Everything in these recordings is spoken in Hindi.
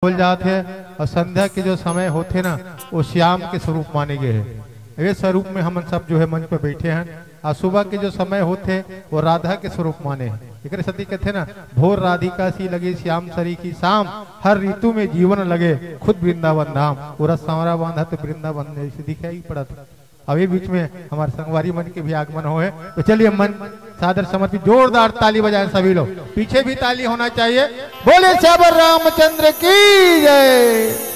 बोल जाते हैं और संध्या के जो समय होते ना वो श्याम के स्वरूप माने गए हैं। ये स्वरूप में हम सब जो है मंच पे बैठे हैं और सुबह के जो समय होते वो राधा के स्वरूप माने हैं। एक सती कहते ना भोर राधिका सी लगे श्याम सरी की शाम, हर ऋतु में जीवन लगे खुद वृंदावन धाम। पूरा सांवरा बांधा तो वृंदावन जैसे दिखाई पड़ा था। अभी बीच में हमारे संगवारी मन के भी आगमन हो है, तो चलिए मन सादर समर्पित जोरदार ताली बजाएं सभी लोग। पीछे भी ताली होना चाहिए। बोले श्यावर रामचंद्र की जय।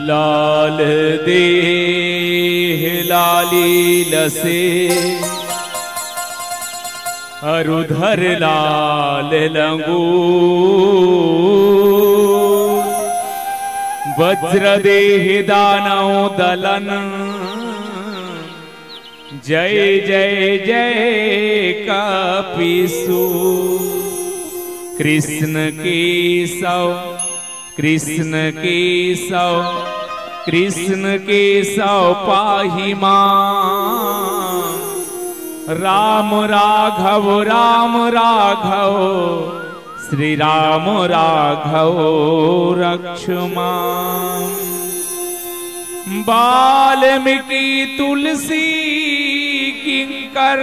लाल देह लाली लसे अरुधर लाल लंगू वज्र देह दानव दलन जय जय जय कपिसु कृष्ण केशव कृष्ण केशव कृष्ण केशव पाहि मां राम राघव श्री राम राघव रक्ष मां। वाल्मीकि तुलसी किंकर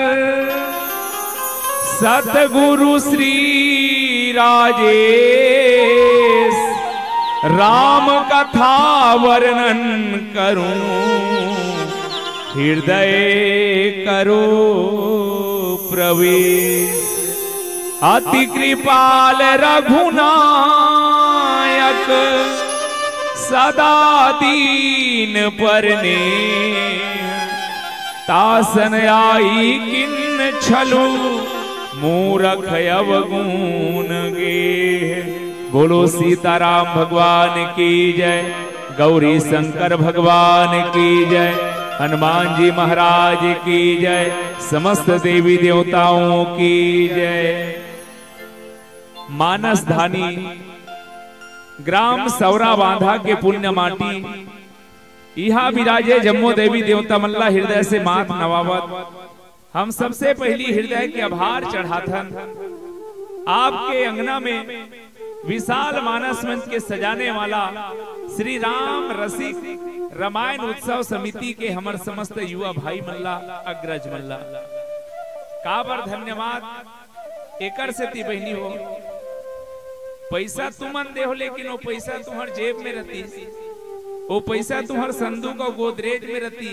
सतगुरु श्री राजेश राम कथा वर्णन करूं हृदय करो प्रवेश। अति कृपाल रघुनायक सदा दीन परने तासन आई किन छलु मूरख अवगुण गे। बोलो सीताराम भगवान की जय, गौरी शंकर भगवान की जय, हनुमान जी महाराज की जय, समस्त देवी देवताओं की जय। मानस धानी ग्राम सौरा बांधा के पुण्य माटी इहा विराजे जम्मो देवी देवता मल्ला हृदय से मात नवावत। हम सबसे पहली हृदय के आभार चढ़ाथन आपके अंगना में विशाल मानस मंच के सजाने वाला श्री राम रसिक रामायण उत्सव समिति के हमर समस्त युवा भाई मल्ला अग्रज मल्ला काबर धन्यवाद एकर से ती बहनी हो। पैसा तुमन दे हो लेकिन वो पैसा तुम्हार जेब में रहती, वो पैसा तुम्हार संदूक और गोदरेज में रहती,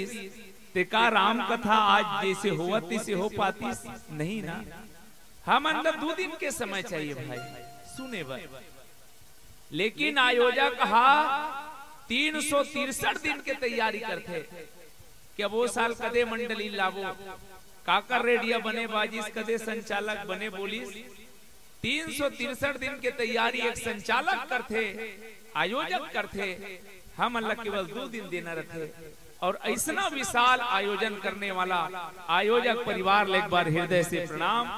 ते का राम कथा आज जैसे हुआ तैसे हो पाती नहीं ना। हम अंदर 2 दिन के समय चाहिए भाई सुने बर, लेकिन आयोजक कहा 363 दिन के तैयारी करते कि वो साल कदे मंडली लावो, काकर रेडिया बने बाजिस, कदे संचालक बने बोलिस। 363 दिन के तैयारी एक संचालक करते, आयोजक करते, हम अल्लाह केवल 2 दिन देना रहते। और ऐसा विशाल आयोजन करने वाला आयोजक परिवार ले एक बार हृदय से प्रणाम।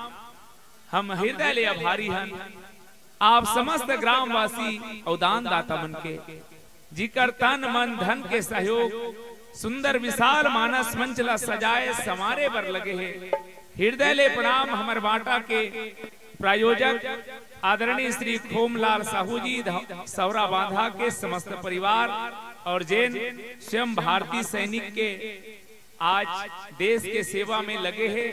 हम हृदय ले आभारी हैं आप समस्त ग्रामवासी और दान दाता मन के, जिकर तन मन धन के सहयोग सुंदर विशाल मानस मंचला सजाए समारे बर लगे हैं। हृदय ले प्रणाम हमर बाटा के प्रायोजक आदरणीय श्री खोमलाल साहू जी सौरा बांधा के समस्त परिवार और जैन स्वयं भारतीय सैनिक के आज देश के सेवा में लगे हैं,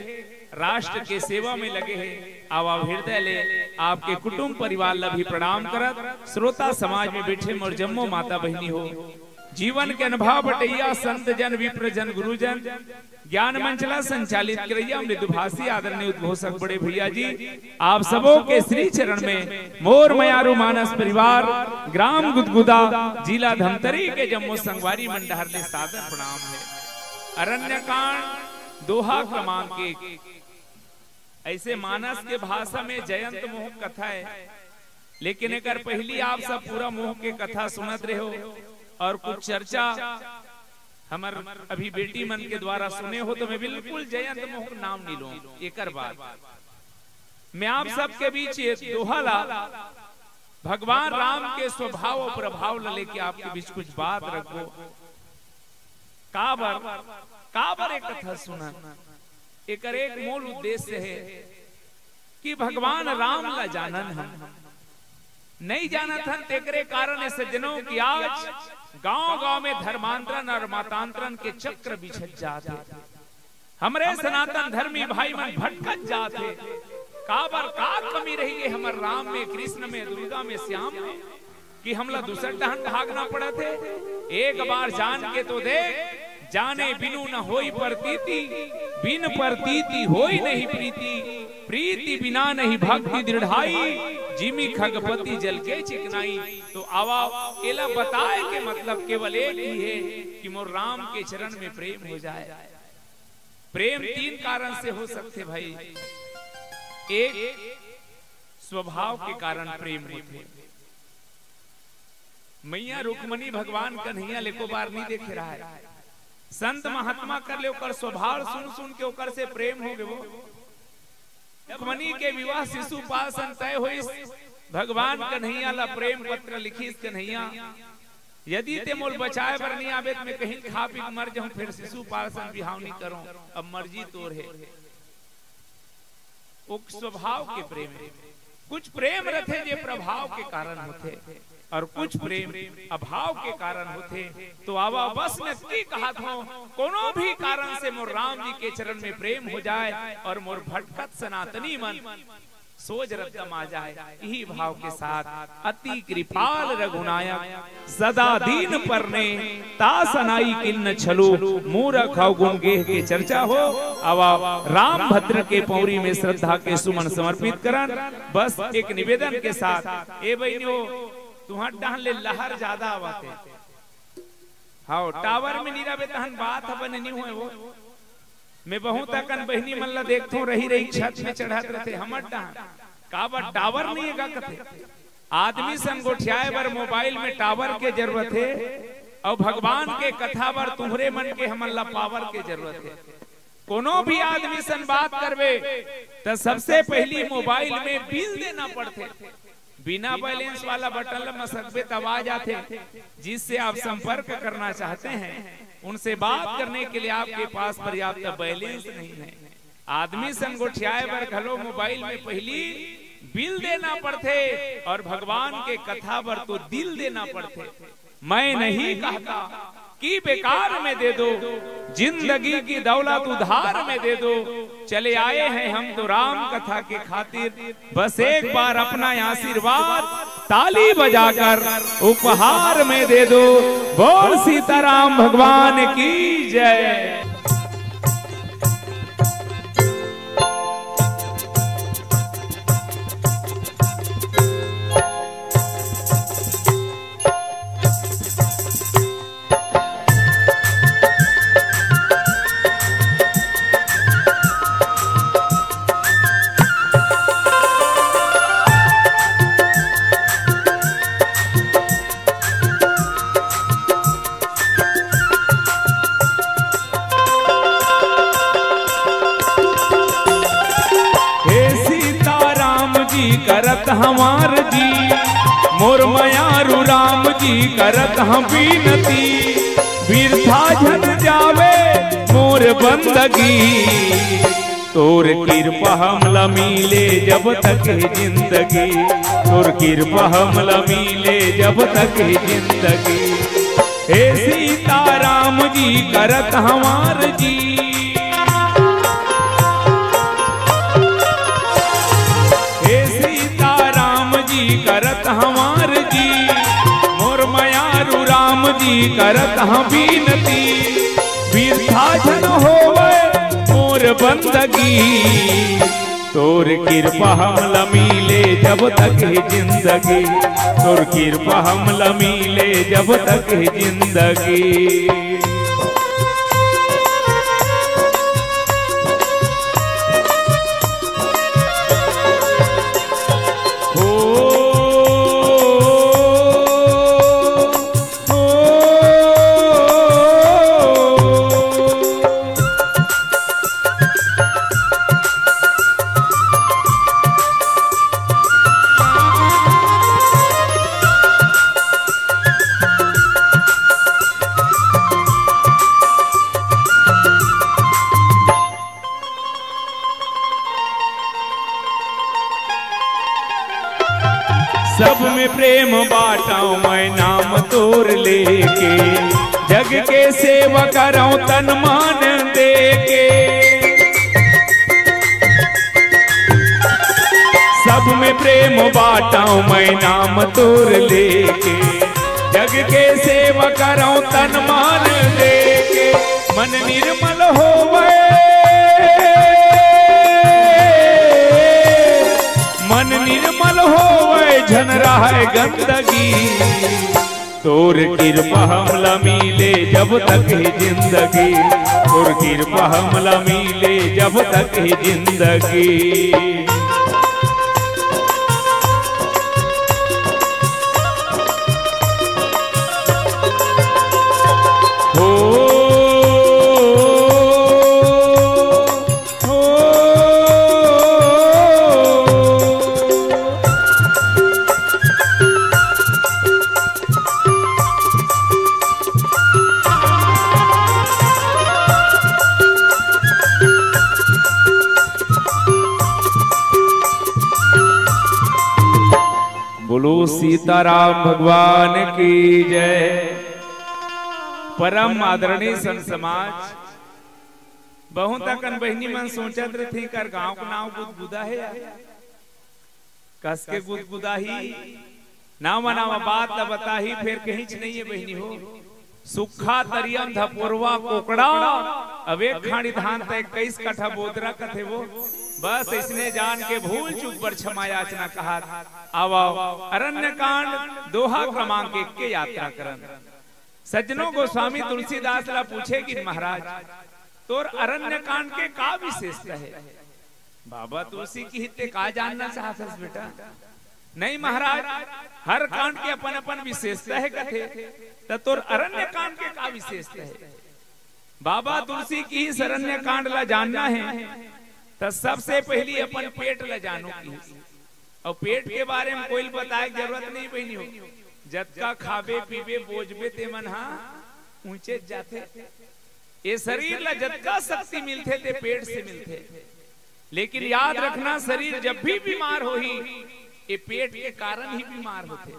राष्ट्र के सेवा में लगे हैं। आवा हृदय ले आपके कुटुंब परिवार ला भी प्रणाम करत। श्रोता समाज में बैठे मोर जम्मो माता बहनी हो, जीवन के अनुभव बटैया संत जन विप्र जन गुरुजन ज्ञान मंचला संचालित करैया मृदुभाषी आदरणीय उद्घोषक बड़े भैया जी, आप सबों के श्री चरण में मोर मयारू मानस परिवार ग्राम गुदगुदा जिला धमतरी के जम्मू संगवारी मंडहर ने सादर प्रणाम है। अरण्यकांड दोहा क्रमांक 1। ऐसे मानस के भाषा में जयंत मोह कथा है, लेकिन एक पहली आप सब पूरा मोह के कथा सुनत रहे हो और कुछ चर्चा हमर अभी बेटी मन के द्वारा सुने हो, तो मैं बिल्कुल जयंत मोह नाम नहीं लूं। एक बात मैं आप सबके बीच एक दोहा ला भगवान राम के स्वभाव और प्रभाव ला लेके आपके बीच कुछ बात रखो। काबर एक कथा सुना, एक मूल उद्देश्य है कि भगवान राम ला जानन हम नहीं जाना था, तेकरे कारण सज्जनों की आज गांव-गांव में धर्मांतरण और मतांतरण के चक्र बिछत जाते, हमरे सनातन धर्मी भाई मन भटकत जाते। काबर का कमी रही है हमर राम में, कृष्ण में, दुर्गा में, श्याम में, कि हमला दूसर टहन भागना पड़ा थे। एक बार जान के तो देख, जाने बिनु न होई प्रतीति, बिन प्रतीति होई नहीं प्रीति, प्रीति बिना नहीं भक्ति दृढ़ाई, जिमी खगपति जल के चिकनाई। तो आवा एला बताए के मतलब केवल एक ही है कि मोर राम के चरण में प्रेम हो जाए। प्रेम 3 कारण से हो सकते भाई। एक स्वभाव के कारण प्रेम होते, मैया रुक्मणी भगवान कन्हैया लेको बार नहीं देखे रहा है, संत महात्मा कर ले ओकर स्वभाव सुन सुन के ओकर से प्रेम हो गए। वो रुक्मणी के विवाह शिशुपाल सन तय हुई, भगवान कन्हैया ला प्रेम पत्र लिखी कन्हैया यदि ते मोल बचाए बर नहीं आवे मैं कहीं खा पी मर जाऊं, फिर शिशुपाल सन विवाह नहीं करूं, अब मर्जी तोर है। स्वभाव के प्रेम है। कुछ प्रेम रथे जे प्रभाव के कारण होते और कुछ प्रेम अभाव के कारण होते। तो आवा बस नक्की कहा था कोनो भी कारण से मोर राम जी के चरण में प्रेम हो जाए और मोर भटकत सनातनी मन सोच रत्तम आ जाए। यही भाव के साथ अति कृपाल रघुनायक सदा दीन परने तासनाई किन्न छलु मूरख गुण गेह के चर्चा हो। आवा राम भद्र के पौरी में श्रद्धा के सुमन समर्पित करन। बस एक निवेदन के साथ ए बहनियों तुहार डाहन ले लहर ज्यादा आवाते हाँ टावर में नीरा बेतहन बात बने नहीं हुए। वो मैं बहुत अकन बहनी मन ला देखतो रही रही छत में चढ़ात रहते हमर डाहन काबर टावर नहीं है का कथे आदमी संगोठियाए बर मोबाइल में टावर के जरूरत है और भगवान के कथा बर तुम्हरे मन के हमन ला पावर के जरूरत है। कोनो भी आदमी सन बात करवे तो सबसे पहली मोबाइल में बिल देना पड़ते। बिना बैलेंस वाला बटन मसकबे आवाज आते जिससे आप संपर्क करना चाहते हैं उनसे बात करने के लिए आपके पास पर्याप्त बैलेंस नहीं है। आदमी संगोठियाए बर घलो मोबाइल में पहली बिल देना पड़ते और भगवान के कथा बर तो दिल देना पड़ते। मैं नहीं कहता कि बेकार में दे दो, जिंदगी की दौलत उधार में दे दो। चले आए हैं हम तो राम कथा के खातिर, बस एक बार अपना आशीर्वाद ताली बजाकर उपहार में दे दो। बोल सीताराम भगवान की जय। करत हमार जी मोर मयारू राम जी करत हम बीनती, बिरथा झन जावे मोर बंदगी। तोर कृपा हमला मिले जब तक है जिंदगी, तोर कृपा हमला मिले जब तक है जिंदगी। हे सीताराम जी करत हमार जी, करत हमार जी मोर मयारू राम जी करत हम बीनती, बिरथा झन होवे मोर बंदगी। तोर कृपा हमला मिले जब तक है जिंदगी, तोर कृपा हमला मिले जब तक है जिंदगी। सब में प्रेम बाटाऊं मैं नाम तोर लेके, जग के सेवा कराऊं तन मान दे के। सब में प्रेम बाटाऊं मैं नाम तोर लेके, जग के सेवा कराऊं तन मान दे के। मन निर्मल होवे, मन निर्मल होवे झन रहे गंदगी। तोर कृपा हमला मिले जब तक है जिंदगी, तोर कृपा हमला मिले जब तक है जिंदगी। बोलो सीताराम भगवान की जय। परम आदरणीय संत समाज, बहुत अकन बहनी मन सोचत रही कर गांव का नाव गुदगुदा है, कस के गुदगुदा ही नाव नावा बात ला बताही, फिर कहीं नहीं है बहनी हो। सुखा तरियम धपुरवा कोकड़ा, अब एक खाड़ी धान तक 21 कट्ठा बोदरा कथे वो। बस इसने जान के भूल चूक पर क्षमा याचना कहा। आओ अरण्य कांड दोहा क्रमांक 1 के यात्रा करन। सज्जनों गोस्वामी तुलसीदास ला पूछे कि महाराज तोर अरण्य कांड के का विशेषता है? बाबा तुलसी की हिते का जानना चाहत बेटा? नहीं महाराज, हर कांड के अपन अपन विशेषता है कथे, तो तोर अरण्य कांड के का विशेषता है? बाबा तुलसी की इस अरण्य कांड ला जानना है तो सबसे पहली अपन पेट ला जानो की। और पेट के बारे में कोई बताए जरूरत नहीं बहनी हो। जतका खाबे पीबे बोझबे ते मन हा ऊंचे जाते। ये शरीर ला जतका शक्ति मिलते थे पेट से मिलते, लेकिन याद रखना शरीर जब भी बीमार हो ही ये पेट के कारण ही बीमार होते।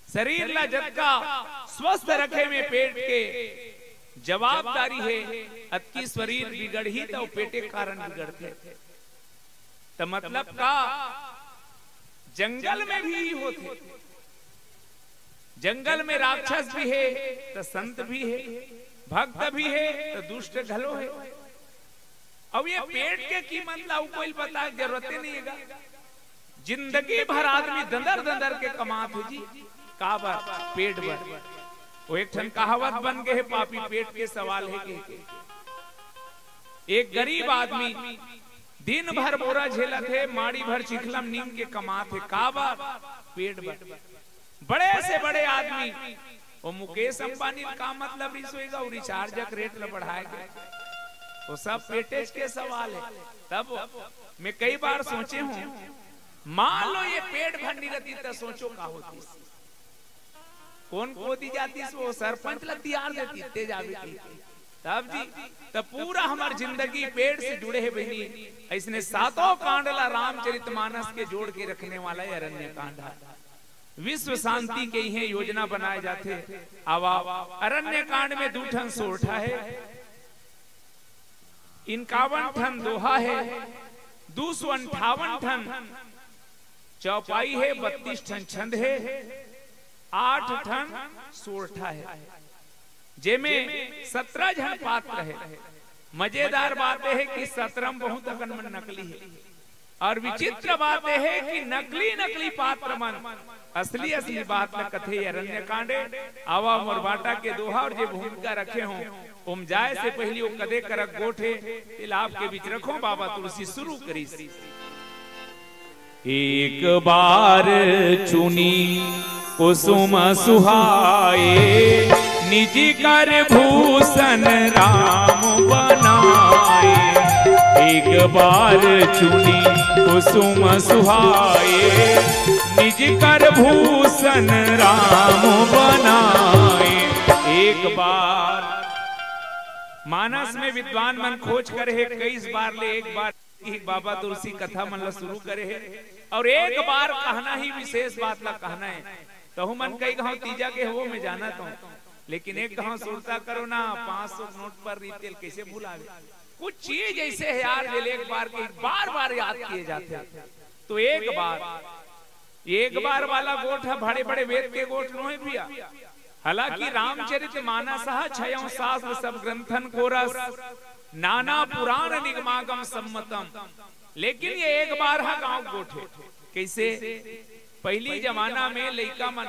शरीर ला जतका स्वस्थ रखे में पेट के जवाबदारी है। अतकी शरीर बिगड़ी तो पेटे कारण बिगड़ते। तो मतलब का जंगल में भी होते, जंगल में राक्षस भी है तो संत भी है, भक्त भी है तो दुष्ट घलो है। अब ये पेट के कीमत ला कोई पता जरूरत नहीं है। जिंदगी भर आदमी दंदर दंदर के कमात है जी, का बार पेट भर। वो एक ठन कहावत बन गए है, पापी पेट के सवाल है के। एक गरीब आदमी दिन भर बोरा झेलत है, माड़ी भर चिखलम नीम के कमात है, का बार पेट भर। बड़े से बड़े आदमी वो मुकेश अंबानी का मतलब रिसोएगा वो रिचार्ज का रेट ला बढ़ाएगा, वो सब पेटेज के सवाल है। तब मैं कई बार सोचे हूँ, मान लो ये पेट भर नहीं रहती तो सोचो का होती। कौन को दी जाती, वो सरपंच लगती यार देती तेज आवे। तब जी तब पूरा हमार जिंदगी पेट से जुड़े है बहनी। इसने सातों कांडला रामचरितमानस के जोड़ के रखने वाला है अरण्य कांड। विश्व शांति के ही योजना बनाए जाते। अब अरण्य कांड में 2 ठन सोरठा है, 51 ठन दोहा है, 258 ठन चौपाई है, 32 ठन छंद है, 8 ठन सोरठा है, जेमें 17 जन पात्र है। मजेदार बात है कि 17 बहुत अकनमन नकली है, और विचित्र बात है कि नकली नकली पात्र मन असली असली बात न कथे अरण्य कांडे। आवा मोर बाटा के दोहा और जे भूमिका रखे हों ओम जाए से पहली वो कदे करक गोठे तिलाब के बीच रखो। बाबा तुलसी शुरू करी। एक बार चुनी कुसुम सुहाए, निजी कर भूषण राम बनाए। एक बार चुनी कुसुम सुहाए, निज कर भूषण राम बनाए। एक बार मानस में विद्वान मन खोज करे है, 21 बार ले एक बार बाबा तुलसी कथा मन ला शुरू करे है, और एक बार कहना ही विशेष बात ला कहना है। तो मन कई गाँव तीजा के वो में जाना तो, लेकिन एक गाँव सुरता करो ना 500 नोट पर रिटेल कैसे भूलावे। कुछ चीज ऐसे है यार जो एक बार के बार बार याद किए जाते हैं। तो एक बार वाला गोठ है, बड़े बड़े वेद के गोठ नो है भैया। हालांकि रामचरितमानस 6 शास्त्र सब ग्रंथन को रस, नाना पुराण निगमागम सम्मतम, लेकिन ये एक बार है गांव गोठे। कैसे? पहली जमाना में लइका मन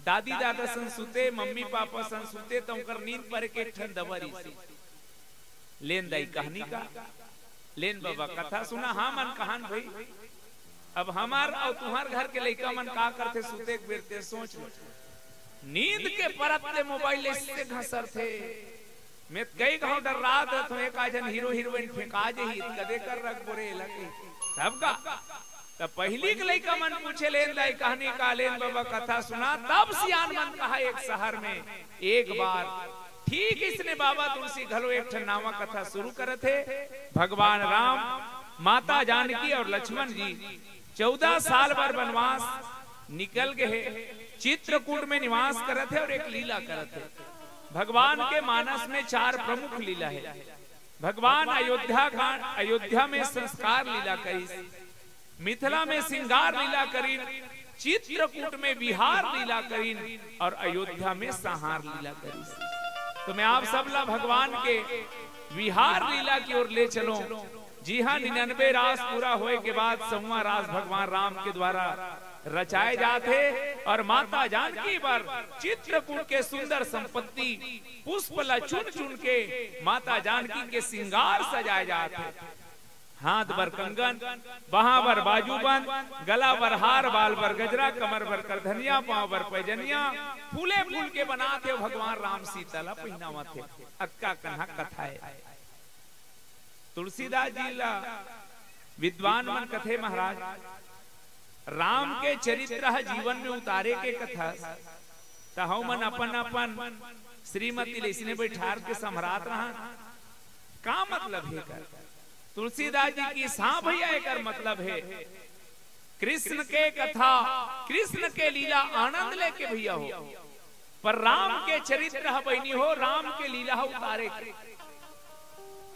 दादी दादा संसुते, मम्मी पापा संसुते, तो उनकर नींद पर के ठन दबरी लेन दाई कहानी का लेन बाबा कथा सुना। हाँ मन कहान भाई, अब हमार और तुम्हार घर के लइका मन का करते सुते बेरते सोच नींद के परत ले मोबाइल इससे घसर थे। मैं कई गाँव डर रहा था तो एक आजन हीरो हीरोइन फेंका जे ही कदे कर रख बोरे लगे तब का। तब पहली के लइका मन पूछे लेन दाई कहानी का, लेन बाबा कथा सुना। तब सियान मन कहा एक शहर में एक बार ठीक इसने बाबा तुलसी घलो एक नावा कथा शुरू करे थे। भगवान राम, माता जानकी और लक्ष्मण जी 14 साल भर वनवास निकल गए, चित्रकूट में निवास करे थे और एक लीला करे थे। भगवान के मानस में 4 प्रमुख लीला है। भगवान अयोध्या में संस्कार लीला करी, मिथिला में सिंगार लीला करी, चित्रकूट में विहार लीला करी और अयोध्या में संहार लीला करी। तो मैं आप सब ला भगवान के विहार लीला की ओर ले चलो। जी हाँ, 99 रास पूरा होए के बाद 100वां रास भगवान राम के द्वारा रचाए जाते और माता जानकी पर चित्रकूट के सुंदर संपत्ति पुष्प ला चुन चुन के माता जानकी के सिंगार सजाए जाते। हाथ बर कंगन, बाहां बर बाजूबंद, गला बर हार, बाल बर गजरा, कमर बर करधनिया, पांव बर पैजनिया, फूले फूल के बनाते भगवान राम सीता ला पहनावा थे। अक्का कन्हा कथा है। तुलसीदास जी ला विद्वान मन कथे महाराज राम के चरित्र जीवन में उतारे के कथा तहु मन अपन अपन श्रीमती लेसने बैठार के सम्राट रहा का मतलब है कर। तुलसीदास जी की सा भैया एक मतलब है कृष्ण के कथा, कृष्ण के लीला आनंद लेके भैया हो, पर राम के चरित्र बहनी हो, राम के लीला उतारे।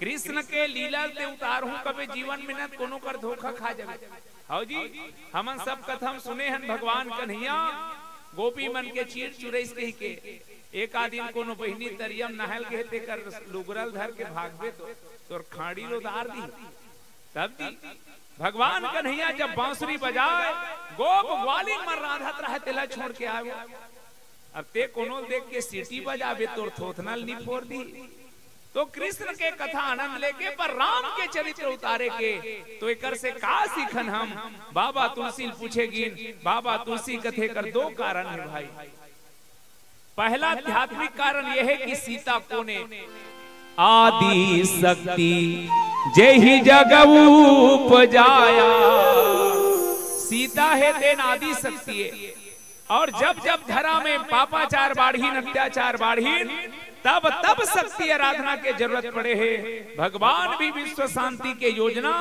कृष्ण के लीला ते उतार हूं कभी जीवन में न कोनो कर धोखा खा जावे। हाउ जी हमन सब कथा सुने हन, भगवान कन्हैया गोपी मन के चीर चुरैस कही के एक आदिन कोनो बहिनी तरियम नहल के ते कर लुगरल धर के भागबे तो तोर खाड़ी लो दार दी। तब दी भगवान कन्हैया जब बांसुरी बजाए गोप ग्वालिन मन राधत रहे तेला छोड़ के आवे। अब ते कोनो देख के सीटी बजावे तोर थोथनल नी फोड़ दी। तो कृष्ण के कथा आनंद लेके पर राम के चरित्र उतारे के तो एकर से का सीखन हम। बाबा तुलसी पूछेगिन, बाबा तुलसी कथे कर दो कारण है भाई। पहला आध्यात्मिक कारण यह है कि सीता को ने आदि शक्ति जेहि जगऊ उपजाया। सीता है तेन आदि शक्ति है, और जब जब धरा में पापाचार बाढ़ीन, अत्याचार बाढ़ीन, तब तब शक्ति आराधना के जरूरत पड़े है। भगवान भी विश्व शांति के योजना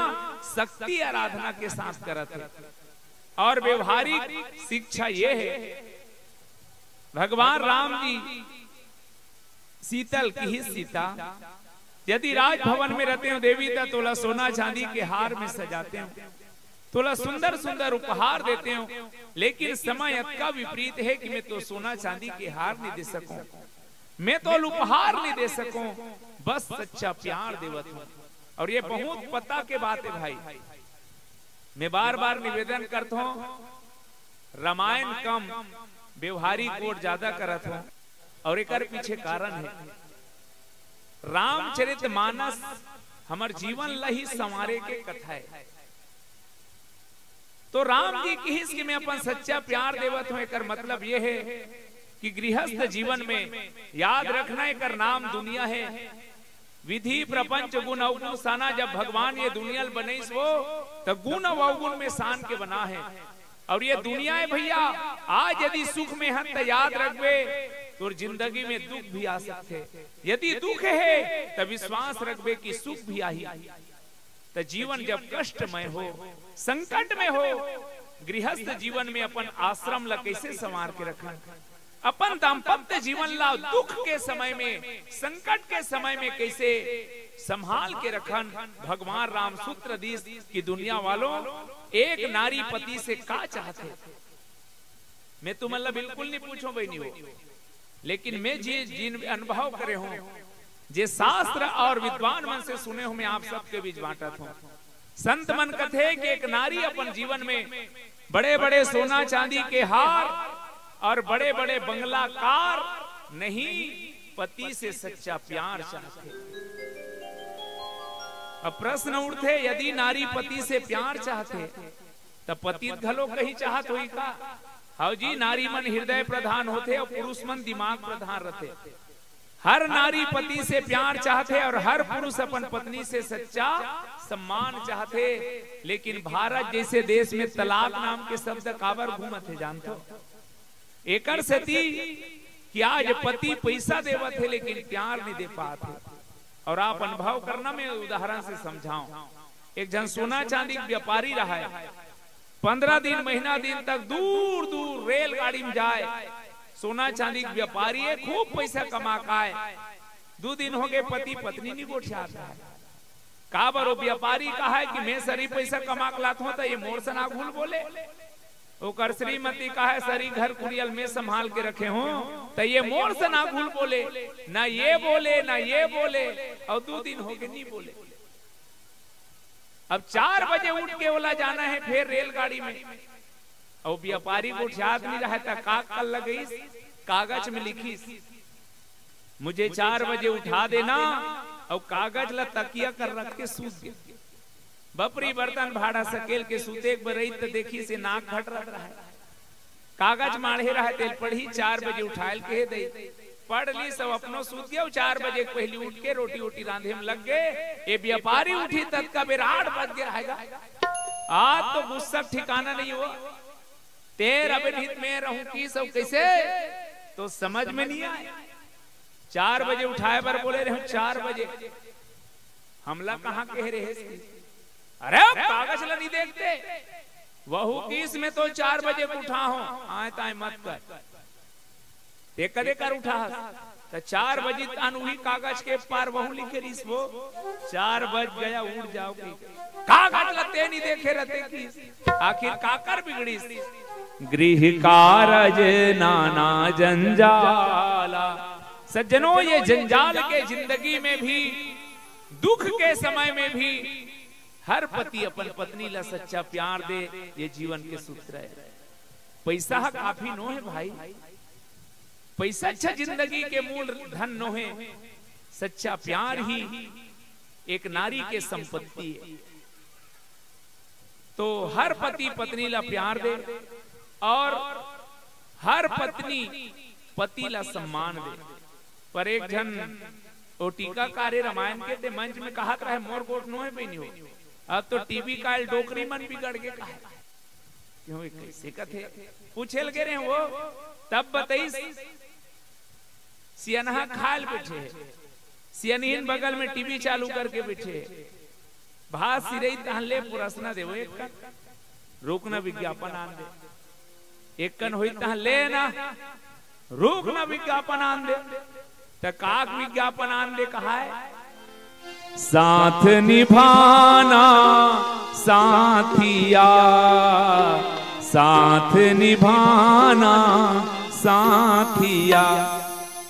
शक्ति आराधना के साथ करत है। और व्यवहारिक शिक्षा ये है, भगवान राम जी शीतल की ही सीता यदि राजभवन में रहते हो देवी ता तोला सोना चांदी के हार में सजाते हो, तोला सुंदर सुंदर उपहार देते हो, लेकिन समय का विपरीत है कि मैं तो सोना चांदी के हार नहीं दे सकूं, मैं तो उपहार नहीं दे सकूं, बस सच्चा प्यार देवत हूं। और ये बहुत पता के बात है भाई। मैं बार बार निवेदन करता हूं, रामायण कम व्यवहारिक कोड ज्यादा करत हूं, और एकर पीछे कारण है रामचरित मानस हमार जीवन लही संवारे के कथा है। तो राम जी की हिस्स में अपन सच्चा प्यार देवत हूं, एकर मतलब यह है कि गृहस्थ जीवन में याद रखना एकर नाम दुनिया है। विधि प्रपंच गुण अवगुण साना, जब भगवान ये दुनिया बनईस वो तो गुण अवगुण में सान के बना है। और ये दुनिया है भैया, आज यदि सुख में है तो याद रखबे तो जिंदगी में दुख भी आ सकते, यदि दुख है तो विश्वास रखबे कि सुख भी आई। तो जीवन जब कष्टमय हो, संकट में हो, गृहस्थ जीवन में अपन आश्रम ला कैसे संवार के रखन, अपन दाम्पत्य जीवन ला दुख के समय में, संकट के समय में कैसे संभाल के रखन। भगवान राम सूत्र दीस की दुनिया वालों एक नारी पति से का चाहते। मैं तुम्हारा बिल्कुल नहीं पूछो बहनी हो, लेकिन मैं जिन अनुभव करे हूं, जे शास्त्र और विद्वान मन से सुने हूं, मैं आप सबके बीच बांटत हूं। संत मन कथे कि एक नारी अपन जीवन में बड़े बड़े सोना चांदी के हार और बड़े बड़े बंगला कार नहीं, पति से सच्चा प्यार चाहते। अब प्रश्न उठते, यदि नारी पति से प्यार चाहते तब पति घलो कहीं चाहत हुई का। हाउ जी नारी मन हृदय प्रधान होते और पुरुष मन दिमाग प्रधान रहते। हर नारी पति से प्यार चाहते और हर पुरुष अपन पत्नी से सच्चा सम्मान चाहते। लेकिन भारत जैसे देश में तलाक नाम के शब्द काबर घूमत है जानते? एकर सती कि आज पति पैसा देवत है लेकिन प्यार नहीं दे पाते। और आप अनुभव करना, मैं उदाहरण से समझाऊं। एक जन सोना चांदी व्यापारी रहा है, 15 दिन महीना दिन तक दूर दूर रेलगाड़ी में जाए, सोना चांदी व्यापारी है, खूब पैसा कमा काए। 2 दिन हो गए पति पत्नी नहीं गोठियाता है। काबर वो व्यापारी कहा है कि मैं सरी पैसा कमा के लाता हूं, तो ये मोर से ना भूल बोले। ओकर श्रीमती कहा है सरी घर कुड़ियल में संभाल के रखे हूं, तो ये मोर से ना भूल बोले, ना ये बोले ना ये बोले, और 2 दिन हो गए नहीं बोले। अब 4 बजे उठ के ओला जाना है फिर रेलगाड़ी में, और व्यापारी को याद नहीं रहा था का कल लगई कागज में लिखी मुझे 4 बजे उठा देना, और कागज ला तकिया कर रख के सूत गया। बपरी बर्तन भाड़ा सकेल के सूते बरई तो देखी से नाक घट रहा है, कागज माढ़े रहा तेल पढ़ी 4 बजे उठायल के दे पढ़ ली, सब अपनो सूत गया। 4 बजे पहली उठ के रोटी वोटी रांधे में लग गए। ये व्यापारी उठी तक का बेर 8 बज गया रहेगा। आज तो गुस्सा ठिकाना नहीं हुआ, तेर अब हित में रहूं की सब कैसे तो समझ में नहीं आया। 4 बजे उठाए बर बोले रहे 4 बजे, हमला कहाँ कह रहे? अरे कागज ला नहीं देखते, वहू किस में तो 4 बजे उठा हो, आए ताए मत कर, ते कदे कर उठा तो 4 बजे तान वही कागज के पार वहू लिखे रिस वो 4 बज गया उड़ जाओगी, कागज लते नहीं देखे रहते की आखिर काकर बिगड़ी। गृह कारज नाना जंजाला, सज्जनों ये जंजाल के जिंदगी में भी, दुख के समय में भी हर पति अपन पत्नी ला सच्चा प्यार दे, ये जीवन के सूत्र है। पैसा काफी नो है भाई, पैसा अच्छा जिंदगी के मूल धन नो है, सच्चा प्यार ही एक नारी के संपत्ति है। तो हर पति पत्नी ला प्यार दे और हर पत्नी पति ला सम्मान दे। पर एक जन वो टीकाकार रामायण के ते मंच में कहा रहे मोर गोट नो है बनी हो, अब तो टीवी का डोकरी मन बिगड़ के कहा क्यों कैसे कथे पूछे लगे रहे वो, तब बताई सियनहा खाल बैठे, सियनहीन बगल में टीवी चालू करके बैठे, भात सिरई तहले पुरसना दे वो एक कन रोकना विज्ञापन आन दे, एक कन होई तहले ना रोकना विज्ञापन आन दे, काक विज्ञापन आन दे कहा है साथ निभाना साथिया, साथ निभाना साथिया।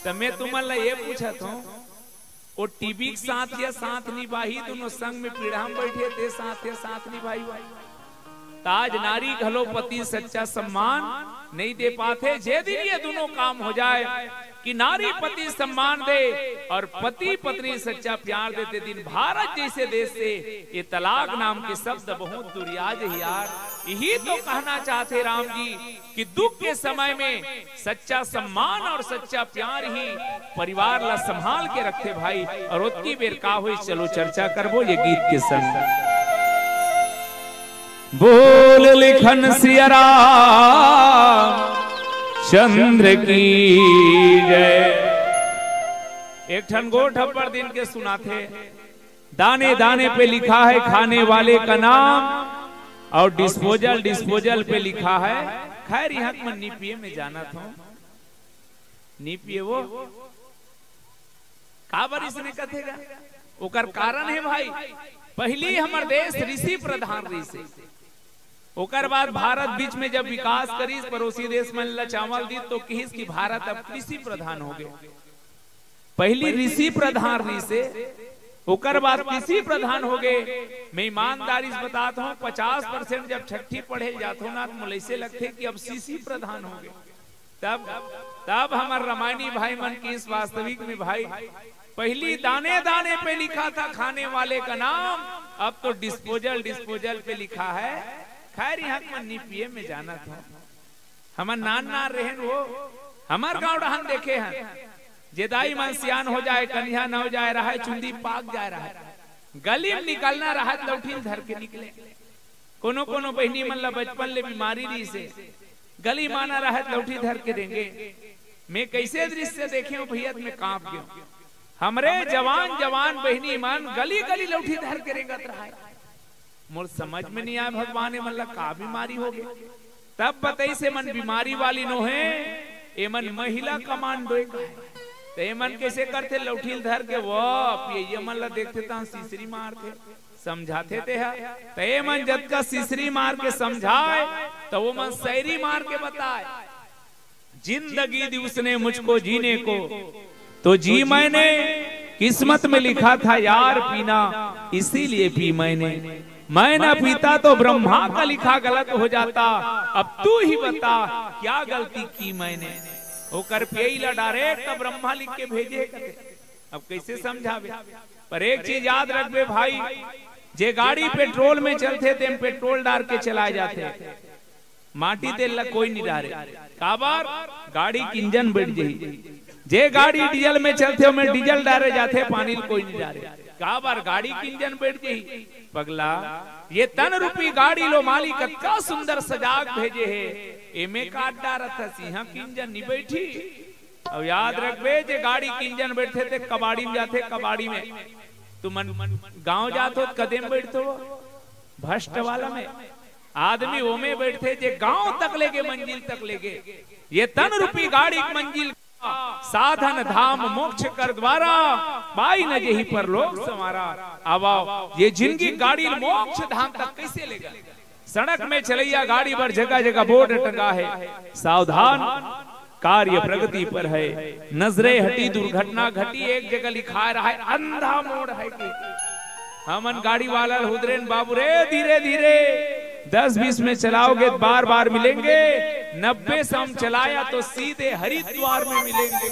तो मैं तुम्हारा ये पूछा था वो टीवी के साथ या साथ निभाई दोनों संग में पीढ़ा में बैठे थे, साथ या साथ निभाई ताज नारी घलो पति सच्चा सम्मान नहीं दे पाते। जे दिन ये दोनों काम हो जाए कि नारी पति सम्मान दे और पति पत्नी सच्चा प्यार देते दिन भारत जैसे देश से ये तलाक नाम के शब्द बहुत दुर्याज है यार। यही तो कहना चाहते राम जी कि दुख के समय में सच्चा सम्मान और सच्चा प्यार ही परिवार ला संभाल के रखे भाई। और उतनी बेर का हुई चलो चर्चा करबो ये गीत के संग। बोल लिखन सिया राम चंद्र की जय। एक ठन गोठ पर दिन के सुनाते, दाने दाने पे लिखा है खाने वाले का नाम और डिस्पोजल डिस्पोजल पे लिखा है। खैर यहाँ में नीपिए में जाना था, नीपिए वो काबर इसने कथेगा ओकर कारण है भाई। पहली हमार देश ऋषि प्रधान रही से, ओकर बाद भारत बीच में जब विकास करी पड़ोसी देश में ला चावल दी तो किस की भारत अब कृषि प्रधान हो गए। पहली ऋषि प्रधान रही से ओकर बाद कृषि प्रधान हो गए। मैं ईमानदारी से बताता हूँ 50% जब छठी पढ़े जाते हो ना तो मुझे ऐसे लगते कि अब सीसी प्रधान हो गए। तब हमारे रामायणी भाई मन की इस वास्तविक में भाई पहली दाने दाने पे लिखा था खाने वाले का नाम, अब तो डिस्पोजल डिस्पोजल पे लिखा है। खैर यहाँ में नीपिए में जाना था, हमार नान नार रहन वो हमार गाँव डहन देखे हैं जेदाई मन सियान हो जाए कन्या न हो जाए रहा है चुंदी पाक जाए रहा है, गली में निकलना रहा लौठी धर के निकले। कोनो कोनो बहनी मन ला बचपन ले बीमारी दी से गली माना रहा लौठी धर के देंगे। मैं कैसे दृश्य देखे हूँ भैया में कांप गया। हमरे जवान जवान बहनी मन गली गली लौठी धर के रेंगत रहा है। मोर समझ में नहीं आया भगवान मतलब का बीमारी हो गई। तब बताई से मन बीमारी वाली नो है, ए मन महिला कमांडो तो ये मन कैसे करते लौठील धर के वो ये मन ला देखते ता सीसरी मारते समझाते थे तो ये मन जब का सीसरी मार के समझाए तो वो मन शायरी मार के बताए। जिंदगी दी उसने मुझको जीने को तो जी मैंने, किस्मत में लिखा था यार पीना इसीलिए पी मैंने, मैं ना पीता तो ब्रह्मा का लिखा गलत हो जाता। अब तू ही बता क्या गलती की मैंने, वो कर पे डायरेक्ट तो ब्रह्मा लिख के भेजे। अब कैसे समझावे। पर एक चीज याद रखबे भाई, जे गाड़ी पेट्रोल में चलते थे पेट्रोल डाल के चलाए जाते, माटी तेल ला कोई नहीं डाले काबार गाड़ी की इंजन बैठ जाई। जे गाड़ी डीजल में चलते में डीजल डाले जाते पानी कोई नहीं डाले काबार गाड़ी की इंजन बैठ जाई। पगला ये तन रूपी गाड़ी लो मालिक का सुंदर सजाग भेजे है, एमे काट डारा था सिंहा की इंजन नहीं बैठी। अब याद रखबे जे गाड़ी की इंजन बैठते थे कबाड़ी में जाते, कबाड़ी में तुम गांव जाते हो कदम बैठते हो भ्रष्ट वाला में आदमी वो में बैठे जे गांव तक लेके मंजिल तक लेके, ये तन रूपी गाड़ी मंजिल साधन धाम मोक्ष कर द्वारा पाई न जेहि पर लोग समारा। अब ये जिनकी गाड़ी मोक्ष धाम तक कैसे लेगा? सड़क में चलैया गाड़ी पर जगह जगह बोर्ड टंगा है, सावधान कार्य प्रगति पर है, नजरे हटी दुर्घटना घटी। एक जगह लिखा रहा है अंधा मोड़ है कि हमन गाड़ी वाला हुदरेन बाबू रे धीरे धीरे 10-20 में चलाओगे बार बार मिलेंगे, 90 से हम चलाया तो सीधे हरिद्वार में मिलेंगे।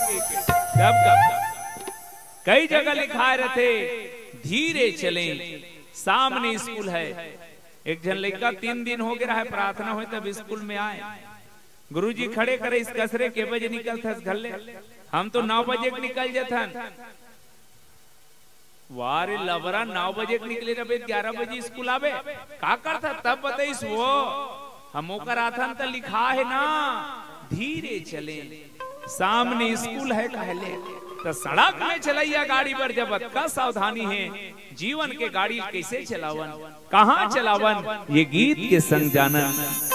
कई जगह लिखा रहते धीरे चलें, सामने स्कूल है। एक जन लड़का 3 दिन हो गया है प्रार्थना हुई तब स्कूल में आए, गुरुजी खड़े करे इस कसरे के बजे निकल था घर ले, हम तो 9 बजे निकल जाथन। वारे लवरा 9 बजे निकले रहे 11 बजे स्कूल आवे का करता तब बताइस वो हम कराथन तो लिखा है ना धीरे चले, सामने स्कूल है कहले तो सड़क में चलैया गाड़ी पर जब का सावधानी है, जीवन के गाड़ी कैसे चलावन कहाँ चलावन ये गीत के संग जानन।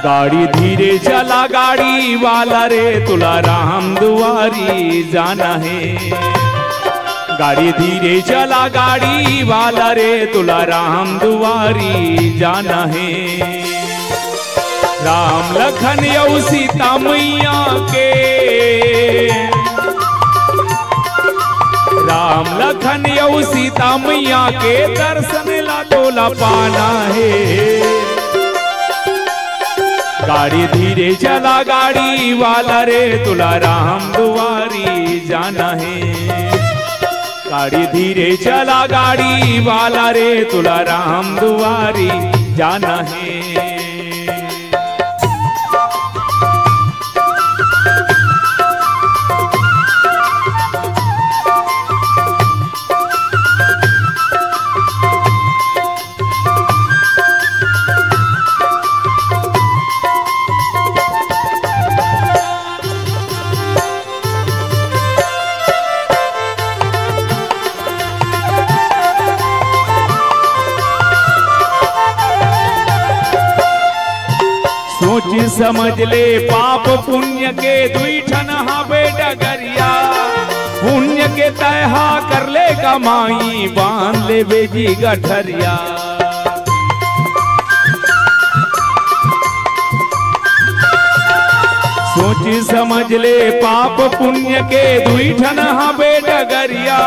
गाड़ी धीरे चला गाड़ी वाला रे तुला राम दुआरी जाना है। गाड़ी धीरे चला गाड़ी वाला रे तुला राम दुआरी जाना है। राम लखन यौ सीता मैया के, राम लखन यौ सीता मैया के दर्शन ला तोला पाना है। गाड़ी धीरे चला गाड़ी वाला रे तुला राम दुआरी जाना है। गाड़ी धीरे चला गाड़ी वाला रे तुला राम दुआरी जाना है। सोच समझ ले पाप पुण्य के दुई ठन हावे डगरिया, पुण्य के तहा कर ले कमाई बांध ले बेजी गठरिया। सोच समझ ले पाप पुण्य के दुई ठन हावे डगरिया,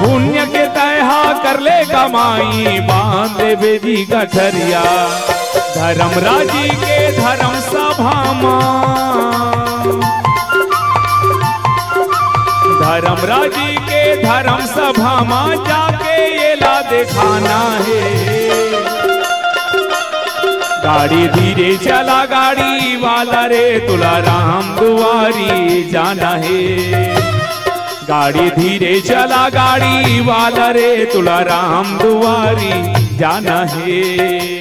पुण्य के तहा कर ले कमाई बांध ले बेजी गठरिया। धर्म राजी के धर्म सभा धर्म राजी के धर्म सभा में जाके ये ला दिखाना है। गाड़ी धीरे चला गाड़ी वाला रे तुला राम दुआरी जाना है। गाड़ी धीरे चला गाड़ी वाला रे तुला राम दुआरी जाना है।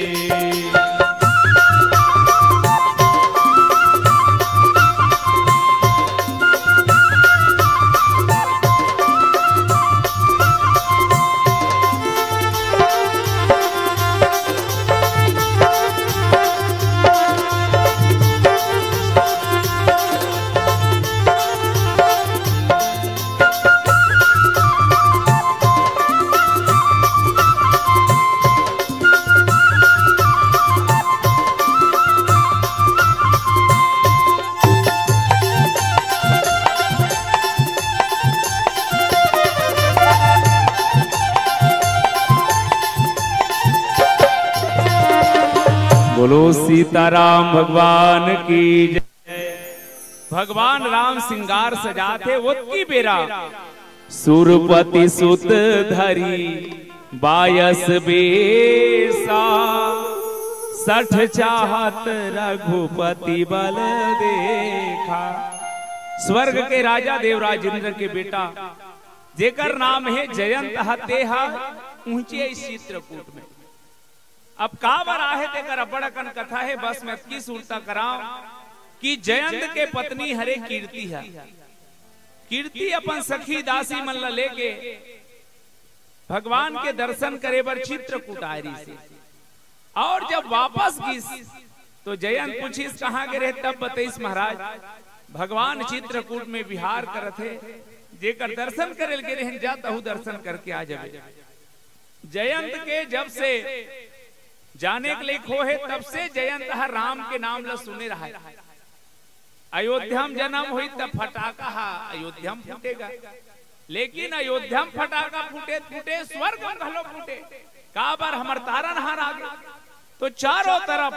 बोलो सीताराम भगवान की जय। भगवान राम सिंगार सजाते की बेरा सुरपति सुत धरी बायस बेसा, सठ चाहत रघुपति बल देखा। स्वर्ग के राजा देवराज इंद्र के बेटा जेकर नाम है जयंत हतेहा ऊंचे इस चित्रकूट में। अब का बरा है तेकर बड़कन कथा है, बस मैं की सुनता कराऊं कि जयंत के पत्नी हरे कीर्ति है। कीर्ति अपन सखी दासी मन ला लेके भगवान के दर्शन करे बर चित्रकूट आयरी से, और जब वापस गिस तो जयंत पूछिस कहाँ गए रहे, तब बतईस महाराज भगवान चित्रकूट में विहार करत है, जेकर दर्शन करे लगे रहन जाता हूँ दर्शन करके आ जावे। जयंत के जब से जाने के लिए खो है तब से जयंत हर राम के नाम ला सुने रहा है। अयोध्या में जन्म हुई तब फटाका अयोध्या में फूटेगा, लेकिन अयोध्या में फटाका फूटे फूटे स्वर्ग में घलो फूटे। का बार हमार तारा नहार आ गए तो चारों तरफ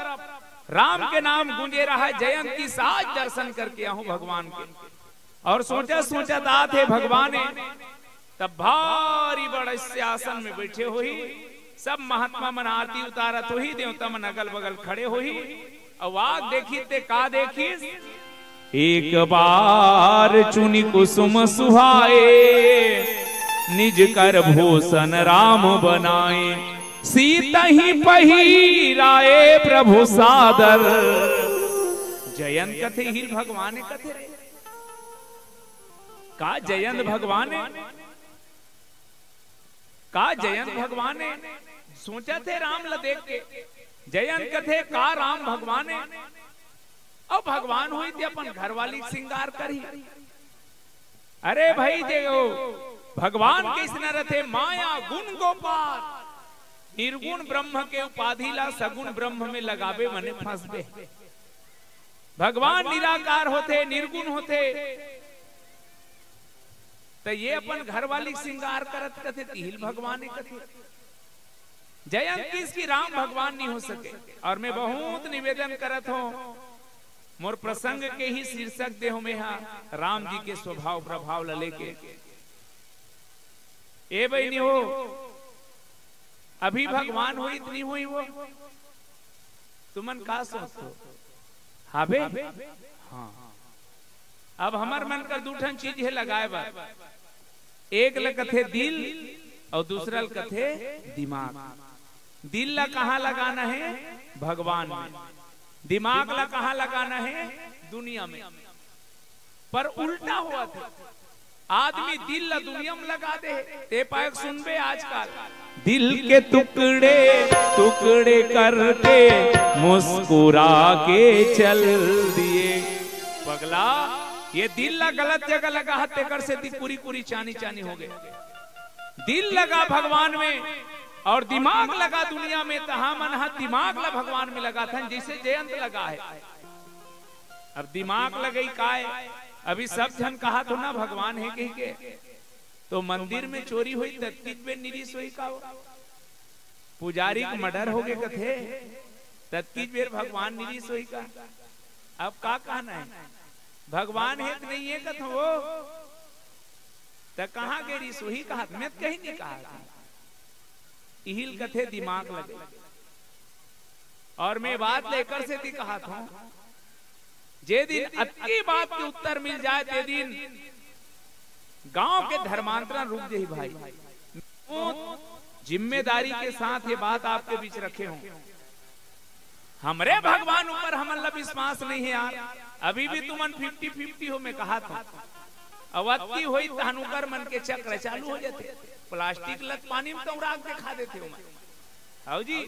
राम के नाम गूंजे रहा है। जयंत की साज दर्शन करके आऊं भगवान के, और सोचा सोचा दात है भगवान तब भारी बड़ा आसन में बैठे हुई। सब महात्मा मन आरती उतारत हो ही, देवता मन अगल बगल खड़े हो ही। अवाग देखी ते का देखी, एक बार चुनी कुसुम सुहाए, निज कर भूषण राम बनाए, सीता ही पहिराए प्रभु सादर। जयंत कथे ही भगवान कथे रे का जयंत भगवान का जयंत भगवान सोचा थे राम ला देख के। जयंत कथे का राम भगवान अब भगवान हुई थी अपन घर वाली श्रृंगार करी। अरे भाई देखो भगवान किस न रथे माया गुण गोपाल, निर्गुण ब्रह्म के उपाधि ला सगुण ब्रह्म में लगावे मने फंसबे। भगवान निराकार होते निर्गुण होते, तो ये अपन घर वाली श्रृंगार करत कथे तिहिल भगवान कथे। जयंत किसकी राम भगवान नहीं हो सके। और मैं बहुत निवेदन करत हूँ, मोर प्रसंग के ही शीर्षक देहो में राम जी के स्वभाव प्रभाव ला लेके। ए बहनी हो अभी भगवान हुई इतनी हुई वो तुमन का सोचो हाबे। हाँ अब हमार मन का दूठन चीज है लगाए बा, एक लकथे दिल और दूसरा लकथे दिमाग। दिल ला कहाँ लगाना है भगवान में, दिमाग ला कहाँ लगाना है दुनिया में। पर उल्टा हुआ था, आदमी दिल ला दुनिया में लगा दे। ते पायक सुनबे आजकल दिल के टुकड़े टुकड़े करके मुस्कुरा के चल दिए। पगला ये दिल ला गलत जगह लगा हत्ते कर से पूरी पूरी चानी चानी हो गए। दिल लगा भगवान में और दिमाग लगा दुनिया में, तहा मन दिमाग ला भगवान में लगा था जैसे जयंत लगा है। अब दिमाग लगई काय, अभी सब जन कहा तो ना भगवान है कहीं के, तो मंदिर में चोरी हुई तत्कीज में निरीश हुई का पुजारी को मर्डर हो गए कथे तत्कीज बेर भगवान निरीश हुई का। अब का कहना है भगवान है कि नहीं है कथ वो तो कहाँ गए रिस वही कहा मैं कहीं नहीं कहा। इहिल कथे दिमाग लगे। और मैं बात लेकर से थी कहा था जे दिन अति बात के उत्तर मिल जाए ते दिन गांव के धर्मांतरण रुक जाए। भाई जिम्मेदारी के साथ ये बात आपके बीच रखे हूं। हमरे भगवान ऊपर हमला विश्वास नहीं है यार। अभी भी तुमन 50-50 हो मैं कहा था। अवत्ती हुई तहनुकर मन के चक्र चालू हो जाते। प्लास्टिक लत पानी में तो राख के खा देते हो जी।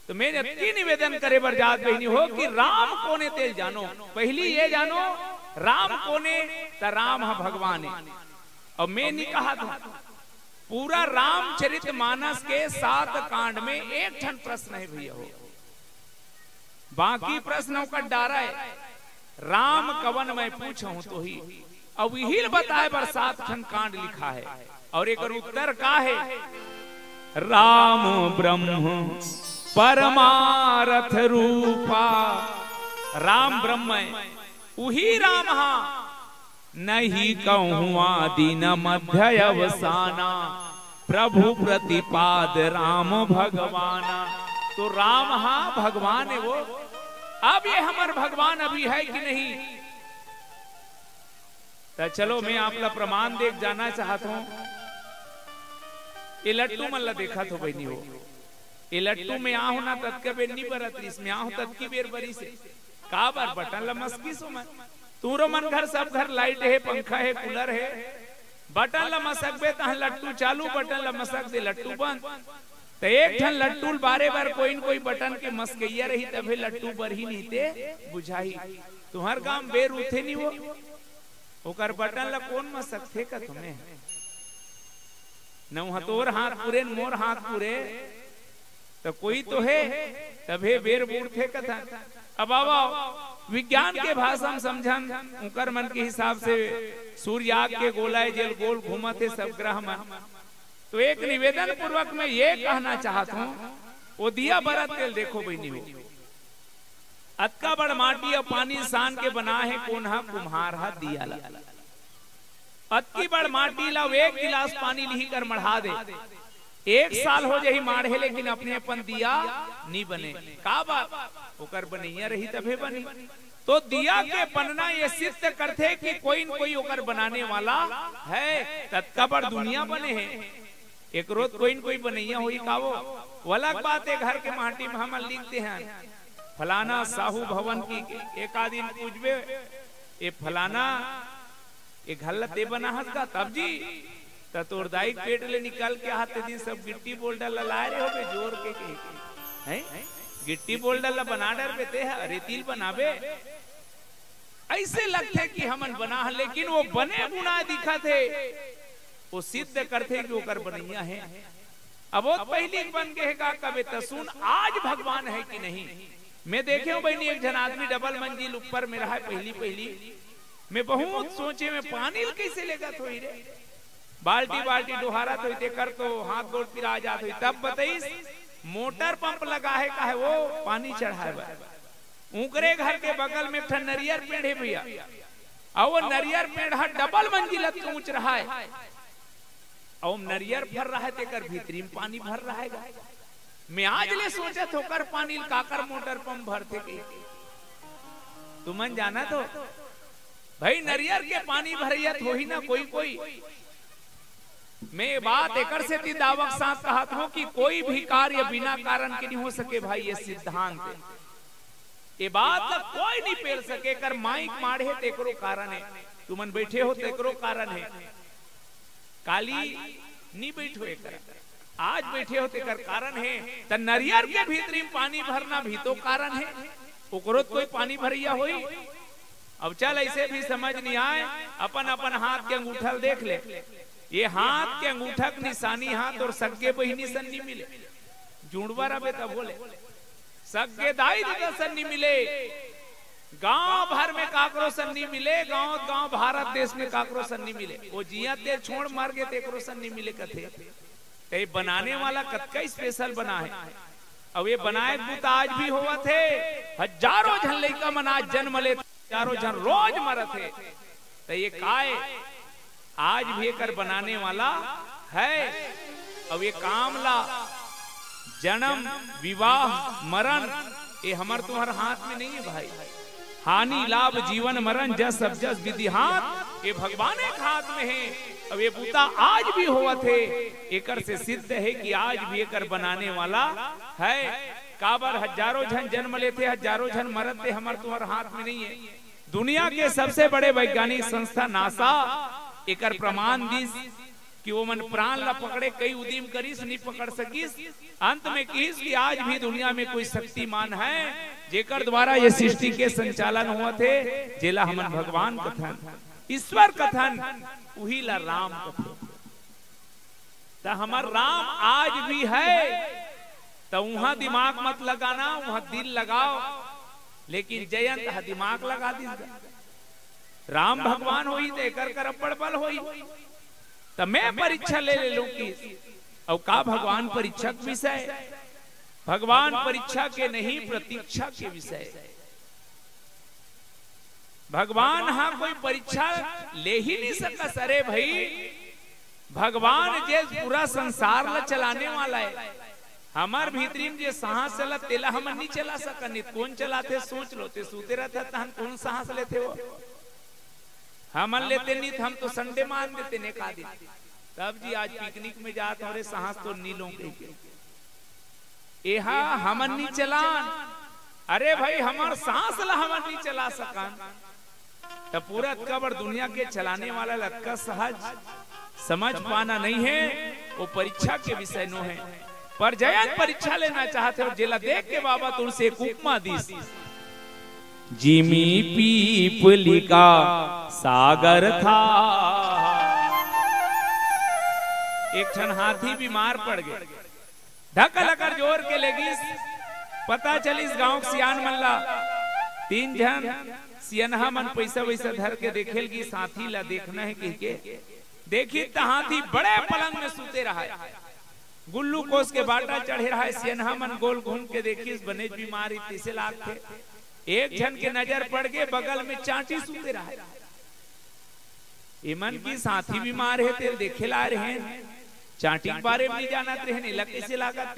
तो मैं अति निवेदन करे बरजात बहनी हो कि राम कोने तेल जानो। पहली ये जानो राम कोने तो राम है भगवान है। और मैं नहीं कहा था पूरा रामचरित मानस के 7 कांड में एक ठन प्रश्न है भैया हो, बाकी प्रश्नों का डारा है राम कवन मैं पूछूं तो ही। अब यही बताए बर 7 ठन कांड लिखा है और एक उत्तर का है राम ब्रह्म परमारथ रूपा। राम ब्रह्म है वही राम हा नहीं कहूँ दिन मध्य अवसाना प्रभु प्रतिपाद राम भगवाना। तो राम हाँ भगवान है वो। अब ये हमार भगवान अभी है कि नहीं? तो चलो मैं आपला प्रमाण देख जाना चाहता हूं। ये लट्टू मल्ला देखा तो बहनी हो, ये लट्टू में आहू ना तत्का बेर नहीं बरतरी, इसमें आहू तत्की बेर बरी से का बार बटन लमस्की सो मन तूरो मन घर सब घर लाइट है, पंखा है, कूलर है, बटन लमसक बे तह लट्टू चालू, बटन लमसक दे लट्टू बंद। तो एक ठन लट्टू बारे बार कोई न कोई बटन के मस्कैया रही तभी लट्टू बर ही नहीं ते बुझाई। तुम्हार गांव बेर उठे नहीं वो ओकर बटन ला कौन मसक थे का तुम्हें न हतोर हाथ पूरे मोर हाथ पूरे तो कोई तो है तभे बेर बूढ़ थे कथा। अब आओ विज्ञान के भाषा में समझन उकर मन के हिसाब से सूर्याग के गोलाए जेल गोल घूमते सब ग्रह में। तो एक निवेदन पूर्वक मैं ये कहना चाहता हूँ, वो दिया बरत तेल देखो बहनी हो, अतका बड़ माटी और पानी सान के बना है कोन्हा कुम्हार हा दिया ला। अतकी बड़ माटी ला एक गिलास पानी ली कर मढ़ा दे, एक साल हो जाही माढ़े लेकिन अपने अपन दिया नहीं बने। का बात ओकर बनैया रही तभे बनी। तो दिया के बनना ये सिद्ध करते कि कोई न कोई ओकर बनाने वाला है, तत्का बड़ दुनिया बने हैं। एक रोज कोई न कोई बनैया हुई का वो अलग बात है। घर के माटी में हम लिखते हैं फलाना साहू भवन की, एक आदमी पूछबे ये फलाना ये घल्लते बना हंसगा तब जी तोर दाई पेट ले निकाल के हाथ दिन सब गिट्टी बोल डाला लाए रहे हो जोर के हैं गिट्टी बोल डाला बना डर बेते है रेतील बनावे। ऐसे लगते कि हमन बना, लेकिन वो बने बुना दिखा थे, वो सिद्ध करते कि ओकर बनैया है। अब वो पहली बन के का कबे तसुन आज भगवान है कि नहीं। मैं देखे हूँ बहनी एक जन आदमी डबल मंजिल ऊपर में रहा पहली मैं बहुत सोचे में पानी कैसे लेगा थोड़ी रे बाल्टी डुहारा तो कर तो हाथ गोड़ पिरा जात हुई। तब बताइस मोटर पंप लगा है का है वो पानी चढ़ाए ऊकरे घर के बगल में ठन नरियर पेड़ है भैया, और वो नरियर पेड़ डबल मंजिल ऊंच रहा है और नरियर भर रहा है तेकर भीतरी में पानी भर रहा है। मैं आज ले सोचा तो कर पानी काकर मोटर पंप भरते के तुमन जाना तो भाई नरियर के पानी भरियत हो ही ना कोई। मैं बात एकर से ती दावक साथ कहत हूं कि कोई भी कार्य बिना कारण के नहीं हो सके भाई। ये सिद्धांत ये बात ला कोई नहीं पेल सके। कर माइक माढ़े तेकरो कारण है, तुमन बैठे हो तेकरो कारण है। काली नहीं बैठो एकर आज बैठे हो तेकर कारण है। त नरियर के भीतरी में पानी भरना भी तो कारण है, ओकरो कोई पानी भरिया होई। अब चल ऐसे भी समझ नहीं आए, अपन अपन हाथ के अंगूठा देख ले। ये हाथ के अंगूठा की निशानी हाथ और सगे बहिनी सन्नी मिले जुड़वा रहे तब बोले सगे दाई दादा सन्नी मिले। गांव भर में काकरो सन्नी मिले, गांव भारत देश में काकरो सन्नी मिले। वो जिया तेर छोड़ मार गए तेकरो सन्नी मिले कथे। ते बनाने वाला कतका स्पेशल बना है। अब ये बनाए बुता आज भी हुआ थे, हजारों जन लड़का मन आज जन्म ले, हजारों जन रोज मरत है। तो ये काय आज भी कर बनाने वाला है। अब ये कामला जन्म विवाह मरण ये हमार तुम्हारे हाथ में नहीं है भाई। हानि लाभ जीवन मरण जस सब जस विधि हाथ ये भगवान एक हाथ में है। अब ये बूता आज भी हुआ थे, एकर से सिद्ध है कि आज भी एकर बनाने वाला है। काबर हजारों जन जन्म लेते, हजारों जन मरते, हमारे तुम्हारे हाथ में नहीं है। दुनिया के सबसे बड़े वैज्ञानिक संस्था नासा एकर प्रमाण दिस कि वो मन प्राण ला पकड़े कई उद्यम करीस नहीं पकड़ सकीस। अंत में किस कि आज भी दुनिया में कोई शक्तिमान है जेकर द्वारा ये सृष्टि के संचालन हुआ थे, जेला हमन भगवान कथन ईश्वर कथन उही ला राम कथन। तो हमार राम आज भी है। तो वहां दिमाग मत लगाना, वहां दिल लगाओ। लेकिन जयंत दिमाग लगा दी राम भगवान होई तो एकर कर अब्बड़ बल होई। तो मैं परीक्षा ले लूं कि और का भगवान परीक्षा के विषय, भगवान परीक्षा के नहीं प्रतीक्षा के विषय। भगवान हाँ कोई परीक्षा ले ही नहीं सका। सरे भाई भगवान जे पूरा संसार ला चलाने वाला है, हमार भीतरी में जे सांस चला तेला हम नहीं चला सकनी, कौन चलाते सोच लो, ते सूते रहता तहन कौन सांस लेते हो, हम लेते नहीं, हम तो संडे मान देते ने का दिन। तब जी आज पिकनिक में जाते और सांस तो नीलों के एहा हमन नहीं चलान, अरे भाई हमार सांस ला हमन नहीं चला सकन, तो पूरा कबर दुनिया के चलाने वाला लक्का सहज समझ पाना नहीं है, वो परीक्षा के विषय नो है। पर जयंत परीक्षा लेना चाहते हो, जेला देख के बाबा तुलसी एक उपमा दी, जिमी पीपली का सागर था, एक ठन हाथी बीमार पड़ गए, धक्का लकर जोर के लेगी, पता चली गांव सियान मल्ला 3 जन सियनहा मन पैसा वैसा धर के देखेलगी, साथी ला देखना है कह के देखी तो हाथी बड़े पलंग में सूते रहा है, गुल्लू कोस के बाटा चढ़े रहा है, सियनहा मन गोल घूम के देखी बने बीमारी तीसे लाख थे, एक जन के नजर पड़ गए बगल में चांटी सूते रहा है, इमन की साथी बीमार है, तेरे देखे ला रहे हैं, चांटी के बारे में नहीं जानत रहे, नहीं लग कैसे लागत,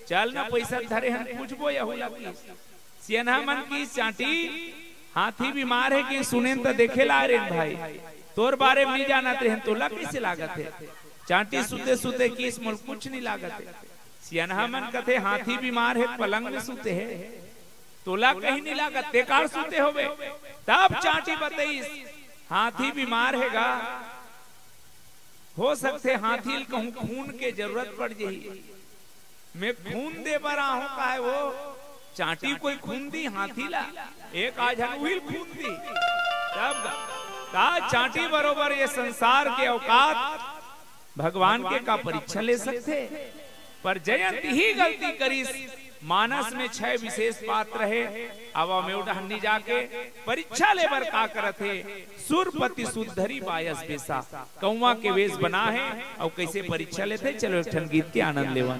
चल ना पैसा धरे हैं पूछबो या होला की, सियनहा मन की चांटी हाथी बीमार है कि सुने तो देखे ला रहे भाई, तोर बारे में नहीं जानत रहे तो लग कैसे लागत है, चांटी सूते सूते किस मोल कुछ नहीं लागत है, सियनहा मन कथे हाथी बीमार है पलंग में सूते है, तोला कहीं नहीं लागत, तेकार सूते होवे, तब चांटी बताई हाथी बीमार हैगा, हो सकते हाथी कहूं खून के जरूरत पड़ जाही, मैं खून दे बरा हूं का है वो, चांटी कोई खून दी हाथी ला, एक आज हुई खून दी, तब का चांटी बरोबर ये संसार के औकात भगवान के का परीक्षा ले सकते, पर जयंत ही गलती करी, मानस में 6 विशेष पात्र है, अवा में उड़हनी जाके परीक्षा लेबर का करते, सुरपति सुधरी बायस बेसा, कौवा के वेश बना है और कैसे परीक्षा लेते, चलो एक ठन गीत के आनंद लेवा।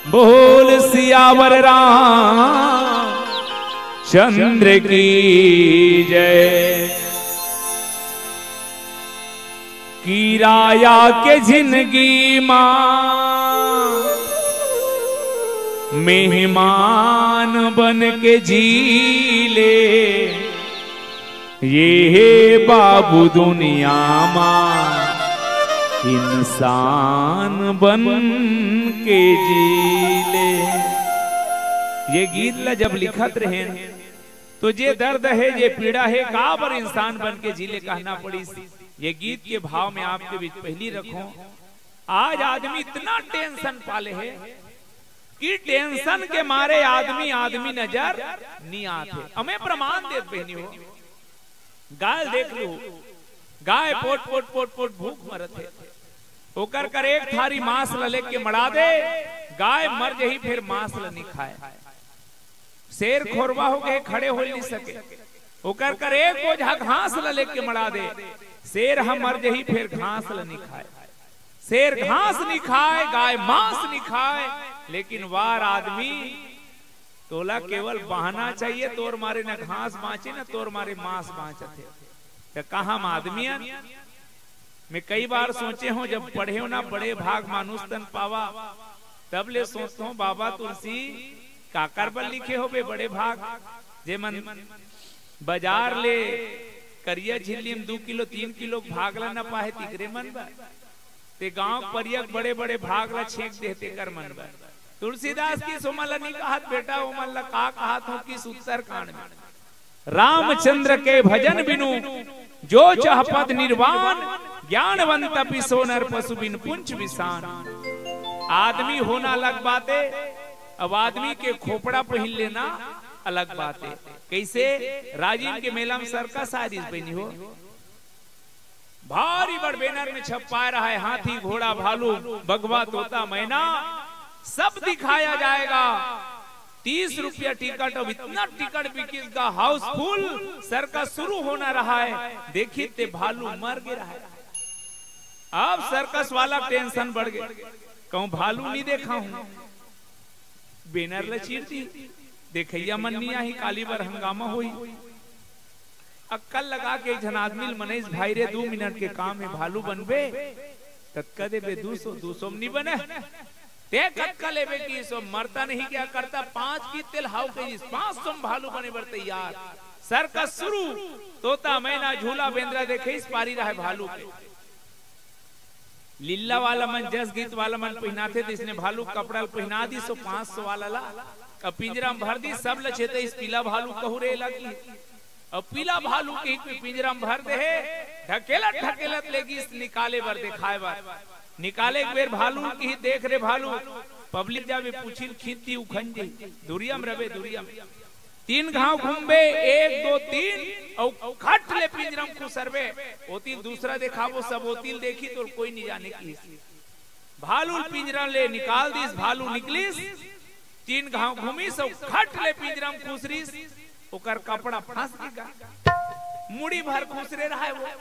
बोल सियावर राम चंद्र की जय, की राया के जिंदगी मां मेहमान बन के जी ले, ये बाबू दुनिया मां इंसान बन के जी ले। ये गीत ला जब लिखत रहे तो जे दर्द है ये पीड़ा है काबर इंसान बन के जी ले कहना पड़ी। ये गीत के भाव में आपके बीच पहली रखो, आज आदमी इतना टेंशन पाले है कि टेंशन के मारे आदमी नजर नहीं आते। हमें प्रमाण देत बहनी हो, गाय देख लो, गाय पोट पोट पोट पोट भूख मरत है, ओकर कर एक थारी मांस लले के मड़ा दे, गाय मर जही फिर मांस ल नहीं खाए। शेर खोरवा हो गए खड़े हो नहीं सके, ओकर कर एक बोझा घास लले के मड़ा दे, शेर हम मर जही फिर घास ल नहीं खाए। शेर घास नहीं खाए, गाय मांस नहीं खाए, लेकिन वार आदमी तोला केवल बहाना चाहिए, तोर मारे न घास बाँचे न तोर मारे मांस बाँचते। तो कहा आदमी मैं कई बार सोचे हूँ, जब पढ़े हो ना बड़े भाग मानुष तन पावा, तब ले सोचता हूँ बाबा तुलसी काकर बल लिखे हो बे बड़े भाग, जे मन बाजार ले करिया झिल्ली में 2 किलो 3 किलो भाग ला न पाए तिकरे मन बा, ते गांव परियक बड़े बड़े भाग ला छेक देते कर मन बा। तुलसीदास की सोमल नहीं कहत बेटा, ओमल ला का कहत हो कि उत्तर कांड में रामचंद्र के भजन बिनु जो चाह पद निर्वाण, ज्ञानवंत पिसो नर पशु बिन पुंछ विसान। आदमी होना अलग बात है, अब आदमी के खोपड़ा पहन लेना अलग बात है। कैसे राजीव के मेला में सर्कस आरिस बनी हो, भारी बड़ बैनर में छपा रहा है, हाथी घोड़ा भालू बगवा तोता मैना सब दिखाया जाएगा। 30 रुपया टिकट, अब इतना टिकट बिकेगा हाउसफुल, सर्कस शुरू होना रहा है। देखिए ते भालू मर गया है, अब सर्कस वाला टेंशन बढ़ गया, कहूं भालू नहीं देखा हूं, बैनर लचीरती देखैया मन नहीं आई, काली बार हंगामा हुई। अक्कल लगा के जन आदमी मनीष भाई रे 2 मिनट के काम में भालू बनबे, तत्का दे बे 200 नहीं बने, ते कटका लेवे की सो मरता नहीं क्या करता 5 की तेल हाउ के 500 भालू बने बर तैयार सर्कस शुरू तोता मैना झूला बेंद्रा देखे इस पारी रहा भालू के लीला वाला मन जस गीत वाला मन पहनाते थे इसने भालू कपड़ा पहना दी सो 500 वाला ला अब पिंजरा में भर दी सब लछेते इस पीला भालू कहूरे लगी अब पीला भालू के पिंजरा में भर दे ढकेलत ढकेलत लेगी इस निकाले बर दिखाए बर निकाले एक बेर भालू की देख रे भालू पब्लिक जावे पूछिल खींची उखंजे दुरिया में रवे दुरिया में 3 घाव घूमबे 1 2 3 और खट ले पिंजरा में खुसरबे ओतिल दूसरा देखावो सब ओतिल देखी तो कोई नहीं जाने की भालू पिंजरा ले निकाल दिस भालू निकलिस 3 घाव घूमी सब खट ले पिंजरा में खुसरिस ओकर कपड़ा फंस गया मुड़ी भर खुसरे रहा है वो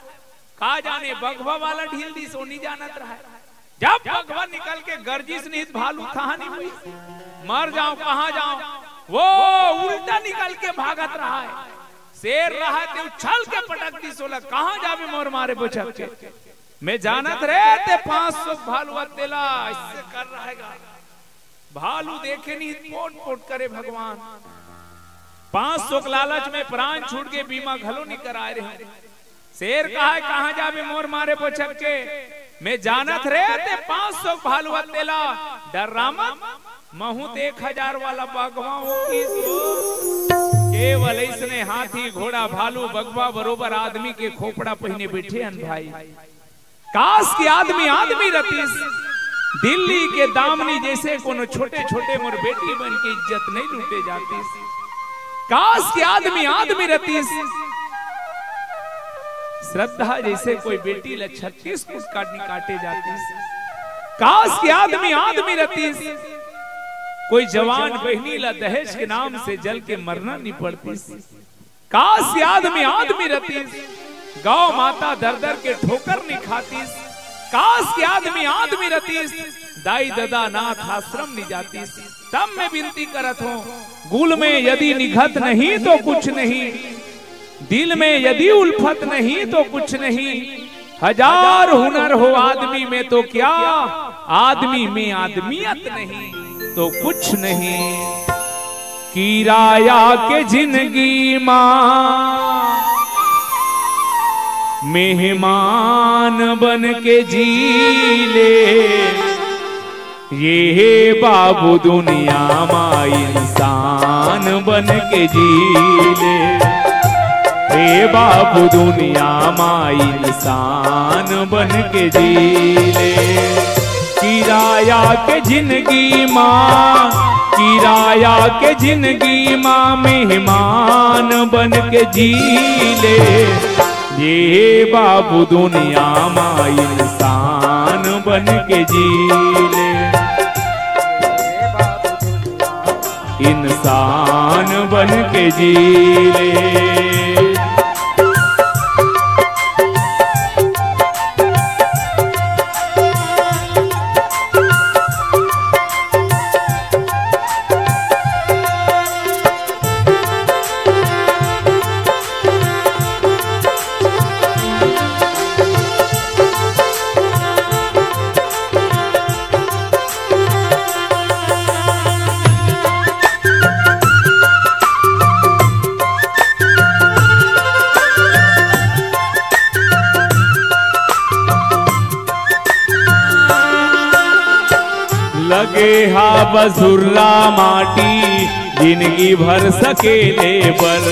का जाने बगवा वाला ढील दी सोनी जानत रहा है जब बगवा निकल के गर्जिश निहित भालू कहानी हुई मर जाऊं कहां जाऊं वो उल्टा निकल के भागत रहा है शेर रहा ते उछल के पटक दी सोला कहां जावे मोर मारे बचत के मैं जानत रे ते 500 भालू अतेला इससे कर रहेगा भालू देखे नहीं पोट पोट करे भगवान 500 लालच में प्राण छूट के बीमा घलो नहीं कराए रहे शेर कहा है कहां जावे मोर मारे बचत के मैं जानत रे ते 500 भालू अतेला डरामा महू 1000 वाला बागवा हो केवल इसने हाथी घोड़ा भालू बगवा बरोबर आदमी के खोपड़ा पहने बैठे हन भाई काश के आदमी आदमी रतीस दिल्ली के दामनी जैसे कोनो छोटे छोटे मोर बेटी बन के इज्जत नहीं लूटे जाती काश के आदमी आदमी रतीस श्रद्धा जैसे कोई बेटी ल 36 कुछ काटे जाती काश के आदमी आदमी रतीस कोई जवान बहनी ला दहेज के नाम से जल के मरना नहीं पड़ती काश के आदमी आदमी रतीस गौ माता दर दर के ठोकर नहीं खाती काश के आदमी आदमी रतीस दाई ददा नाथ आश्रम नहीं जाती तब मैं विनती करत हूँ गुल में यदि निघत नहीं तो कुछ नहीं दिल में यदि उल्फत नहीं तो कुछ नहीं 1000 हुनर हो आदमी में तो क्या आदमी में आदमियत नहीं तो कुछ नहीं किराया के जिंदगी मां मेहमान बन के जी ले ये बाबू दुनिया मां इंसान बन के जी ले हे बाबू दुनिया मां इंसान बन के जी ले किराया के जिंदगी मां किराया के जिंदगी मां मेहमान बन के जी ले ये बाबू दुनिया मां इंसान बन के जी ले इंसान बन के जी ले लगे हा बजुर्ला माटी जिंदगी भर सकेले बर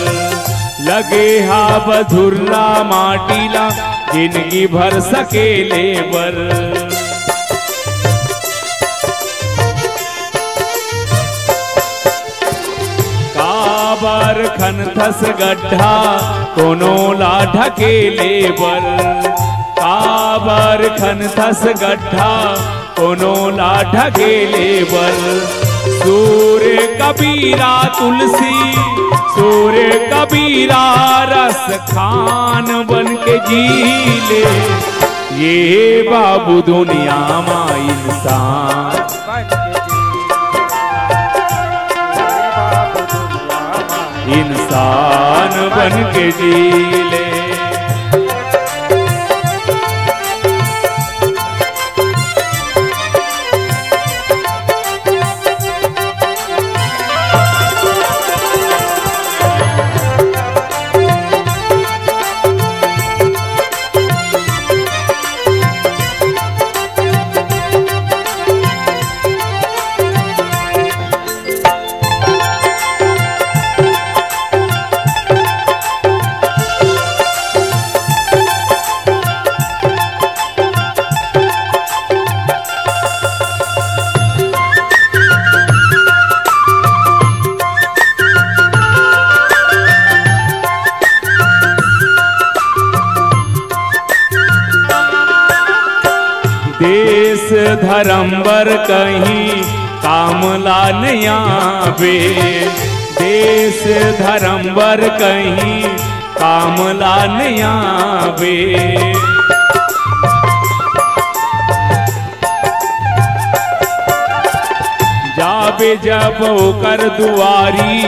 लगे हा बजुर्ला माटी ला जिंदगी भर सकेले बर काबर खनथस गड्ढा कोनो ला ढकेले बर काबर खनथस गड्ढा कोनो ला ढकेले बर सूर्य कबीरा तुलसी सूर्य कबीरा रस खान बन के जी ले ये बाबू दुनिया मां इंसान इंसान बन के जी ले धर्मवर कहीं काम लाने आवे, देश धर्मवर कहीं काम लाने आवे। जावे जब ओकर दुआरी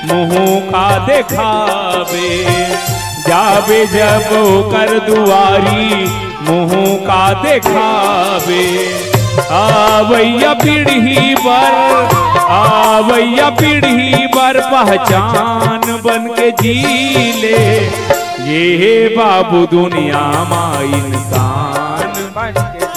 मुँह का देखावे, जावे जब ओकर दुआरी मुँह का देखावे। आवैया पीढ़ी पर, आवैया पीढ़ी पर पहचान बन के जी ले, ये बाबू दुनिया में इंसान बन के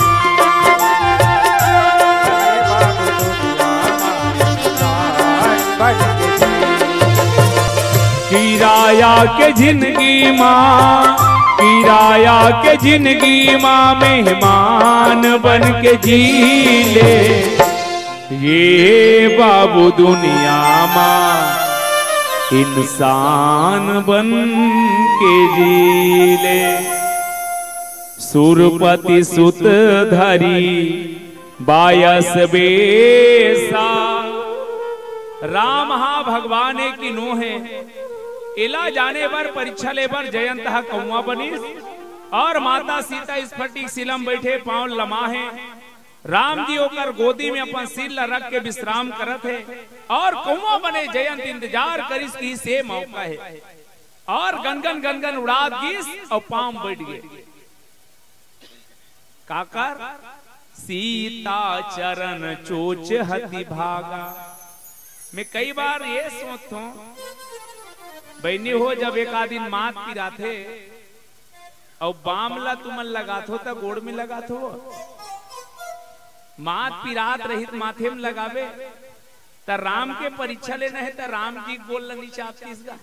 किराया के जिंदगी माँ, किराया के जिंदगी माँ मेहमान बन के जी ले, ये बाबू दुनिया माँ इंसान बन के जी ले। सुरपति सुत धरी बायस बेसा, राम हा भगवान की नो है, इला जाने पर परीक्षा ले पर जयंत कौआ बनीस, और माता सीता स्फटिक सिलम बैठे पांव लमा है। राम जी होकर गोदी में अपन सिर रख के विश्राम करत है, और कौआ बने जयंत इंतजार करिस की से मौका है, और गनगन गनगन उड़ा गीस और पांव बैठ गए। काकर सीता चरण चोच हति भागा। मैं कई बार ये सोचता हूं, बहनी हो जब एक आदि मात पिरा थे और बामला तुमन लगा थो तब गोड़ में लगा थो, मात पिरात रहित माथे में लगावे त राम के परीक्षा लेना है त राम जी बोल नहीं चाहती इसका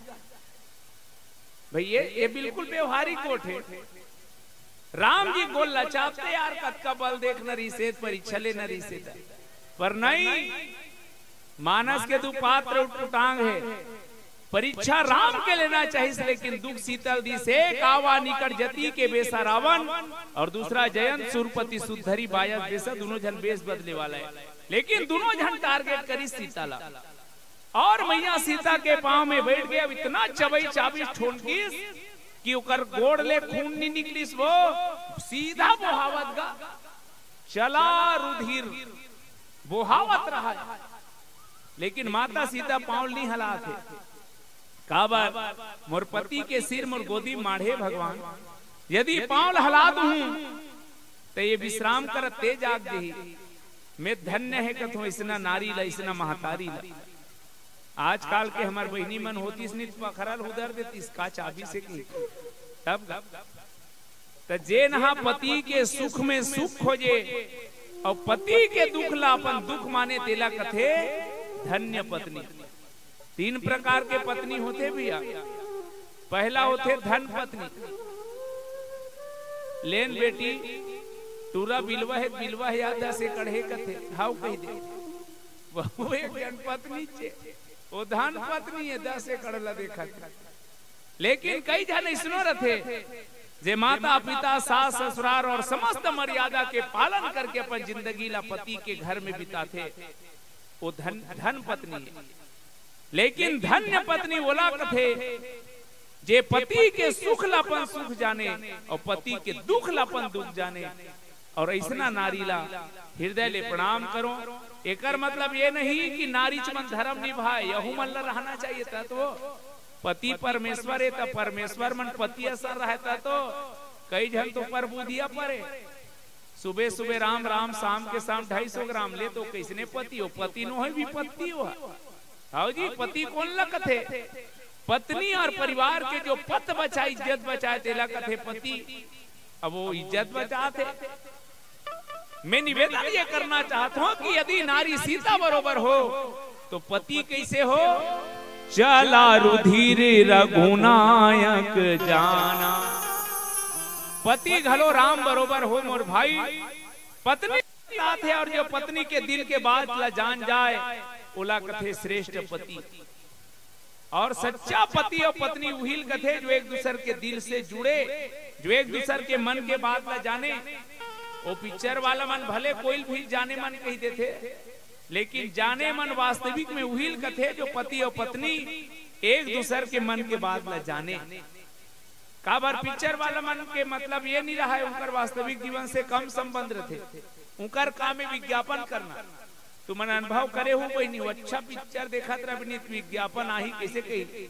भाई, ये बिल्कुल व्यवहारिक कोट है। राम जी बोल चाहते यार कत्का बल देख न रिसेत परीक्षा ले न रिसेत, पर नहीं, मानस के दो पात्र उटांग है, परीक्षा राम के लेना चाहिए, लेकिन दुख शीतल दी से कावा निकट जति के बेसा रावण, और दूसरा जयंत सुरपति सुधरी बायस बेसा, दोनों जन बेस बदले वाला है, लेकिन दोनों जन टारगेट करी सीताला। और मैया सीता के पांव में बैठ गए, अब इतना चबई चाबी ठोनकीस कि उकर गोड़ ले खून नहीं निकलिस, वो सीधा बोहावत गा चला रुधिर बोहावत रहा, लेकिन माता सीता पांव नहीं हला थे। काबर मोर पति के सिर मोर गोदी माढ़े भगवान, यदि पांव हला दूं तो ये विश्राम कर तेज आग दही, मैं धन्य है कथो इसना नारी ला, इसना महतारी ला। आजकल के हमार बहनी मन होती इसने पखरल उधर देती इसका चाबी से की, तब तो जे नहा पति के सुख में सुख खोजे और पति के दुख ला अपन दुख माने तेला कथे धन्य पत्नी। तीन प्रकार के पत्नी होते भैया, पहला होते धन पत्नी, लेन बेटी टूरा बिलवा है याद से कढ़े कथे हाउ कही दे, वो एक धन पत्नी छे, वो धन पत्नी है 10 एकड़ ला देखा। लेकिन कई जन इसनो रथे जे माता पिता सास ससुराल और समस्त मर्यादा के पालन करके अपन जिंदगी ला पति के घर में बिताते, वो धन पत्नी है। लेकिन धन्य पत्नी बोला कथे जे पति के सुख लापन सुख जाने और पति के दुख लापन दुख जाने, और ऐसा नारी ला हृदय ले प्रणाम करो। एकर मतलब ये नहीं कि नारी मन धर्म निभाए, यहू मन ला रहना चाहिए था, तो पति परमेश्वर है तो परमेश्वर मन पति असर रहता, तो कई जन तो परबुदिया परे, सुबह सुबह राम राम शाम के शाम 250 ग्राम ले, तो किसने पति हो, पति नो है विपत्ति हो। हाँ जी, पति कौन ला कथे, पत्नी और परिवार के जो पत बचाए इज्जत बचाए तेला कथे पति, अब वो इज्जत बचाते। मैं निवेदन ये करना चाहता हूँ कि यदि नारी सीता बरोबर हो तो पति कैसे हो, चला रुधिर रघुनायक जाना। पति घलो राम बरोबर हो मोर भाई, पत्नी साथ है, और जो पत्नी के दिल के बात ला जान जाए ओला कथे श्रेष्ठ पति। और सच्चा पति और पत्नी वही कथे जो एक दूसरे के दिल से जुड़े, जो एक दूसरे के मन के बात ला जाने। वो पिक्चर वाला मन भले कोई भी जाने मन कही देते, लेकिन जाने मन वास्तविक में उहिल कथे जो पति और पत्नी एक दूसरे के मन के बात ला जाने। काबर पिक्चर वाला मन के मतलब ये नहीं रहा है उनकर वास्तविक जीवन से कम संबंध रहते, उनकर काम में विज्ञापन करना। तू मन अनुभव करे हो कोई नहीं, अच्छा पिक्चर देखा विज्ञापन आही कैसे कही,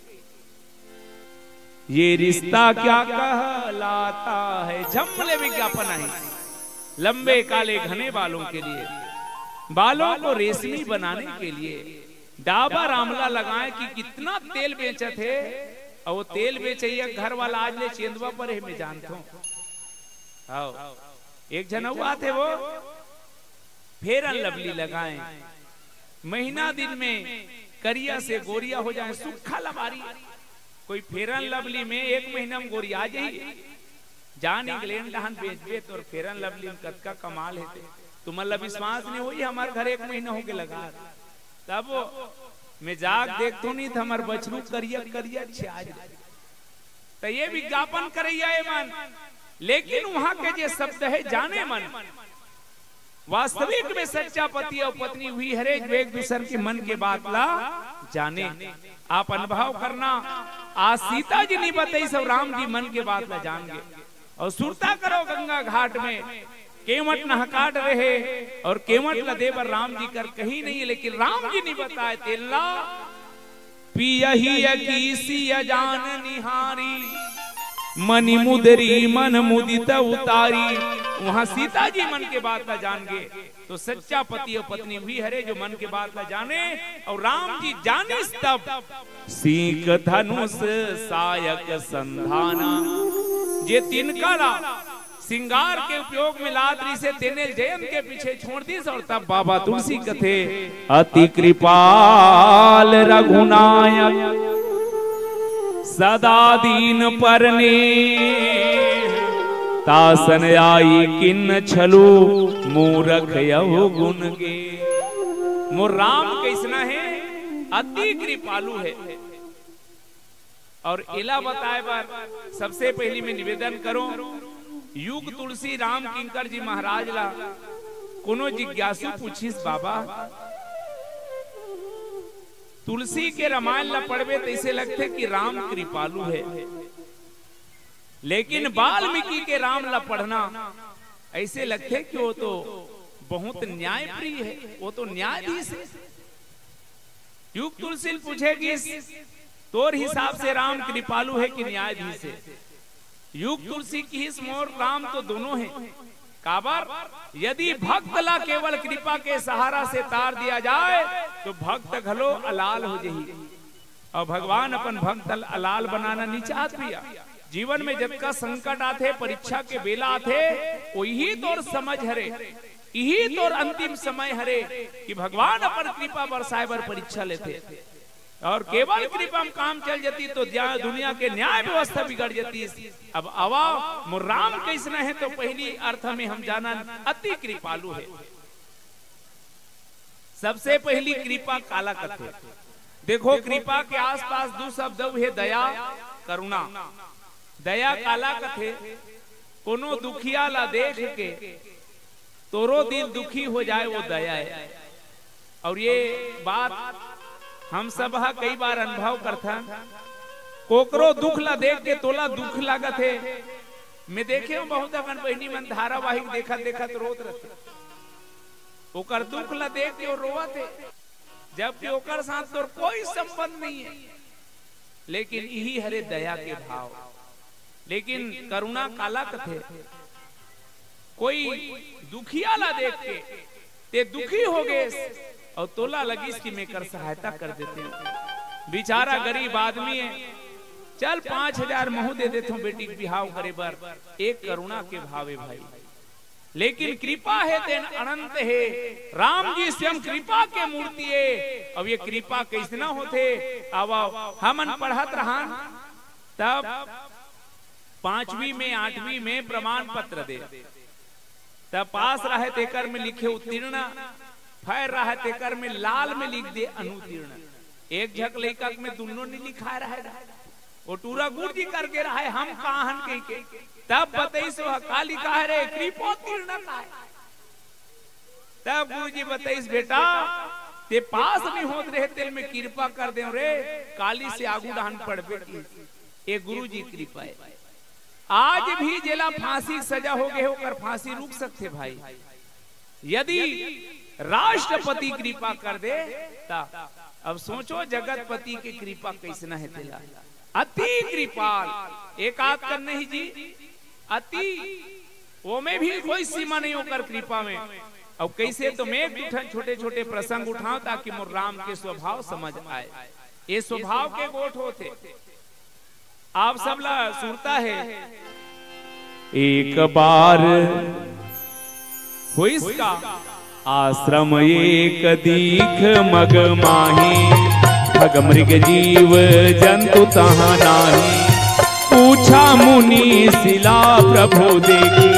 ये रिश्ता क्या कहलाता है, झमले विज्ञापन आई। लंबे काले घने बालों के लिए, बालों को रेशमी बनाने के लिए डाबर आंवला लगाए कि कितना तेल बेचे थे, और वो तेल बेचे घर वाला आज ले चेंदवा पर है, मैं जानता हूँ। एक जन हुआ थे वो फेरन लवली लगाए, महीना दिन में करिया से गोरिया हो जाए, सूखा लबारी। कोई फेरन लवली में 1 महीना में गोरिया आ जाए, जान इंग्लैंड लहन बेचबे तो फेरन लवली में कद का कमाल है। तुम्हारा विश्वास नहीं हुई, हमारे घर 1 महीना होके लगा, तब मैं जाग देखतो नहीं था हमारे बछरू करिया करिया छाज। तो ये विज्ञापन करैया है मन, लेकिन वहां के जे शब्द है जाने मन, वास्तविक में सच्चा पति और पत्नी हुई हरे जो एक दूसरे के मन के बात ला जाने। आप अनुभव करना, आज सीता जी नहीं बताई सब राम जी मन के बात ला जान गए। और सुरता करो गंगा घाट में केवट नहकाट रहे और केवट ला देवर राम जी कर कहीं नहीं, लेकिन राम जी नहीं बताए तेल्ला पियही अकीसी अजान निहारी मनि मुदरी मन मुदित उतारी। वहां सीता जी मन के बात ला जान गए, तो सच्चा पति और पत्नी हुई हरे जो मन के बात ला जाने। और राम जी जाने तब सीख धनुष सायक संधाना, जे तिनका सिंगार के उपयोग में लादरी से तेने जयंत के पीछे छोड़ दी। और तब बाबा तुलसी कथे अति कृपाल रघुनायक सदा दीन परने, तासन आई किन्न छलू मूरख यहु गुण गे। मोर राम कैसना है, अति कृपालु है। और इला बताए बार सबसे पहली मैं निवेदन करूं, युग तुलसी राम किंकर जी महाराज ला कोनो जिज्ञासु पूछिस बाबा तुलसी के रामायण ला पढ़वे तो ऐसे लगते कि राम कृपालु है, लेकिन वाल्मीकि के राम ला पढ़ना ऐसे लगते कि वो तो बहुत न्यायप्रिय है, वो तो न्यायाधीश है। युग तुलसी पूछेगी तोर हिसाब से राम कृपालु है कि न्यायाधीश है? युग तुलसी की हिस मोर राम तो दोनों हैं। काबर यदि भक्त ला केवल कृपा के सहारा से तार दिया जाए तो भक्त घलो अलाल हो जाही। और भगवान अपन भक्त अलाल बनाना नहीं चाहत भैया। जीवन में जब का संकट आते, परीक्षा के बेला आते, वही तोर समझ हरे, यही तोर अंतिम समय हरे कि भगवान अपन कृपा बरसाए बर परीक्षा लेते। और केवल कृपा में काम चल जाती तो दुनिया के न्याय व्यवस्था बिगड़ जाती। अब अवा राम कैसना है तो पहली अर्थ में हम जाना अति कृपालु है। सबसे पहली कृपा काला कथे। देखो कृपा के आसपास दो शब्द है, दया करुणा। दया काला कथे, कोनो दुखिया ला देख के तोरो दिल दुखी हो जाए वो दया है। और ये बात हम सब कई बार अनुभव करता, कोकरो दुख ला देख के तोला दुख लागत है। मैं देखे हूं बहुत अपन बहनी मन धारावाहिक देखा देखा तो रोत रहते, ओकर दुख ला देख के रोवत है, जबकि ओकर साथ तो कोई संबंध नहीं है। लेकिन यही हरे दया के भाव। लेकिन करुणा काला कथे, कोई दुखिया ला देख के ते दुखी हो गए और तोला लगी कि मैं कर सहायता कर देते हैं। बेचारा गरीब आदमी है, चल 5000 महू दे देता हूँ बेटी बिहाव करे बर, एक करुणा के भावे भाई। लेकिन कृपा है तेन अनंत है। राम जी स्वयं कृपा के मूर्ति है। अब ये कृपा कैसना होते, अब हमन पढ़त रहा तब 5वीं में 8वीं में प्रमाण पत्र दे, तब पास रहे तेकर में लिखे उत्तीर्ण, फैर रहा तेकर में लाल में लिख दे अनुतीर्ण। एक झक लेकर में दोनों ने लिखा रहा, वो टूरा गुड़ जी करके रहा है, हम कहां के तब बताइस का लिखा है रे कृपोतीर्ण का है। तब गुरुजी बताइस बेटा ते पास नहीं होत रहे तेल में कृपा कर दे रे काली से आगू डाहन पड़बे की ये गुरुजी कृपा है। आज भी जेला फांसी की सजा हो गए होकर फांसी रुक सकते भाई यदि राष्ट्रपति कृपा कर दे ता। अब सोचो जगतपति की कृपा कैसना है तेला अति कृपाल एक आध कर नहीं जी अति वो में भी कोई सीमा नहीं होकर कृपा में। अब कैसे तो मैं छोटे छोटे प्रसंग उठाऊं ताकि मोर राम के स्वभाव समझ आए। ये स्वभाव के गोठ होते आप सब ला सुनता है। एक बार हुई इसका आश्रम एक दीख मग माही भग मृग जीव जंतु तहाँ नाही। पूछा मुनि शिला प्रभु देखी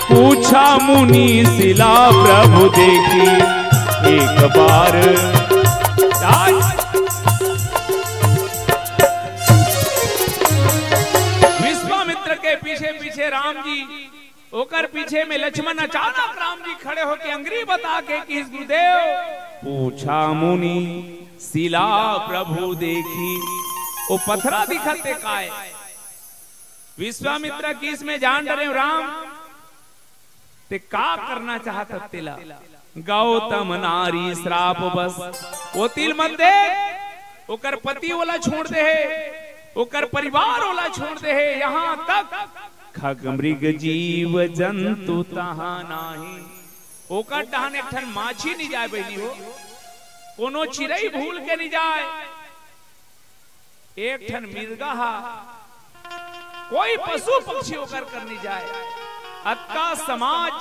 पूछा मुनि शिला प्रभु देखी। एक बार विश्वामित्र के पीछे पीछे राम जी ओकर पीछे में लक्ष्मण अचानक राम जी खड़े होके अंगरी बता के कि गुरुदेव पूछा मुनि शिला प्रभु देखी। वो पत्थरा दिखते काय विश्वामित्र की इसमें जान डरे राम ते का करना चाहता तिला गौतम नारी श्राप बस वो तिल मत दे ओकर पति वाला छोड़ दे ओकर परिवार वाला छोड़ दे यहाँ तक खग मृग जीव जंतु तहाँ नाही। ओकर डहान एक ठन माछी नहीं जाए बहनी हो कोनो चिड़ई भूल के नहीं जाए एक ठन मिर्गा कोई पशु पक्षी होकर कर नहीं जाए। अत्का समाज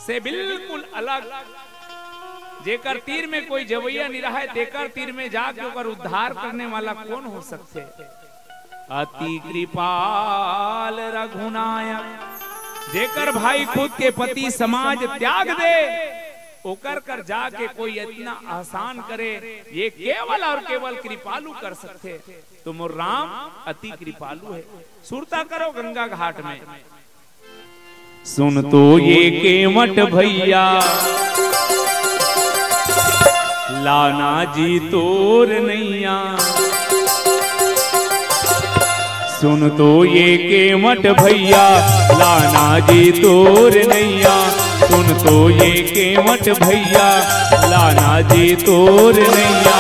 से बिल्कुल अलग जेकर तीर में कोई जवैया नहीं रहा है तेकर तीर में जाके ओकर उद्धार करने वाला कौन हो सकते। अति कृपाल रघुनायक जेकर भाई खुद के पति समाज त्याग दे ओकर कर जाके कोई इतना आसान करे ये केवल और केवल कृपालु कर सकते। तो मोर राम अति कृपालु है। सुरता करो गंगा घाट में सुन तो ये केवट भैया लाना जी तोर नैया। सुन तो ये केवट भैया लाना जी तोर नैया। सुन तो ये केवट भैया लाना जी तोर नैया।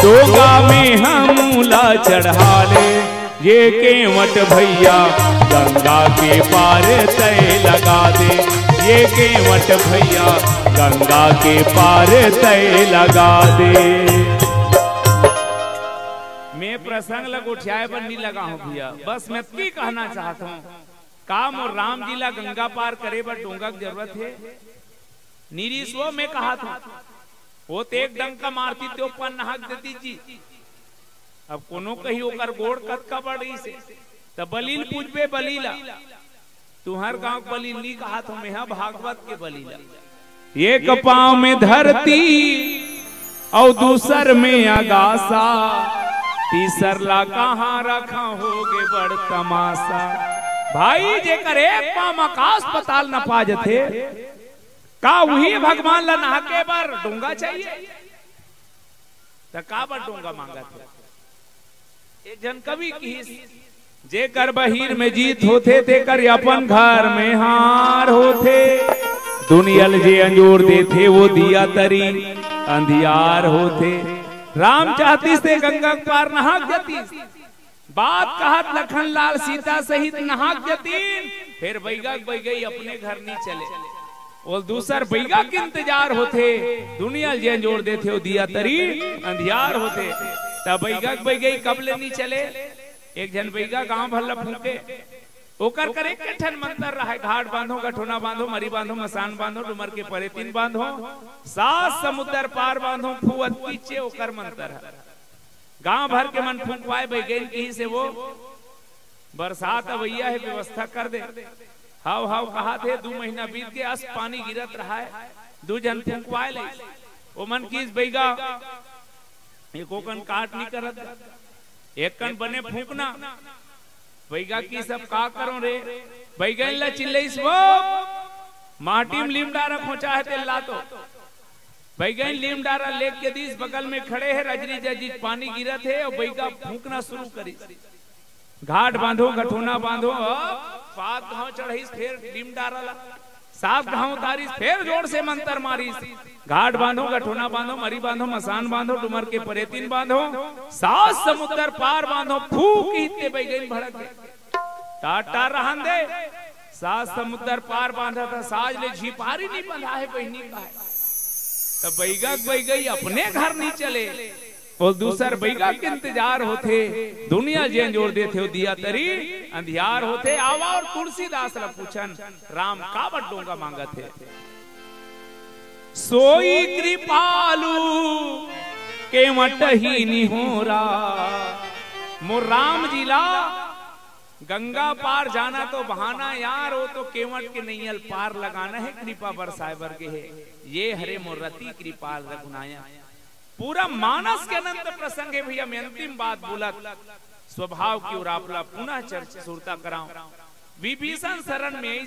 डोगा में हम ला चढ़ा ले ये केवट भैया गंगा के पार तय लगा दे। ये केवट भैया गंगा के पार तय लगा दे। मैं प्रसंग लग उठाए पर नहीं लगा हूँ भैया बस मैं की कहना चाहता हूँ काम और राम जी ला गंगा पार करे पर डोंगा की जरूरत है। निरीश्व में कहा था वो तो एक डंका मारती तो पर नहाक देती जी। अब कोनो कही ओकर गोड़ कत का बड़ी से तब बलील पूछबे बलीला तुहर गांव बलील नहीं कहा तो मैं भागवत के बलीला। एक पांव में धरती और दूसर में आगासा तीसर ला कहाँ रखा होगे बड़ तमाशा। भाई जेकर एक पांव आकाश पताल न पाज थे का वही भगवान ला नहाके बार डोंगा चाहिए तो का बार डोंगा मांगा थे। एक जन कवि की जेकर बहिर में जीत होते थे कर अपन घर में हार होते। दुनियल जे अंजोर देते वो दिया तरी अंधियार होते। राम चाहती से गंगा पार नहाक जाती बात कहत लखन लाल सीता सहित नहाक जतीन फिर बैगा बैगई अपने घर नहीं चले और दूसर बैगा के इंतजार होते। दुनिया जे जोड़ देते हो दिया तरी अंधियार होते तब बैगा बैगई कब ले नहीं चले। एक जन बैगा गांव भर फूके ओकर करे के ठन मंत्र रहा घाट बांधो गठोना बांधो मरी बांधो मसान बांधो डुमर के परे तीन बांधो सात समुद्र पार बांधो फुअत पीछे ओकर मंत्र है। गांव भर के मन फूकवाए बैगन की से वो बरसात अवैया है व्यवस्था कर दे। हाव हाव कहा थे 2 महीना बीत के अस पानी गिरत रहा है 2 जन फूकवाए ले वो मन की बैगा एक ओकन काट नहीं करत एक कन बने फूकना बैगा की सब का करो रे बैगन ला चिल्ले वो माटी में लीम डारा खोचा है तेल ला तो बैगन लीम डारा लेक के दिस बगल में खड़े है रजनी जजी पानी गिरा थे और बैगा फूंकना शुरू करी घाट बांधो गठोना बांधो पात घाव चढ़ाई फिर लीम डारा ला सात घाव तारी फिर जोर से मंत्र मारी घाट बांधो गठोना बांधो मरी बांधो मसान बांधो डुमर के परेतीन बांधो सात समुद्र पार बांधो फूक इतने बैगन भड़क टाटा रहन दे सात समुद्र पार बांधा था साज ले झिपारी नहीं बंधा है बहनी का है तब बैगा बैगई अपने घर नहीं चले और दूसर बैगा के इंतजार होते दुनिया जेन जोड़ देते दिया तरी अंधियार होते आवा और तुलसीदास ला पूछन राम का बड्डोंगा मांगा थे सोई कृपालु के मटही निहोरा मोर राम जिला गंगा पार जाना तो बहाना यार हो तो केवट के नैयल पार लगाना है कृपा बरसाए बर के है ये हरे मोरती कृपाल रघुनाया पूरा मानस के अनंत प्रसंग है भैया मैं अंतिम बात बोलत स्वभाव की ओर आपला पुनः चर्चा सुरता कराऊं विभीषण शरण में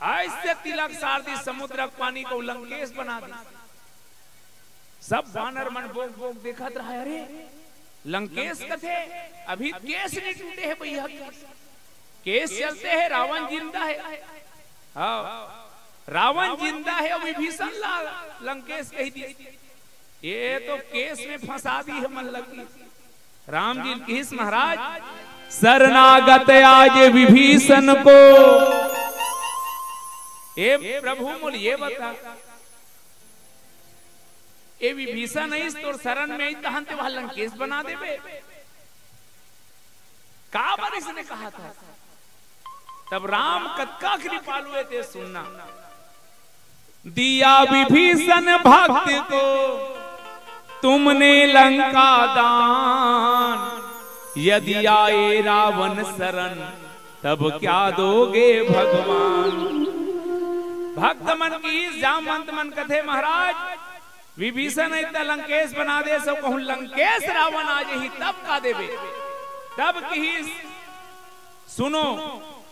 ऐसे तिलक सारदी समुद्र पानी को लंकेश बना दी सब वानर मन बोक बोक देखत रहा अरे लंकेश कथे अभी केस नहीं टूटे है भैया केस चलते है रावण जिंदा है हाँ रावण जिंदा है और विभीषण लंकेश कही दी ये तो केस में फंसा दी है मन लगी राम जी किस महाराज शरणागत आज विभीषण को ए प्रभु मोल ये बता ए विभीषण इस तो शरण में तहन ते वह लंकेश बना देबे का बार इसने कहा था तब राम कत्का कृपालु थे सुनना दिया विभीषण भक्त को तुमने लंका दान यदि आए रावण शरण तब क्या दोगे भगवान भक्त मन की जामंत मन कथे महाराज विभीषण इतना लंकेश बना दे सब कहूं लंकेश रावण आज ही तब का देवे तब की सुनो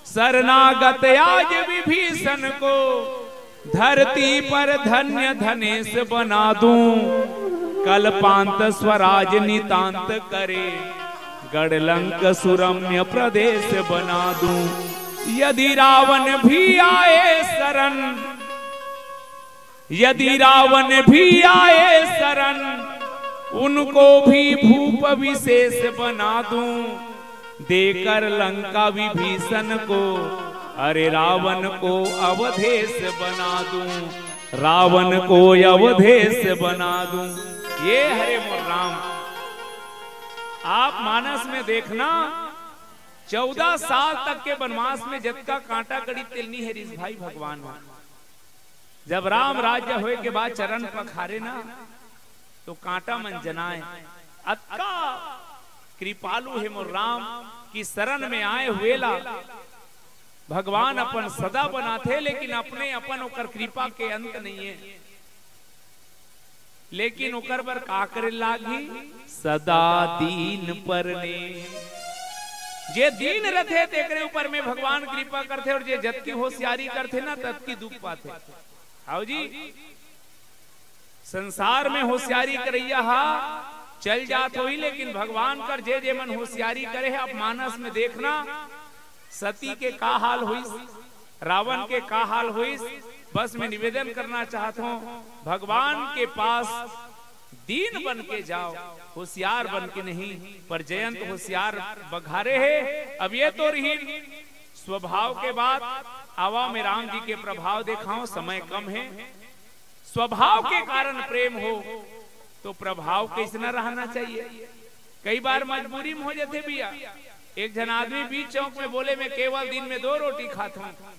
शरणागत आज विभीषण को धरती पर धन्य धनेश बना दूं कल्पांत स्वराज नितांत करे गढ़लंक सुरम्य प्रदेश बना दूं यदि रावण भी आए शरण यदि रावण भी आए शरण उनको भी भूप विशेष बना दूं देकर लंका विभीषण को अरे रावण को अवधेश बना दूं रावण को अवधेश बना दूं ये हरे मोर राम आप मानस में देखना 14 साल तक के वनवास में जब का कांटा कड़ी तिलनी है रिस भाई भगवान जब राम राज्य होए के बाद चरण पखारे ना तो कांटा मन जनाए अक्का कृपालु है मोर राम की शरण में आए हुए ला भगवान अपन सदा बनाते लेकिन अपने अपन ओकर कृपा के अंत नहीं है लेकिन ओकर पर का करे लागी सदा दीन पर ने जे दीन रथे तेकरे ऊपर में भगवान कृपा करते और जे जत की होशियारी करते ना तत की दुख पाते आओ जी संसार में होशियारी करैया हा चल जात होई लेकिन भगवान कर जे मन होशियारी करे है अब मानस में देखना सती के का हाल हुई रावण के का हाल हुई बस मैं निवेदन करना चाहता हूँ भगवान के पास दीन बन के जाओ होशियार बन के नहीं पर जयंत होशियार बघारे है अब ये तो रही स्वभाव के बाद आवा में राम जी के प्रभाव दिखाओ समय कम है स्वभाव के कारण प्रेम हो तो प्रभाव कैसे न रहना चाहिए कई बार मजबूरी में हो जाते भैया एक जन आदमी बीच चौक में बोले मैं केवल दिन में 2 रोटी खाता हूँ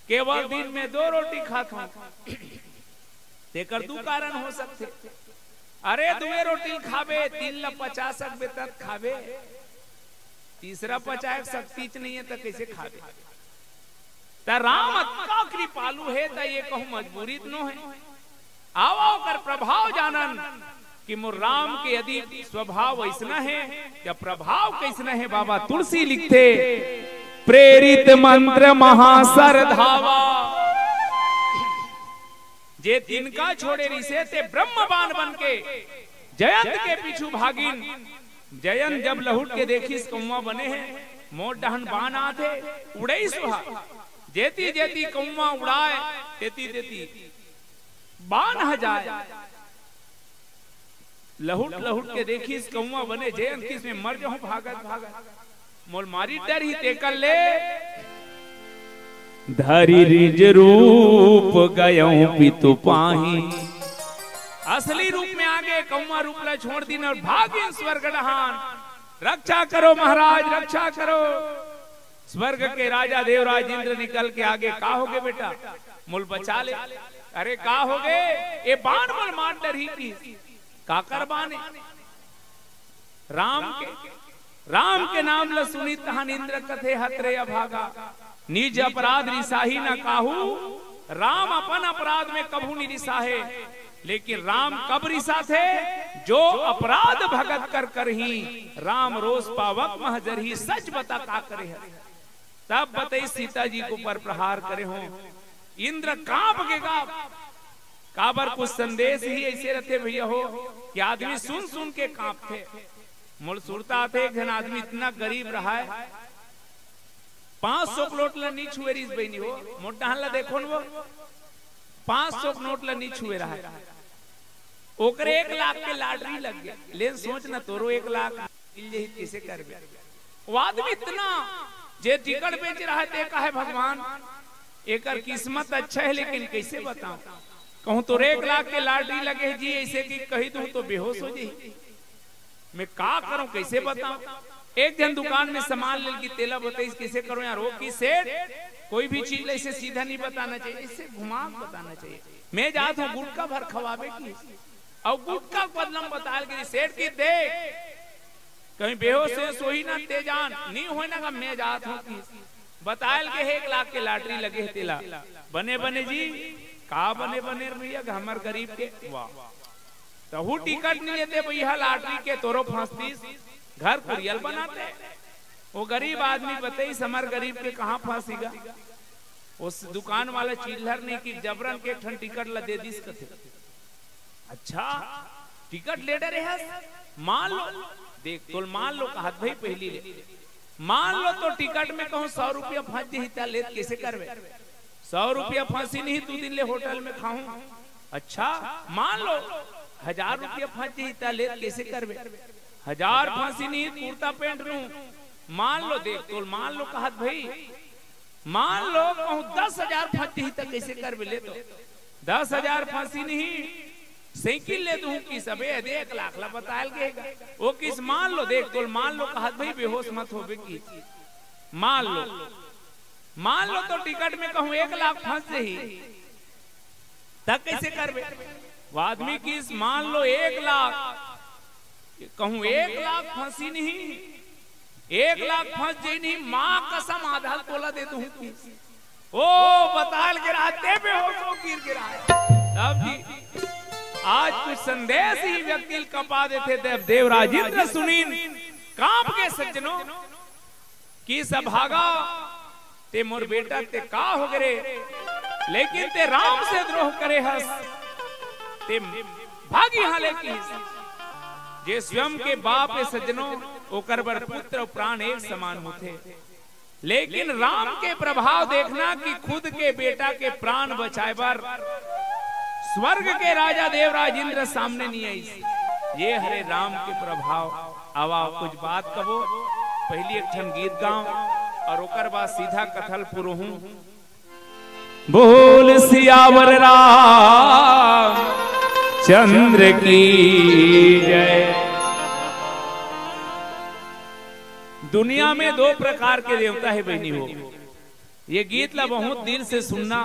केवल दिन में 2 रोटी खाता हूँ तेकर 2 कारण हो सकते अरे 2 रोटी खावे 3 ला 50 तक खावे तीसरा 50 शक्ति नहीं है तो कैसे खावे ता राम का कृपालु है ता ये कहूं मजबूरी न है आओ कर प्रभाव जानन कि मोर राम के यदि स्वभाव ऐसा है या प्रभाव कैसना है। बाबा तुलसी लिखते प्रेरित मंत्र महासर धावा, जे तिनका छोड़े रिसे ते ब्रह्मबान बन के जयंत के पीछू भागिन। जयंत जब लहुट के देखिस कौवा बने हैं, मोट डहन बान आते उड़े सुहा, जेती जेती कौवा उड़ाए तेती तेती बान ह जाए। लहुट लहुट के देखिस कौवा बने जयंत किस में मर जाऊं भागत भागत, मोल मारी डर ही तेकल ले धरी रिज रूप गयों पितु पाही। असली रूप में आगे कौवा रूप ला छोड़ दिन और भागिन स्वर्ग डहान। रक्षा करो महाराज रक्षा करो। स्वर्ग के राजा देवराज इंद्र निकल के आगे का होगे बेटा, मुल बचा ले। अरे का होगे ये बाण मल मार डर ही की का कर बाने। राम के नाम ल सुनी तहन इंद्र कथे हतरे अभागा। निज अपराध रिसाही न काहू, राम अपन अपराध में कभू नहीं रिसाहे। लेकिन राम कब रिसा थे, जो अपराध भगत कर कर ही राम रोष पावक महजर ही। सच बता का करे है, तब बताई सीता जी को पर प्रहार करे हो। इंद्र कांप गेगा, काबर कुछ संदेश ही ऐसे रहते भैया हो कि आदमी सुन सुन के कांपते। मुल सुरता थे घन आदमी इतना गरीब रहा है, 500 नोट ला नहीं छुए रिस बहनी हो। मोटा हल्ला देखो न वो 500 नोट ला नहीं छुए रहा है। ओकरे 1 लाख के लाटरी लग गया। लेकिन सोच ना तोरो 1 लाख मिल जाही कैसे करबे। वो आदमी इतना जे टिकट बेच रहा है देखा है भगवान एकर किस्मत अच्छा है, लेकिन कैसे बताऊं। कहूं तो 1 लाख के लाटरी लगे जी ऐसे की कही दूं तो बेहोश हो जाही। मैं का करूं कैसे बताऊं। एक जन दुकान में सामान ले की तेला बताइस कैसे करो यार। वो की सेठ कोई भी चीज ऐसे सीधा नहीं बताना चाहिए, इससे घुमा बताना चाहिए। मैं जात हूँ गुटका भर खवाबे की और गुटका बदलम बता के सेठ की देख कहीं बेहोश से सोही ना तेजान नहीं हो ना। मैं जात हूँ बतायल के 1 लाख के लाटरी लगे तेला बने बने जी का बने बने भैया हमर गरीब के वाह तहु टिकट नहीं लेते भैया लाटरी के तोरो फांसतीस घर कुरियल बनाते। वो गरीब आदमी बताई समर गरीब के कहाँ फांसीगा। उस दुकान वाला चिल्लर नहीं कि जबरन के ठन टिकट ला दे दिस कथे। अच्छा टिकट ले डरे है, मान लो देख तो मान लो कहत भाई पहली ले मान लो तो टिकट में कहूँ 100 रुपया फंस जही ले कैसे करवे। 100 रुपया फांसी नहीं 2 दिन ले होटल में खाऊं। अच्छा मान लो 1000 रुपया फंस जही ले कैसे करवे। 1000 फांसी नहीं कुर्ता पेंट लू। मान लो देख तो मान लो कहत भाई मान लो कहूँ 10,000 फांसी ही तक कैसे करवे। ले तो 10,000 फांसी नहीं साइकिल ले दूं कि सबे 1 लाख ला बतायल गएगा। वो किस मान लो देख तो मान लो कहत भाई बेहोश मत होबे की मान लो तो टिकट में कहूँ 1 लाख फंस जही तब कैसे करबे। वो आदमी किस मान लो 1 लाख कहूँ 1 लाख फांसी नहीं 1 लाख फंस जाई नहीं माँ कसम आधा तोला दे दूं की ओ बतायल गिरा ते बेहोश हो गिर गिरा। तब जी आज कुछ संदेश ही व्यक्ति कंपा देते थे। देवराज इंद्र सुनीन कांप के सज्जनों की सभागा ते मोर बेटा ते का हो गरे, लेकिन ते राम से द्रोह करे हस ते भागी हाले की। जे स्वयं के बाप सज्जनों ओकर बर पुत्र प्राण एक समान होते, लेकिन राम के प्रभाव देखना कि खुद के बेटा के प्राण बचाए बर स्वर्ग के राजा देवराज इंद्र सामने नहीं आई। ये हरे राम के प्रभाव। आवा कुछ बात कहो पहली एक ठन गीत गाओ और ओकर बाद सीधा कथल पुरो हूं। बोल सियावर राम चंद्र की जय। दुनिया में 2 प्रकार के देवता है बहनी हो। ये गीत ला बहुत दिल से सुनना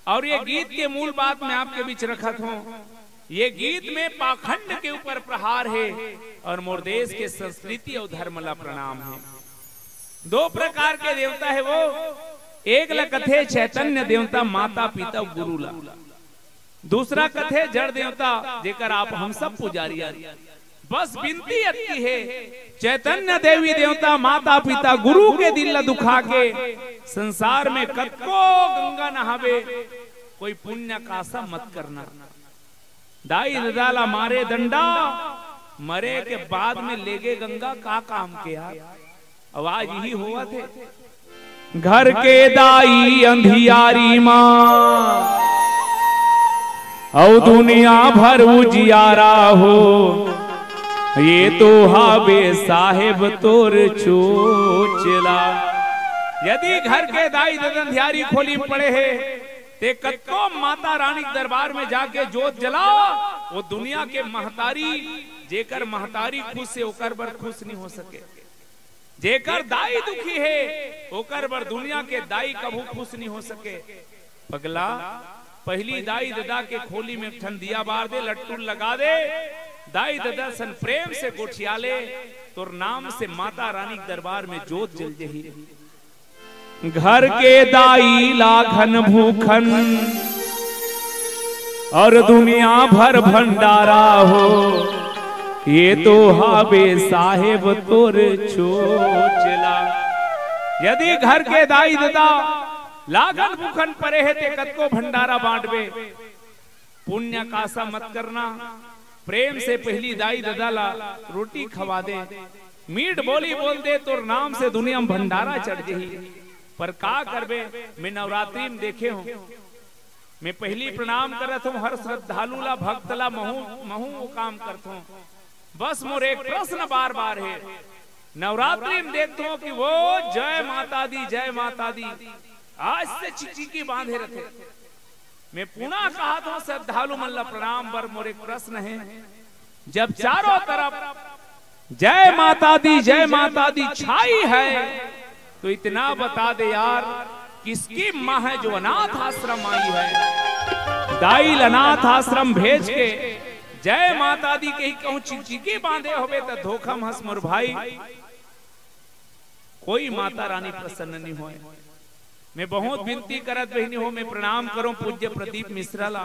और ये गीत के मूल बात मैं आपके बीच रखत हूँ। ये गीत में पाखंड के ऊपर प्रहार है और मोर देश के संस्कृति और धर्म ला प्रणाम है। 2 प्रकार के देवता है वो। एक ला कथे चैतन्य देवता माता पिता गुरु ला। दूसरा कथे जड़ देवता जेकर आप हम सब पुजारी। बस विनती अति है चैतन्य देवी देवता माता पिता गुरु के दिल दुखा के संसार में कतको गंगा नहावे कोई पुण्य का सा मत करना। दाई ददाला मारे दंडा मरे के बाद में लेगे गंगा का काम के यार। आवाज यही हुआ थे घर के दाई अंधियारी माँ औ दुनिया भर उजियारा हो ये तो हावे साहेब तोर चोचला। यदि घर के दाई ददंधियारी खोली पड़े है ते कत्तो माता रानी दरबार में जाके जोत जलाओ। वो दुनिया के महतारी जेकर महतारी खुश से ओकर बर खुश नहीं हो सके। जेकर दाई दुखी है ओकर बर दुनिया के दाई कभू खुश नहीं हो सके। पगला पहली दाई ददा के खोली में ठन दिया बार दे लट्टू लगा दे दाई ददा सन प्रेम से गोठिया ले तोर नाम से माता रानी दरबार में जोत जल जही। घर के दाई लाखन भूखन और दुनिया भर भंडारा हो ये तो हावे साहेब तोर चोचला। यदि घर के दाई ददा लागन भूखन परे है ते कतको भंडारा बांटवे पुण्य कासा मत करना। प्रेम से पहली दाई ददा ला रोटी खवा दे मीठ बोली बोल दे तोर नाम से दुनिया में भंडारा चढ़ जही। पर का करबे मैं नवरात्रि में देखे हूं मैं पहली प्रणाम करत हूं हर श्रद्धालु ला भक्त ला महू वो काम करत हूं। बस मोर एक प्रश्न बार बार है नवरात्रि में देखता हूं कि वो जय माता दी आज से चिचिकी बांधे रहते। मैं पुनः कहा था श्रद्धालु मन ला प्रणाम बर मोर एक प्रश्न है जब चारों तरफ जय माता दी छाई है तो इतना बता दे यार किसकी माँ है जो अनाथ आश्रम आई है। दाई अनाथ आश्रम भेज के जय माता दी के ही कहूं चिचिकी बांधे होवे तो धोखा हंस मोर भाई कोई माता रानी प्रसन्न नहीं होए। मैं बहुत विनती करत बहनी हो मैं प्रणाम करूं पूज्य प्रदीप मिश्रा ला।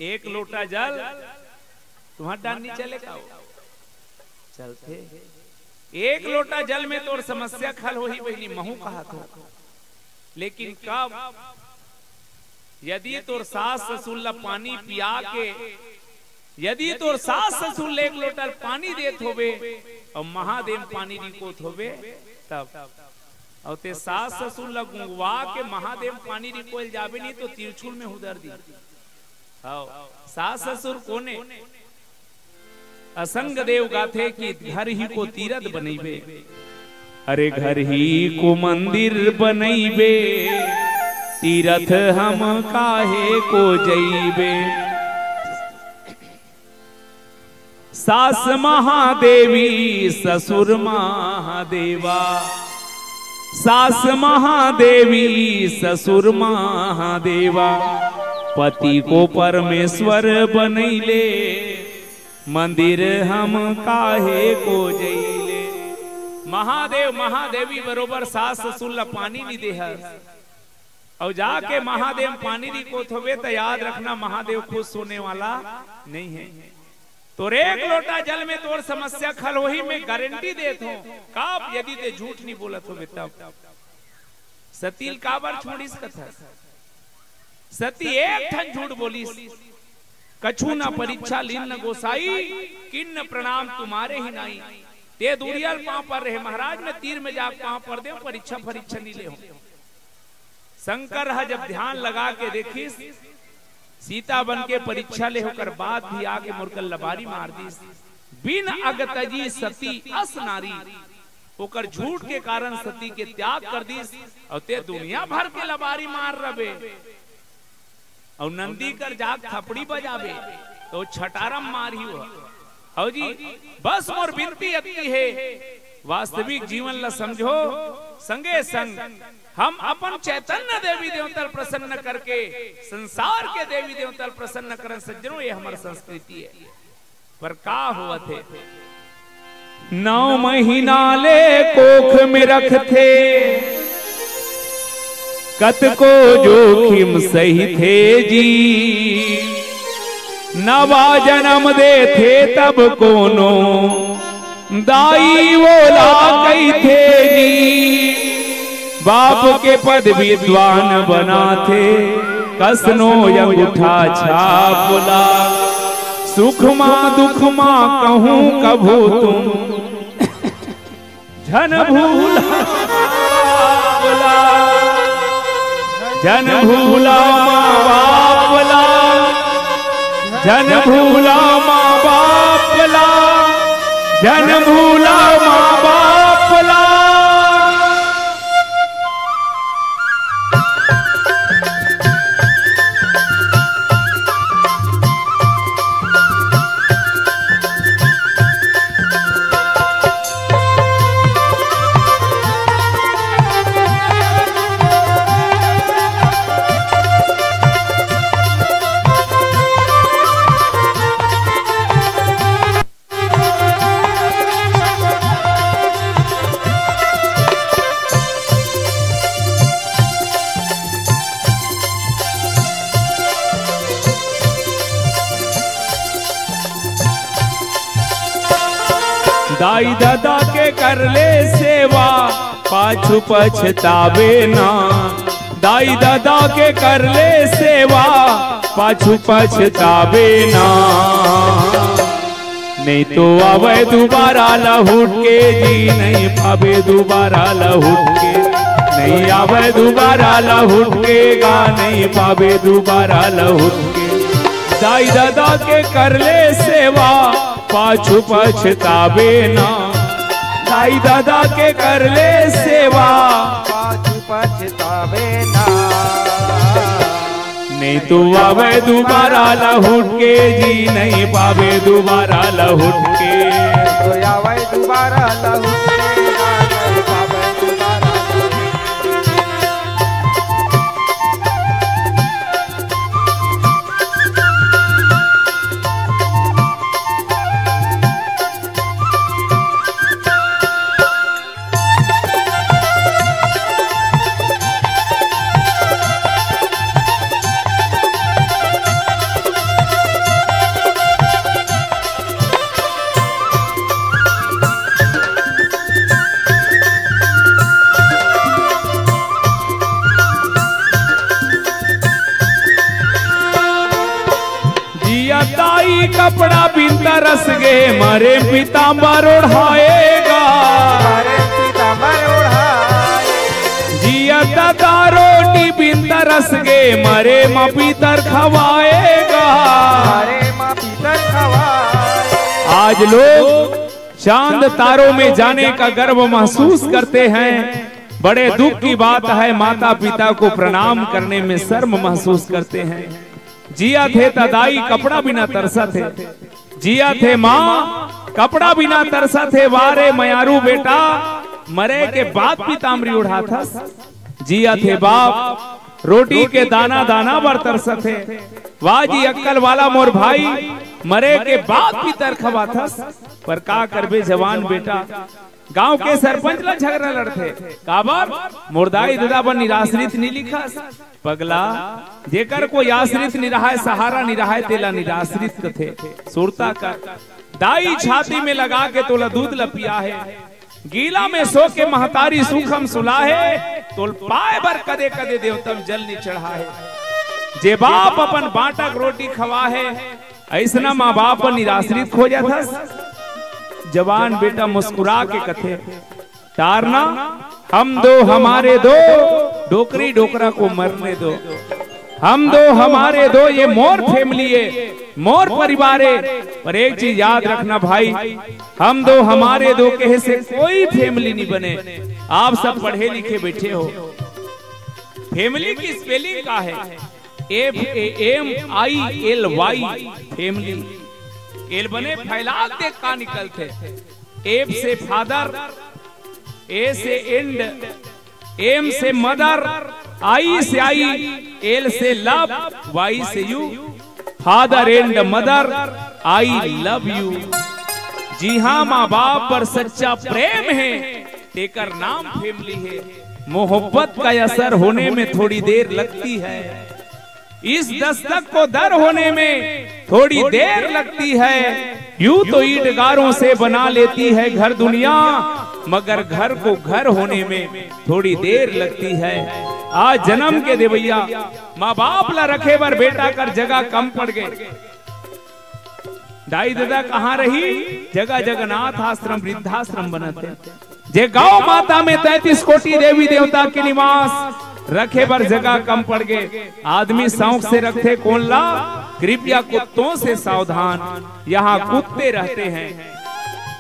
एक लोटा जल तुम्हारा डाल नहीं चलेगा चलते एक लोटा जल में तो समस्या खल हो ही बहनी महू कहा था। लेकिन कब यदि तोर सास ससुर ला पानी पिया के यदि तोर सास ससुर ले एक लोटा पानी देत होवे और महादेव पानी रिकोत होवे तब और ते सास ससुर ला गुंगवा के महादेव पानी रिकोल जावे नहीं तो तिरछुल में उधर दी। सास ससुर कोने असंग देव गाथे कि घर ही को तीरथ बनैबे अरे घर ही को मंदिर बनैबे तीरथ हम काहे को जइबे। सास महादेवी ससुर महादेवा सास महादेवी ससुर महादेवा पति को परमेश्वर बनैले मंदिर हम काहे को जइले। महादेव महादेवी बरोबर सास ससुर ला पानी नहीं दे और जाके महादेव पानी नहीं को थोवे तो याद रखना महादेव खुश होने वाला नहीं है। तो एक लोटा जल में तोर समस्या खल वही मैं गारंटी देता हूं काप यदि ते झूठ नहीं बोलत हो तब सतील काबर छोड़ीस कथा सती एक ठन झूठ बोलीस कछु न परीक्षा लीन न गोसाई किन्न प्रणाम तुम्हारे ही नाई ते दूरियल पांव पर रहे महाराज में तीर में जाग पांव पर दे परीक्षा नहीं ले हो। शंकर जब ध्यान लगा के देखिस सीता बन के परीक्षा ले होकर बाद भी आगे मुरकल लबारी मार दी बिन अगतजी सती अस नारी होकर झूठ के कारण सती के त्याग कर दी और ते दुनिया भर के लबारी मार रबे और नंदी कर जाग थपड़ी बजावे तो छटारम मारी हो। और जी बस मोर विनती अति है वास्तविक जीवन ला समझो संगे संग हम अपन चैतन्य देवी देवता प्रसन्न करके संसार के देवी देवता प्रसन्न करन सज्जनों ये हमारी संस्कृति है। पर का हुआ थे 9 महीना ले कोख में रखते कत को जोखिम सही थे जी, नवा जन्म दे थे तब कोनो दाई बोला कही थे जी। बाप के पद विद्वान बना थे, कसनो अंगूठा छापला। सुख मां दुख मां कहूं कभू तुम, झन भूला जन भूला माँ बापला, जन भूला माँ बापला, जन भूला माँ बापला। दाई दादा के कर ले सेवा, पाछू पछतावे ना। दाई दादा के कर ले सेवा, पाछू पछतावे ना। नहीं तो आवे दोबारा लहुट के जी, नहीं पावे दोबारा लहुट के। नहीं आवे दोबारा लहुट के गा, नहीं पावे दोबारा लहुट के। दाई दादा के कर ले सेवा, पाछू पछतावे ना। दाई दादा के कर ले सेवा, पाछू पछतावे ना। नहीं तो आवे दोबारा लहुट के जी, नहीं पावे दोबारा लहुट के। तो आवे दोबारा लहुट के, नहीं पावे दोबारा। दाई कपड़ा बिनता रस गे, मरे पीताम्बर ओढ़ाएगा। मारे पीताम्बर ओढ़ाए, जिया दादा रोटी बिनता रस गे, मरे माँ पीतर खवाएगा। मारे माँ पीतर खवाए। आज लोग चांद तारों में जाने का गर्व महसूस करते हैं। बड़े दुख की बात है, माता पिता को प्रणाम करने में शर्म महसूस करते हैं। जिया थे दाई कपड़ा बिना तरसा थे, जिया थे माँ कपड़ा बिना तरसा थे। वारे मयारू बेटा मरे के बाद पीताम्बरी उड़ा था। जिया थे बाप रोटी के दाना दाना बर तरसा थे। वाजी अक्कल वाला मोर भाई मरे के बाद पीतर खवा था। पर का करबे जवान बेटा, गांव के सरपंच ला झगड़ा लड़थे। काबर मुर्दाई दादा बन निराश्रित नहीं लिखा। पगला जेकर को आश्रित नहीं रहा है, सहारा नहीं रहा है, तेला निराश्रित कथे। सुरता कर दाई छाती में लगा के तोला दूध लपिया है। गीला में सो के महतारी सुखम सुला है। तोल पाए बर कदे कदे देवतम जल नहीं चढ़ा है। जे बाप अपन बाटक रोटी खवा है, ऐसना माँ बाप निराश्रित हो जाता। जवान बेटा मुस्कुरा के कथे तारना, हम दो हमारे दो, डोकरी डोकरा को मरने दो। हम दो हमारे दो, ये मोर फैमिली है, मोर परिवार है। पर एक चीज याद रखना भाई, हम दो हमारे दो कहे से कोई फैमिली नहीं बने। आप सब पढ़े लिखे बैठे हो। फैमिली की स्पेलिंग क्या है? FAMILY family. एल बने फैला देख का निकलते। एफ से फादर, ए से एंड, एम से मदर, आई से आई, एल से लव, वाई से you. Father and mother, I love you. जी हाँ, माँ बाप पर सच्चा प्रेम है, तेकर नाम फैमिली है। मोहब्बत का असर होने में थोड़ी देर लगती है, इस दस्तक को दर होने में थोड़ी देर लगती है। यूं तो ईंटगारों से बना लेती है घर दुनिया, मगर घर को घर होने में थोड़ी देर लगती है। आज जन्म के देवैया माँ बाप ला रखे बर बेटा कर जगह कम पड़ गए। दाई दादा कहाँ रही, जगह जगन्नाथ आश्रम वृद्धाश्रम बनते। जे गांव माता में 33 कोटि देवी देवता के निवास रखे बर जगह कम पड़ गए। आदमी शौक से रखते कौन ला, कृपया कुत्तों से सावधान, यहाँ कुत्ते रहते हैं।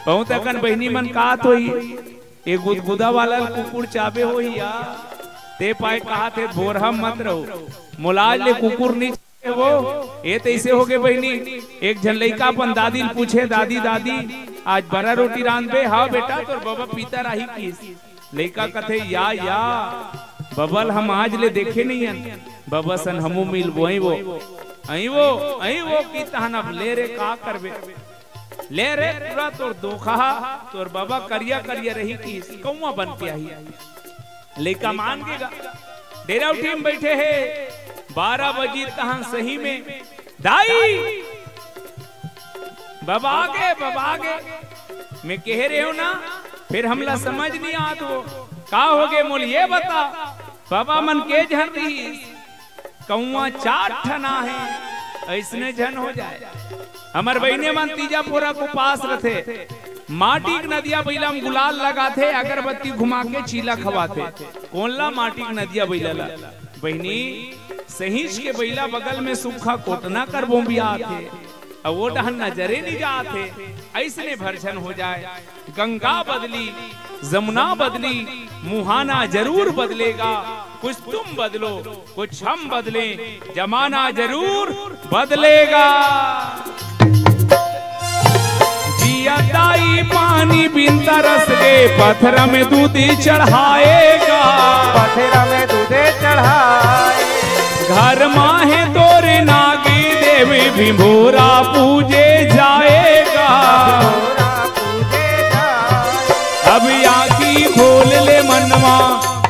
बहुत अकन बहनी मन कहा तो ये गुदगुदा वाला कुकुर चाबे हो या ते पाए कहा थे बोरहम मत रहो, मुलाज ले कुकुर नहीं वो ये तैसे हो गए बहनी। एक जन लड़का अपन दादी पूछे, दादी दादी आज बड़ा रोटी रांधबे? हाँ बेटा, तो बाबा पीता रही किस? लड़का कथे या बबल हम आज ले देखे नहीं है, बाबा सन हमू मिल वो पीता न ले रे का करबे, ले रे पूरा तोर दोखा तोर बाबा करिया करिया रही किस कौआ बन के आई। लड़का मान गेगा, डेरा उठी में बैठे है 12 बजे कहा सही में दाई बाबा आगे मैं कह रहे हो ना, फिर हमला समझ नहीं आ तो का हो गए मोल ये बता। बाबा मन के झन रही कौआ 4 ठना है, ऐसने झन हो जाए। हमार बहने मन तीजा पोरा को पास रथे, माटी की नदिया बैला में गुलाल लगाते, अगरबत्ती घुमा के चीला खवाते। कौन ला माटी की नदिया बैला ला बहनी सहीच के बैला बगल में सूखा कोटना कर बोम्बिया आते, अब वो डहन नजरे नहीं जाते। ऐसने भरछन हो जाए। गंगा बदली जमुना बदली, मुहाना जरूर बदलेगा। कुछ तुम बदलो कुछ हम बदले, जमाना जरूर बदलेगा। जिया दाई पानी बिन तरस के, पत्थर में दूध चढ़ाएगा, पत्थर में दूध चढ़ाए। घर माहे तोरे नागी देवी भिंभोरा पूजे जाएगा। अब आँखी खोल ले मनवा,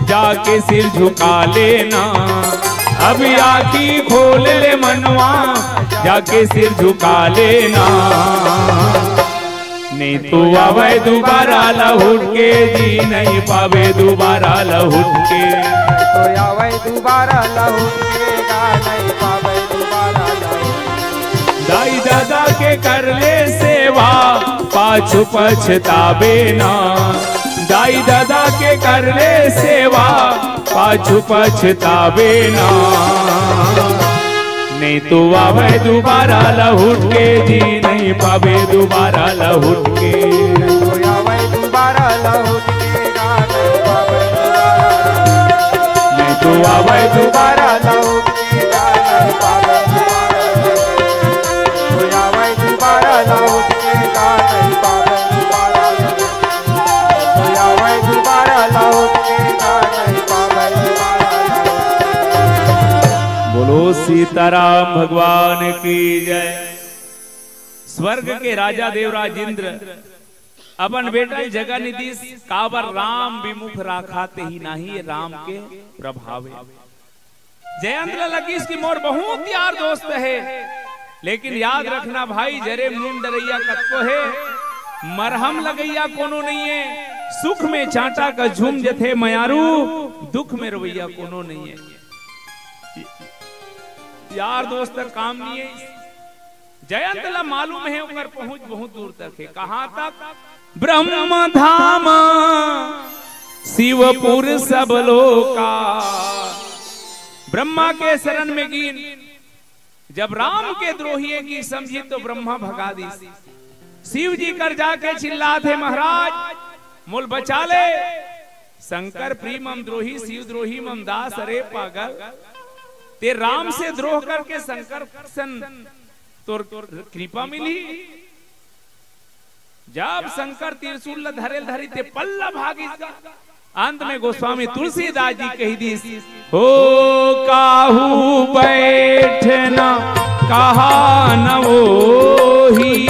जाके सिर झुका लेना। अब आँखी खोल ले मनवा, जाके सिर झुका लेना। नहीं तो आवे दोबारा लहुट के, जी नहीं पावे दोबारा लहुट के। तो आवे दोबारा लहुट के, नहीं पावे दोबारा लहुट। दाई दादा के कर ले सेवा, पाछू पछतावे ना। दाई दादा के कर ले सेवा, पाछू पछतावे ना। नहीं तो आवे दोबारा लहुट के, जी नहीं पावे दोबारा लहुट के। तो आवे दोबारा लहुट के, नहीं पावे दोबारा। नहीं तो आवे दोबारा लहुट के, नहीं पावे दोबारा। तो आवे दोबारा लहुट के, नहीं पावे दोबारा। तो आवे दोबारा लहुट के, नहीं पावे दोबारा। बोलो सीताराम भगवान की जय। स्वर्ग के राजा देवराज इंद्र अपन बेटा जगह नीतीश काबर राम विमुख राखाते ही नहीं, राम के प्रभावे। जयंत लगी इसकी मोर बहुत यार दोस्त है, लेकिन याद रखना भाई जरे मुंड डरैया कतको है, मरहम लगैया कोनो नहीं है। सुख में चांटा का झूम जथे मयारू, दुख में रवैया कोनो नहीं है। यार दोस्त काम नहीं है। जयंत ला मालूम है उनकर पहुंच बहुत दूर तक है। कहां तक? ब्रह्म धाम शिवपुर सब लोका। ब्रह्मा के शरण में गिन, जब राम के द्रोही की समझी तो ब्रह्मा भगा दी। शिव जी कर जाके चिल्लाते महाराज मोल बचा ले। शंकर प्रिय मम द्रोही, शिव द्रोही मम दास। अरे पागल, ते राम से द्रोह करके शंकर सन तोर कृपा मिली। जब शंकर त्रिशूल धरे धरी ते पल्ला भागी। अंत में गोस्वामी तुलसीदास जी कही दी, हो काहू बैठना कहा न वोही,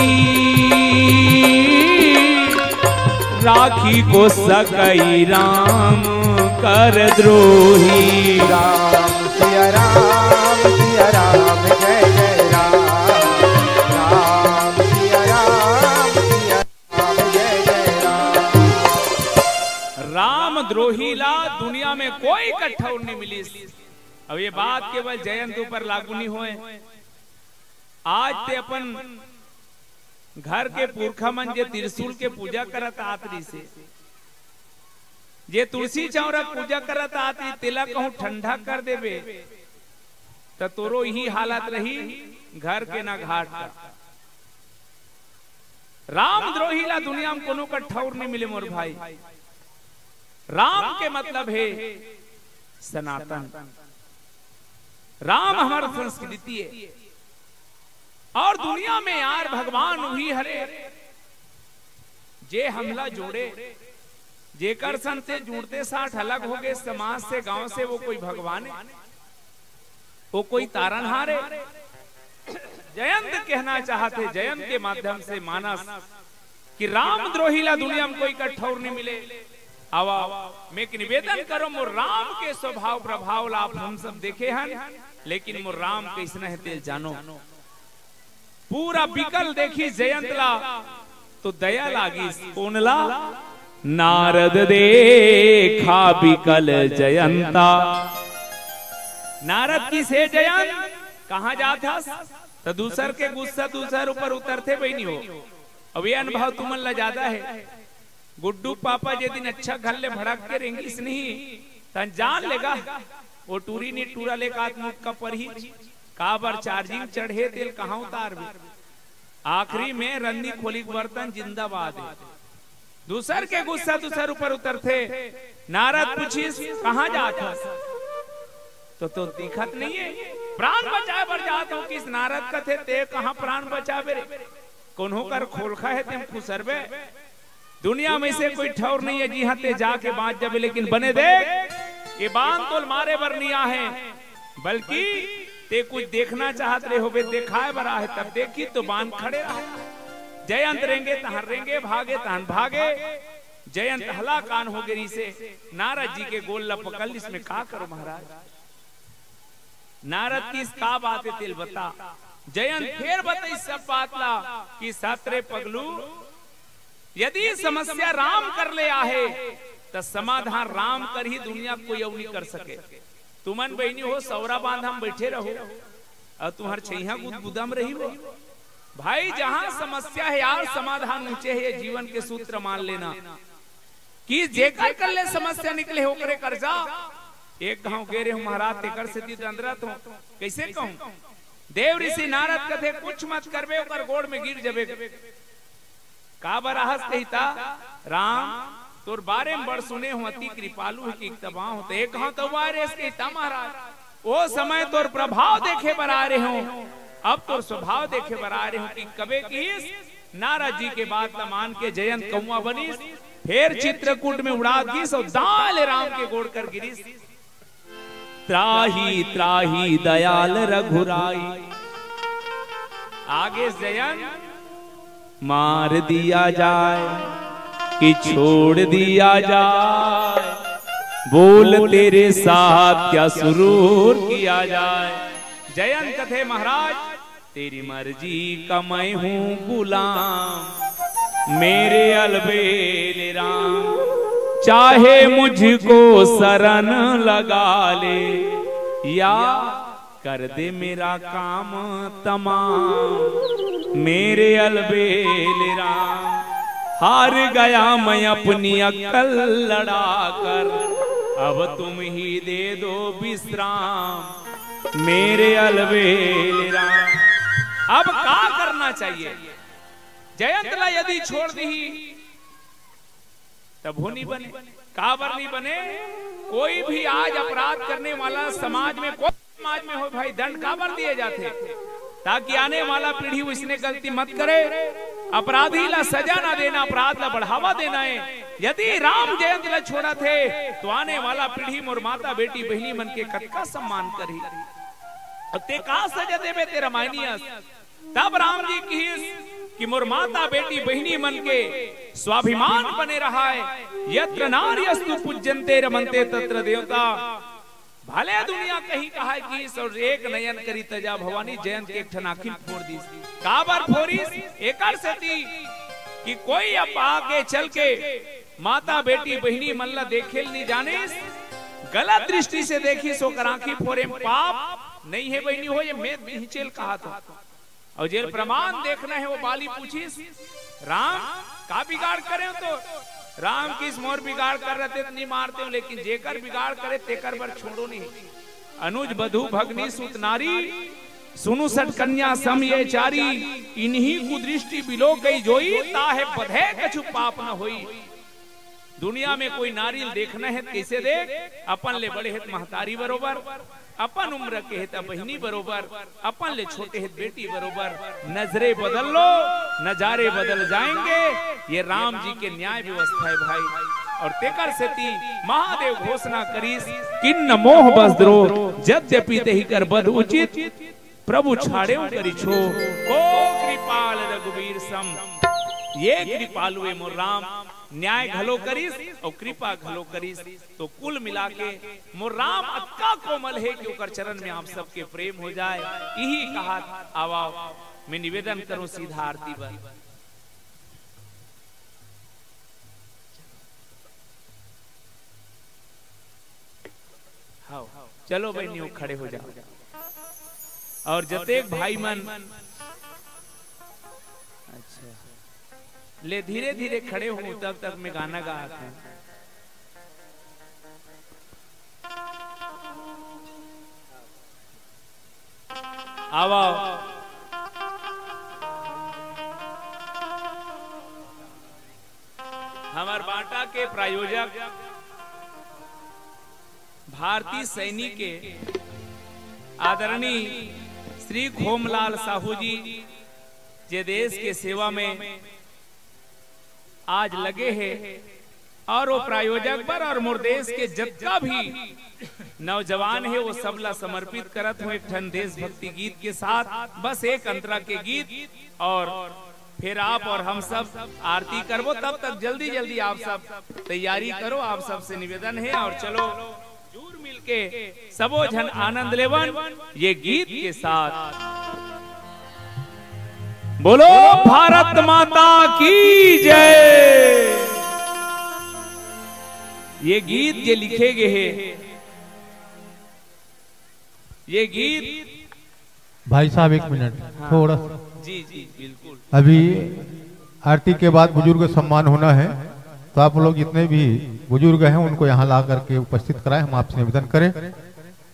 राखी को सकई राम कर द्रोही। राम सिया राम जय जय राम। राम सिया राम जय जय राम। राम द्रोही ला दुनिया में कोई कठौर नहीं मिली। अब ये बात केवल जयंत ऊपर लागू नहीं हुए। आज ते अपन घर के पुरखा मन जे त्रिशूल के पूजा करत आतरी से, जे तुलसी चौरा पूजा करत आती तिलक कहूं ठंडा कर देवे तो तोरो ही हालत रही घर के ना घाट का। राम द्रोही ला दुनिया में कोनो कठौर नहीं मिले मोर भाई। राम के मतलब है सनातन। राम हमारा संस्कृति है और दुनिया में यार भगवान वही हरे जे हमला जोड़े, जेकर सन से जुड़ते साठ अलग हो गए समाज से गांव से, वो कोई भगवान है, वो कोई तारनहार है। जयंत कहना चाहते जयंत के माध्यम से मानस कि राम द्रोही ला दुनिया में कोई कठौर नहीं मिले। आवा मैं एक निवेदन करो, मोर राम के स्वभाव प्रभाव ला आप हम सब देखे हैं, लेकिन मोर राम कैसना है तेल जानो। पूरा बिकल देखी जयंत ला तो दया लागी कोनला। नारद देखा बिकल जयंता। नारद की से जयंत कहाँ जाता तो दूसर के गुस्सा दूसर ऊपर उतरते भाई नहीं हो। अब ये अनुभव तुमन ला ज्यादा है। गुड्डू पापा जे दिन अच्छा घर ले भड़क के रेंगी नहीं तन जान लेगा वो टूरी नहीं टूरा ले आत्मुख का पर ही काबर चार्जिंग चढ़े तेल कहाँ उतार भी। आखिरी में रन्नी खोली बर्तन जिंदाबाद है। दूसर के गुस्सा दूसर ऊपर उतरते। नारद पूछिस कहाँ जाता तो दिखत नहीं है। प्राण बचाए बर जात हूँ किस नारद कथे ते कहाँ प्राण बचावे रे। कोन्हो कर खोलखा है तेम खुसरबे। दुनिया में से कोई ठौर नहीं है जी हाँ ते जाके बांध जावे, लेकिन बने देख ये बांध तो मारे बर नहीं है, बल्कि ते कुछ देखना चाहत रहे होबे देखाए बरा है तब देखी तो बांध खड़े रहा। जयंत रेंगे तहन रेंगे, भागे तहन भागे। जयंत हला कान हो गिरी से नारद जी के गोल लपकल। इसमें का करो महाराज। नारद की का बात है तिल बता। जयंत फिर बताई सब बात ला कि सातरे पगलू यदि समस्या राम कर ले आहे तो समाधान राम कर ही दुनिया कोई और नहीं कर सके। तुमन बहनी हो सौरा बांध हम बैठे रहो और तुम्हार छैया गुदगुदम रही हो। भाई जहां समस्या है यार समाधान ऊंचे है। जीवन के सूत्र मान लेना कि जेकर कर ले समस्या निकले होकरे कर्जा। एक गांव गे रे महाराज तेकर से अंदरत हो कैसे कहूं। देव ऋषि नारद कथे कुछ मत करबे ओकर गोड़ में गिर जबे। का बराहस कहता राम तोर बारे में बड़ सुने हो अति कृपालु है कि तबा हो। तो एक गांव तो बारे कहता महाराज वो समय तोर प्रभाव देखे बरा रहे हो, अब तोर स्वभाव देखे बरा रहे हो कि कबे की। नारद जी के बात न मान के जयंत कौआ बनीस। फिर चित्रकूट में उड़ा गिस और दाल राम के गोड़ कर गिरीस। त्राही त्राही दयाल रघुराई। आगे जयंत मार दिया जाए कि छोड़ दिया जाए, बोल तेरे साथ क्या सुरूर किया जाए। जयंत कथे महाराज तेरी मर्जी का मैं हूँ गुलाम, मेरे अलबेले राम चाहे मुझको शरण लगा ले या कर दे मेरा काम तमाम, मेरे अलबेले राम हार गया मैं अपनी अक्ल लड़ाकर, अब तुम ही दे दो विश्राम, मेरे अलबेले राम। अब क्या करना चाहिए? जयंत ला यदि छोड़ दी तब हो नहीं बने, काबर नहीं बने। कोई भी आज अपराध करने वाला समाज में कोई समाज में हो भाई दंड काबर दिए जाते ताकि आने वाला पीढ़ी उसने गलती मत करे। अपराधी ला सजा ना देना, अपराध ला बढ़ावा देना है। यदि राम जयंत ला छोड़ा थे तो आने वाला पीढ़ी मोर माता बेटी बहनी मन के कतका सम्मान करी। ते का सजा देवे ते रामायणीय। तब राम जी की कि मोर माता बेटी बहिनी मन के स्वाभिमान बने रहा है। यत्र नार्यस्तु पूज्यन्ते रमन्ते तत्र देवता। भले दुनिया कहीं कहा कि और एक नयन करी तजा भवानी जयंत के एक ठनाखिल फोड़ दी काबर फोरिस एकर सेती कि कोई अब आगे चल के माता बेटी बहिनी मन ला देखेल नहीं जाने गलत दृष्टि से देखी सो कर आंखी फोरे पाप नहीं है बहिनी हो ये मैं हिचेल कहा था। और जेल प्रमाण देखना है वो बाली पूछीस राम का बिगाड़ करे हो तो राम किस मोर बिगाड़ कर रहे थे नहीं मारते हो लेकिन जेकर बिगाड़ करे तेकर बर छोड़ो नहीं। अनुज बधु भगनी सुत नारी सुनु सट कन्या सम ये चारी इन्हीं कुदृष्टि बिलो गई जोई ताहे बधे कछु पाप न होई। दुनिया में कोई नारियल देखना है कैसे देख अपन ले बड़े है महतारी बरोबर अपन उम्र के है बहिनी बरोबर अपन ले छोटे है बेटी बरोबर। नजरे बदल लो नजारे बदल जाएंगे ये राम जी के न्याय व्यवस्था है भाई। और तेकर सेती महादेव घोषणा करीस किन्न मोह बसद्रो यद्यपि तेहि कर बद उचित प्रभु छाड़े करी छो को कृपाल रघुवीर सम। ये कृपालुए मोर राम न्याय घलो करीस और कृपा घलो करीस तो कुल मिला के मोर राम अक्का कोमल है कि ओकर चरण में आप सबके प्रेम हो जाए। यही कहा आवाओ मैं निवेदन करूं सीधा आरती पर। हाँ चलो बहनियों खड़े हो जाओ और जतेक भाई मन ले धीरे धीरे खड़े हो तब तक मैं गाना गाता हूं। आओ हमार बाटा के प्रायोजक भारतीय सैनिक के आदरणीय श्री खोमलाल साहू जी जे देश के सेवा में आज लगे हैं और वो प्रायोजक पर और मोर देश के जितना भी नौजवान है वो सबला समर्पित करत हो एक ठन देशभक्ति गीत के साथ बस एक अंतरा के गीत और फिर आप और हम सब आरती करबो। तब तक जल्दी जल्दी आप सब तैयारी करो। आप सब से निवेदन है और चलो जरूर मिलके सबो जन आनंद लेवन ये गीत के साथ। बोलो भारत माता की जय। ये गीत ये लिखे गए हैं ये गीत भाई साहब एक मिनट थोड़ा जी जी बिल्कुल। अभी आरती के बाद बुजुर्ग सम्मान होना है तो आप लोग जितने भी बुजुर्ग हैं उनको यहाँ ला करके उपस्थित कराएं। हम आपसे निवेदन करें।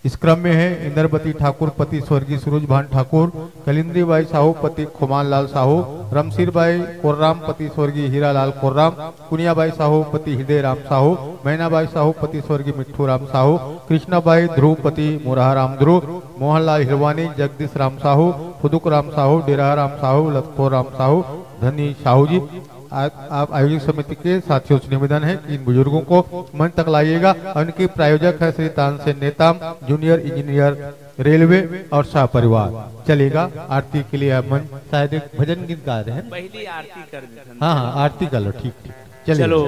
इस क्रम में है इंद्रपति ठाकुर पति स्वर्गीय सूरज भान ठाकुर, कलिंद्री बाई साहू पति खुमान लाल साहू, रमसीर बाई कोर्राम पति स्वर्गीय हीरालाल कोर्राम, कुनिया बाई साहू पति हृदय राम साहू, मैना बाई साहू पति स्वर्गीय मिट्ठू राम साहू, कृष्णा बाई ध्रुव पति मुराहा राम ध्रुव, मोहनलाल हिरवानी, जगदीश राम साहू, फुदुक राम साहू, डेरा राम साहू, लतखोर राम साहू, धनी साहू जी। आप आयोजक समिति के साथियों से निवेदन है कि इन बुजुर्गों को मंच तक लाइएगा। उनके प्रायोजक है Shri Tansen Netam, junior engineer railway और शाह परिवार। चलेगा आरती के लिए आप मंच शायद एक भजन गीत गा रहे हैं। पहली आरती कर हाँ आरती कर लो ठीक ठीक चलो।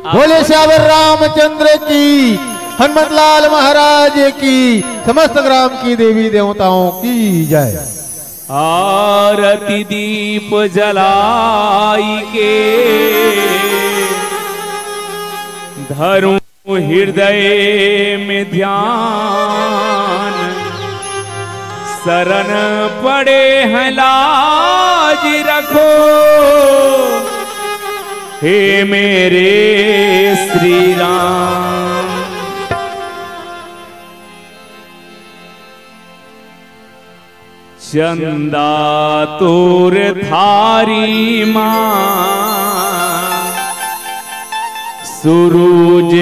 बोले श्यावर रामचंद्र की, हनुमत लाल महाराज की, समस्त ग्राम की देवी देवताओं की जय। आरती दीप जलाई के धरूं हृदय में ध्यान, शरण पड़े हैं लाज रखो हे मेरे श्री राम। चंदा तोर थारी माँ, सूरज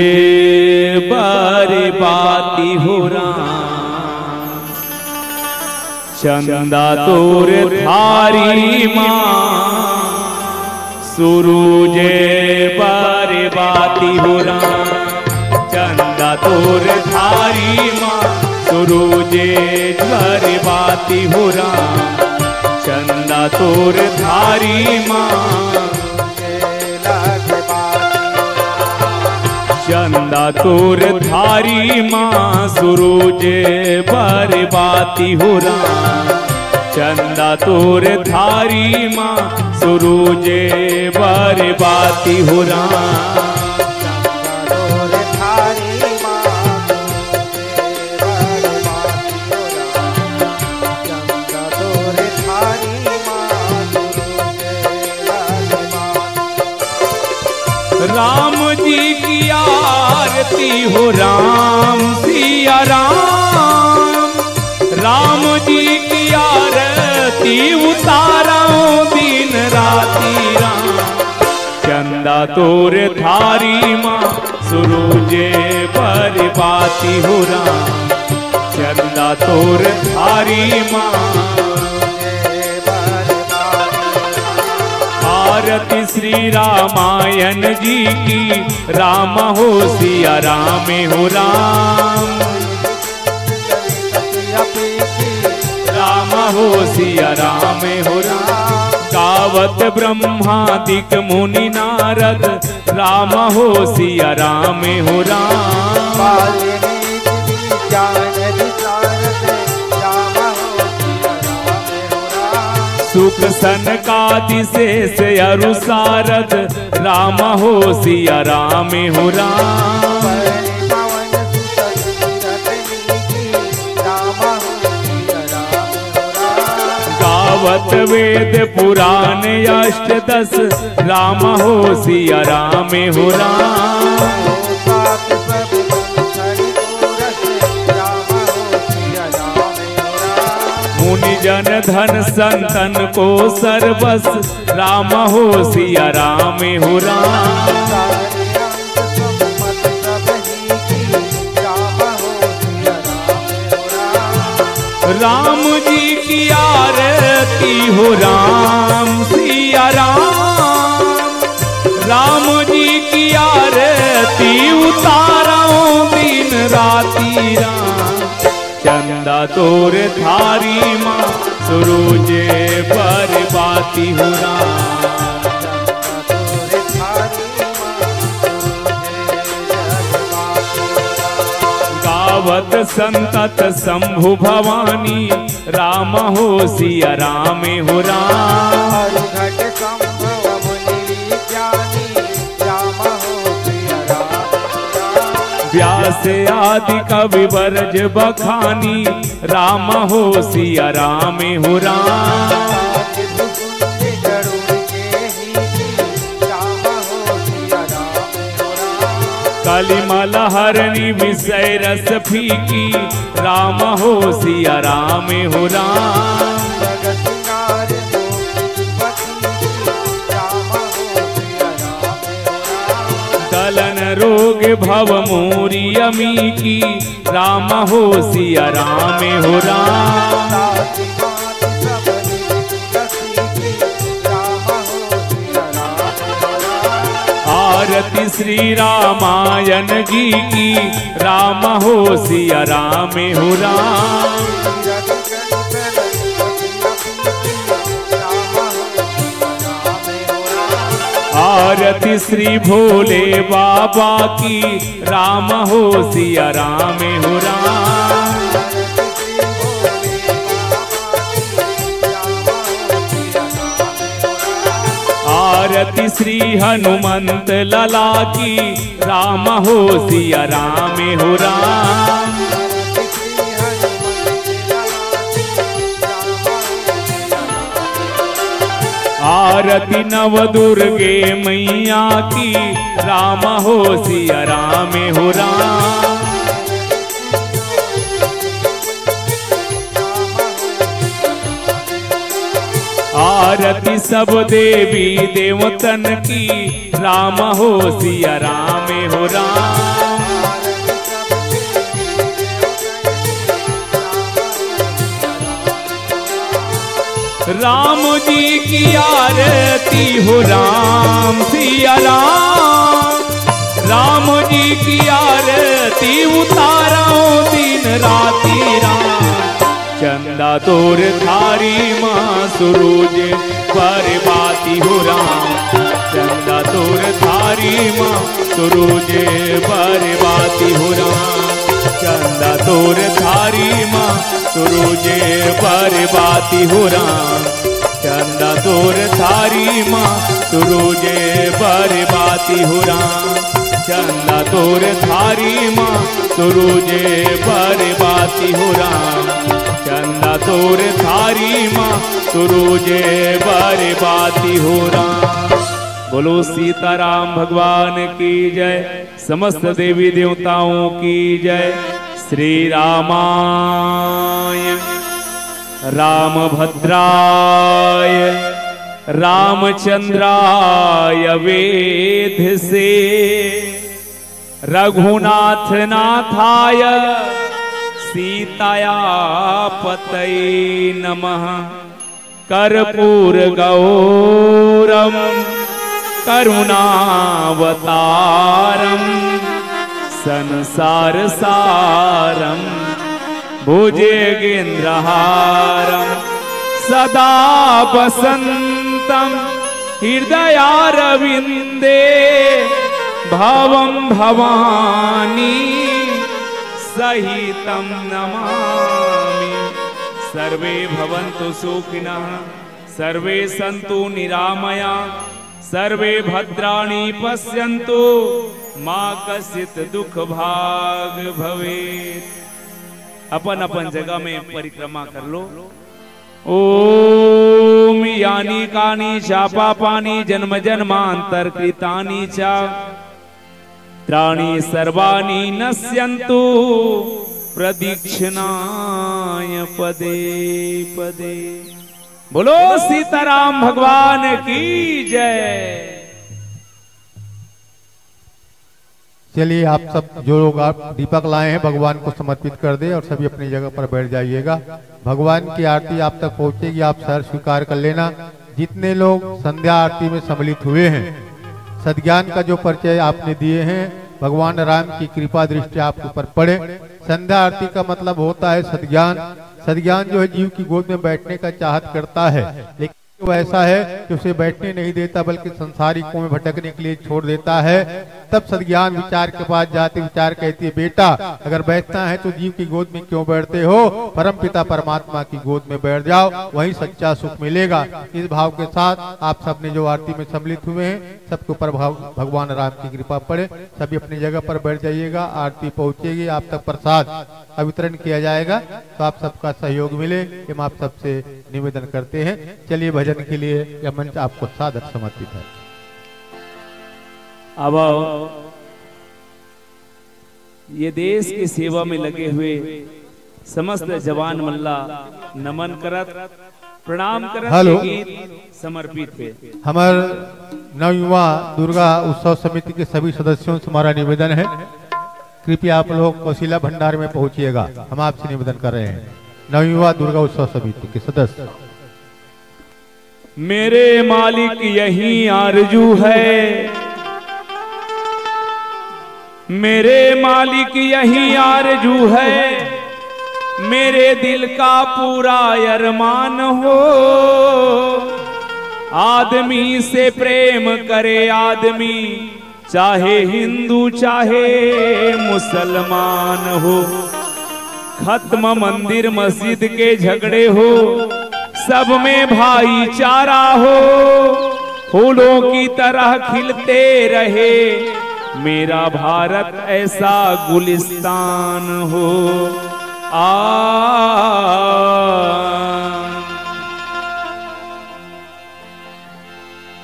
बरबाती हो राम। चंदा तोर थारी माँ, सूरज बरबाती हो राम। चंदा तोर थारी माँ, सूरज बरबाती हो राम। चंदा तोर धारी माँ, चंदा तोर धारी माँ, सूरज बरबाती हो राम। चंदा तोर धारी माँ, सूरज बरबाती हो राम। राम जी की आरती हो राम सिया राम। राम जी की आरती उतारो दिन राती राम। चंदा तोर थारी माँ, सूरज बरबाती हो राम। चंदा तोर थारी माँ, आरती श्री रामायण जी की, राम हो सिया राम हो राम। राम हो सिया राम हो राम। गावत ब्रह्मादिक मुनि नारद, राम हो सिया राम हो राम। सुख सनकादि शेष अरु सारद, राम हो सिया राम हो राम। गावत वेद पुराण अष्टदश, राम हो सिया राम हो राम। मुनि जन धन संतन को सर्वस, राम हो सिया राम हो राम। राम जी की आरती हो राम सिया राम। राम जी की आरती उतारो दिन राती राम। चंदा तोर थारी माँ, सूरज बरबाती हो राम। गावत संतत शंभु भवानी, राम हो सिया राम हो राम। व्यास आदि कवि बरज बखानी, राम हो सिया राम हो राम। कलिमल हरणी विषय रस फीकी, राम हो सिया राम हो राम। दलन रोग भव मोरी अमी की, राम हो सिया राम हो राम। आरती श्री रामायण जी की, राम हो सिया राम हो राम। आरती श्री भोले बाबा की, राम हो सिया राम हो राम। आरती श्री हनुमंत लला की, राम हो सिया राम हो राम। आरती नव दुर्गे मैया की, राम हो सिया राम हो राम। आरती सब देवी देवतन की, राम हो सिया राम हो राम। राम जी की आरती हो राम सिया राम। राम जी की आरती उतारो दिन राती राम। चंदा चंदा तोर थारी माँ सूरज बरबाती हो राम, चंदा तोर थारी माँ सूरज बरबाती हो राम, चंदा तोर थारी माँ सूरज बरबाती हो राम, चंदा तोर थारी माँ सूरज बरबाती हो राम, चंदा तोर थारी माँ सूरज बरबाती हो राम, चंदा तोर थारी माँ सूरज बरबाती हो राम। बोलो सीताराम भगवान की जय, समस्त देवी देवताओं की जय। श्री रामाय रामभद्राय रामचंद्राय वेद से, रघुनाथ नाथाय सीताया पतये नमः। कर्पूर गौरम करुणावतारम संसार सारम भुजगेन्द्रहारम सदा वसंतम हृदयारविंदे भवं भवानी सहितं नमामि। सर्वे भवन्तु सुखिनः, सर्वे सन्तु निरामया, सर्वे भद्राणि पश्यन्तु मा कश्चित् दुख भाग भवेत्। अपन अपन जगह में परिक्रमा कर लो। ओम यानी कानी शापापानी जन्म जन्मांतर कृतानि च त्राणी सर्वाणि नश्यन्तु प्रदक्षिणाय पदे पदे। बोलो सीताराम भगवान की जय। चलिए आप सब जो लोग आप दीपक लाए हैं भगवान को समर्पित कर दे और सभी अपनी जगह पर बैठ जाइएगा। भगवान की आरती आप तक पहुंचेगी, आप सर स्वीकार कर लेना। जितने लोग संध्या आरती में सम्मिलित हुए हैं, सद्ज्ञान का जो परिचय आपने दिए हैं, भगवान राम की कृपा दृष्टि आपके ऊपर पड़े। संध्या आरती का मतलब होता है सद्ज्ञान। सद्ज्ञान जो है जीव की गोद में बैठने का चाहत करता है, लेकिन वो ऐसा है कि उसे बैठने नहीं देता बल्कि संसारिकों में भटकने के लिए छोड़ देता है। तब सद्ज्ञान विचार के पास जाते, विचार कहती है बेटा अगर बैठना है तो जीव की गोद में क्यों बैठते हो, परमपिता परमात्मा की गोद में बैठ जाओ, वही सच्चा सुख मिलेगा। इस भाव के साथ आप सबने जो आरती में सम्मिलित हुए हैं सबके ऊपर भगवान राम की कृपा पड़े। सभी अपनी जगह पर बैठ जाइएगा, आरती पहुंचेगी, आप तक प्रसाद का वितरण किया जाएगा, तो आप सबका सहयोग मिले हम आप सबसे निवेदन करते हैं। चलिए भजन के लिए यह मंच आपको सादर समर्पित है। अब ये देश की सेवा में लगे हुए समस्त जवान मल्ला नमन करत प्रणाम करत हेलो। गीत समर्पित है। हमार नवयुवा दुर्गा उत्सव समिति के सभी सदस्यों से हमारा निवेदन है, कृपया आप लोग कौशिला भंडार में पहुंचिएगा। हम आपसे निवेदन कर रहे हैं, नवयुवा दुर्गा उत्सव समिति के सदस्य। मेरे मालिक यही आरजू है, मेरे मालिक यही आरजू है, मेरे दिल का पूरा अरमान हो। आदमी से प्रेम करे आदमी, चाहे हिंदू चाहे मुसलमान हो। खत्म मंदिर मस्जिद के झगड़े हो, सब में भाईचारा हो। फूलों की तरह खिलते रहे मेरा भारत ऐसा गुलिस्तान हो।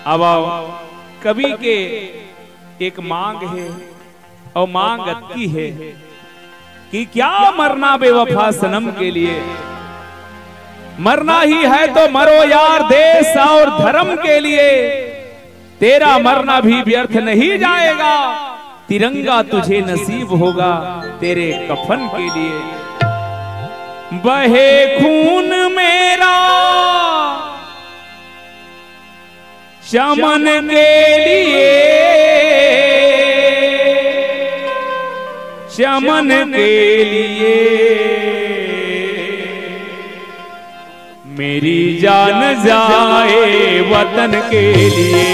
अब कवि के एक मांग है और मांग अति है कि क्या मरना बेवफा सनम के लिए, मरना ही है तो मरो यार देश और धर्म के लिए। तेरा मरना भी व्यर्थ नहीं जाएगा, तिरंगा तुझे नसीब होगा तेरे कफन के लिए। बहे खून मेरा चमन के लिए, चमन के लिए मेरी जान जाए वतन के लिए,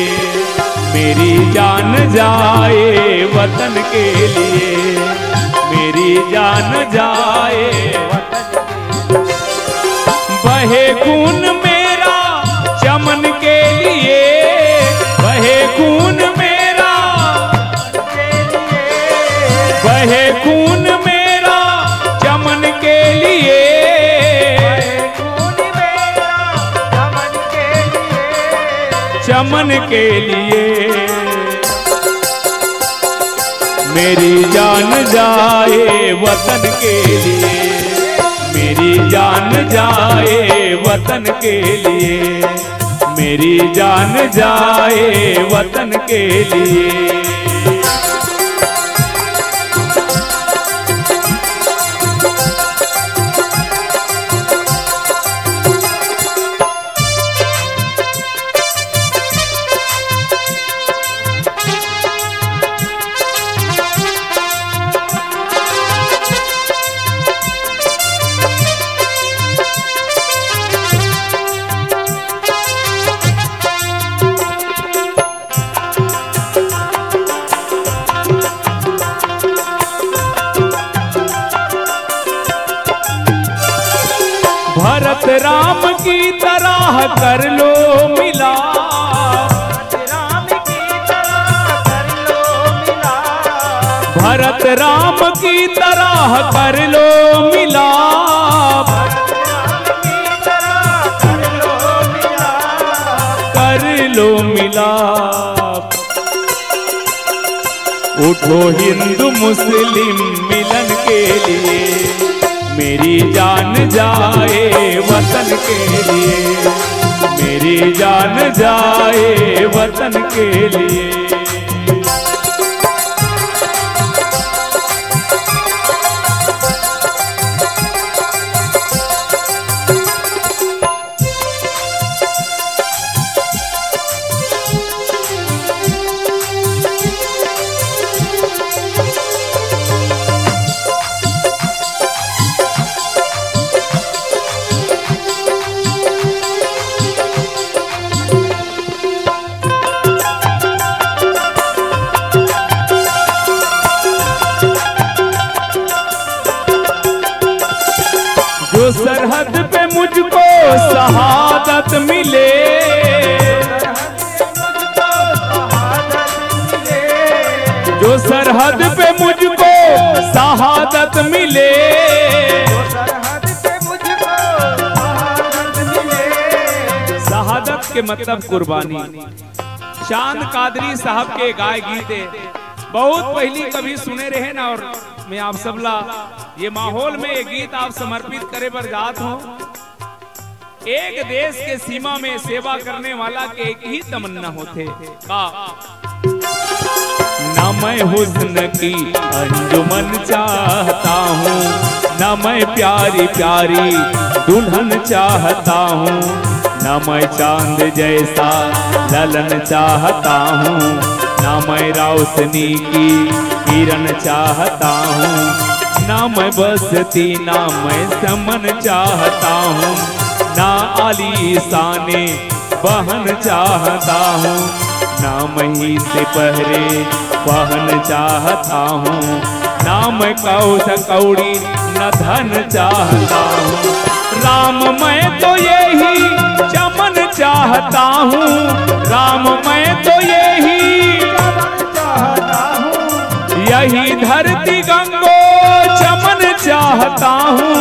मेरी जान जाए वतन के लिए, मेरी जान जाए बहे खून मेरा चमन के लिए, बहे खून मेरा, बहे खून मेरा चमन के लिए, चमन के लिए, मेरी जान जाए वतन के लिए, मेरी जान जाए वतन के लिए, मेरी जान जाए वतन के लिए। भरत राम की तरह कर लो मिला, राम की तरह कर लो मिला, भरत राम की तरह कर लो मिला, राम की तरह कर लो मिला, कर लो मिला। उठो हिंदू मुस्लिम मिलन के लिए, मेरी जान जाए वतन के लिए, मेरी जान जाए वतन के लिए। जो सरहद पे मुझको शहादत मिले, जो सरहद पे मुझको शहादत मिले, सरहद पे मुझको शहादत मिले। शहादत के मतलब कुर्बानी। चांद कादरी साहब के गाय गीते बहुत पहली कभी सुने रहे ना, और मैं आप सबला ये माहौल में ये गीत आप समर्पित करे पर जात हो। एक देश के सीमा में सेवा करने वाला के एक ही तमन्ना होते का, न मैं हुस्न की अंजुमन चाहता हूँ, न मैं प्यारी प्यारी दुल्हन चाहता हूँ, न मैं चांद जैसा ललन चाहता हूँ, न मैं रोशनी की किरण चाहता हूँ, ना मैं बसती ना मैं समन चाहता हूँ, ना आलीशाने बहन चाहता हूँ, ना मैं से पहरे बहन चाहता हूँ, ना मैं कौश कौड़ी न धन चाहता हूँ। राम मैं तो यही चमन चाहता हूँ, राम मैं तो यही यही धरती गंगो चमन चाहता हूँ,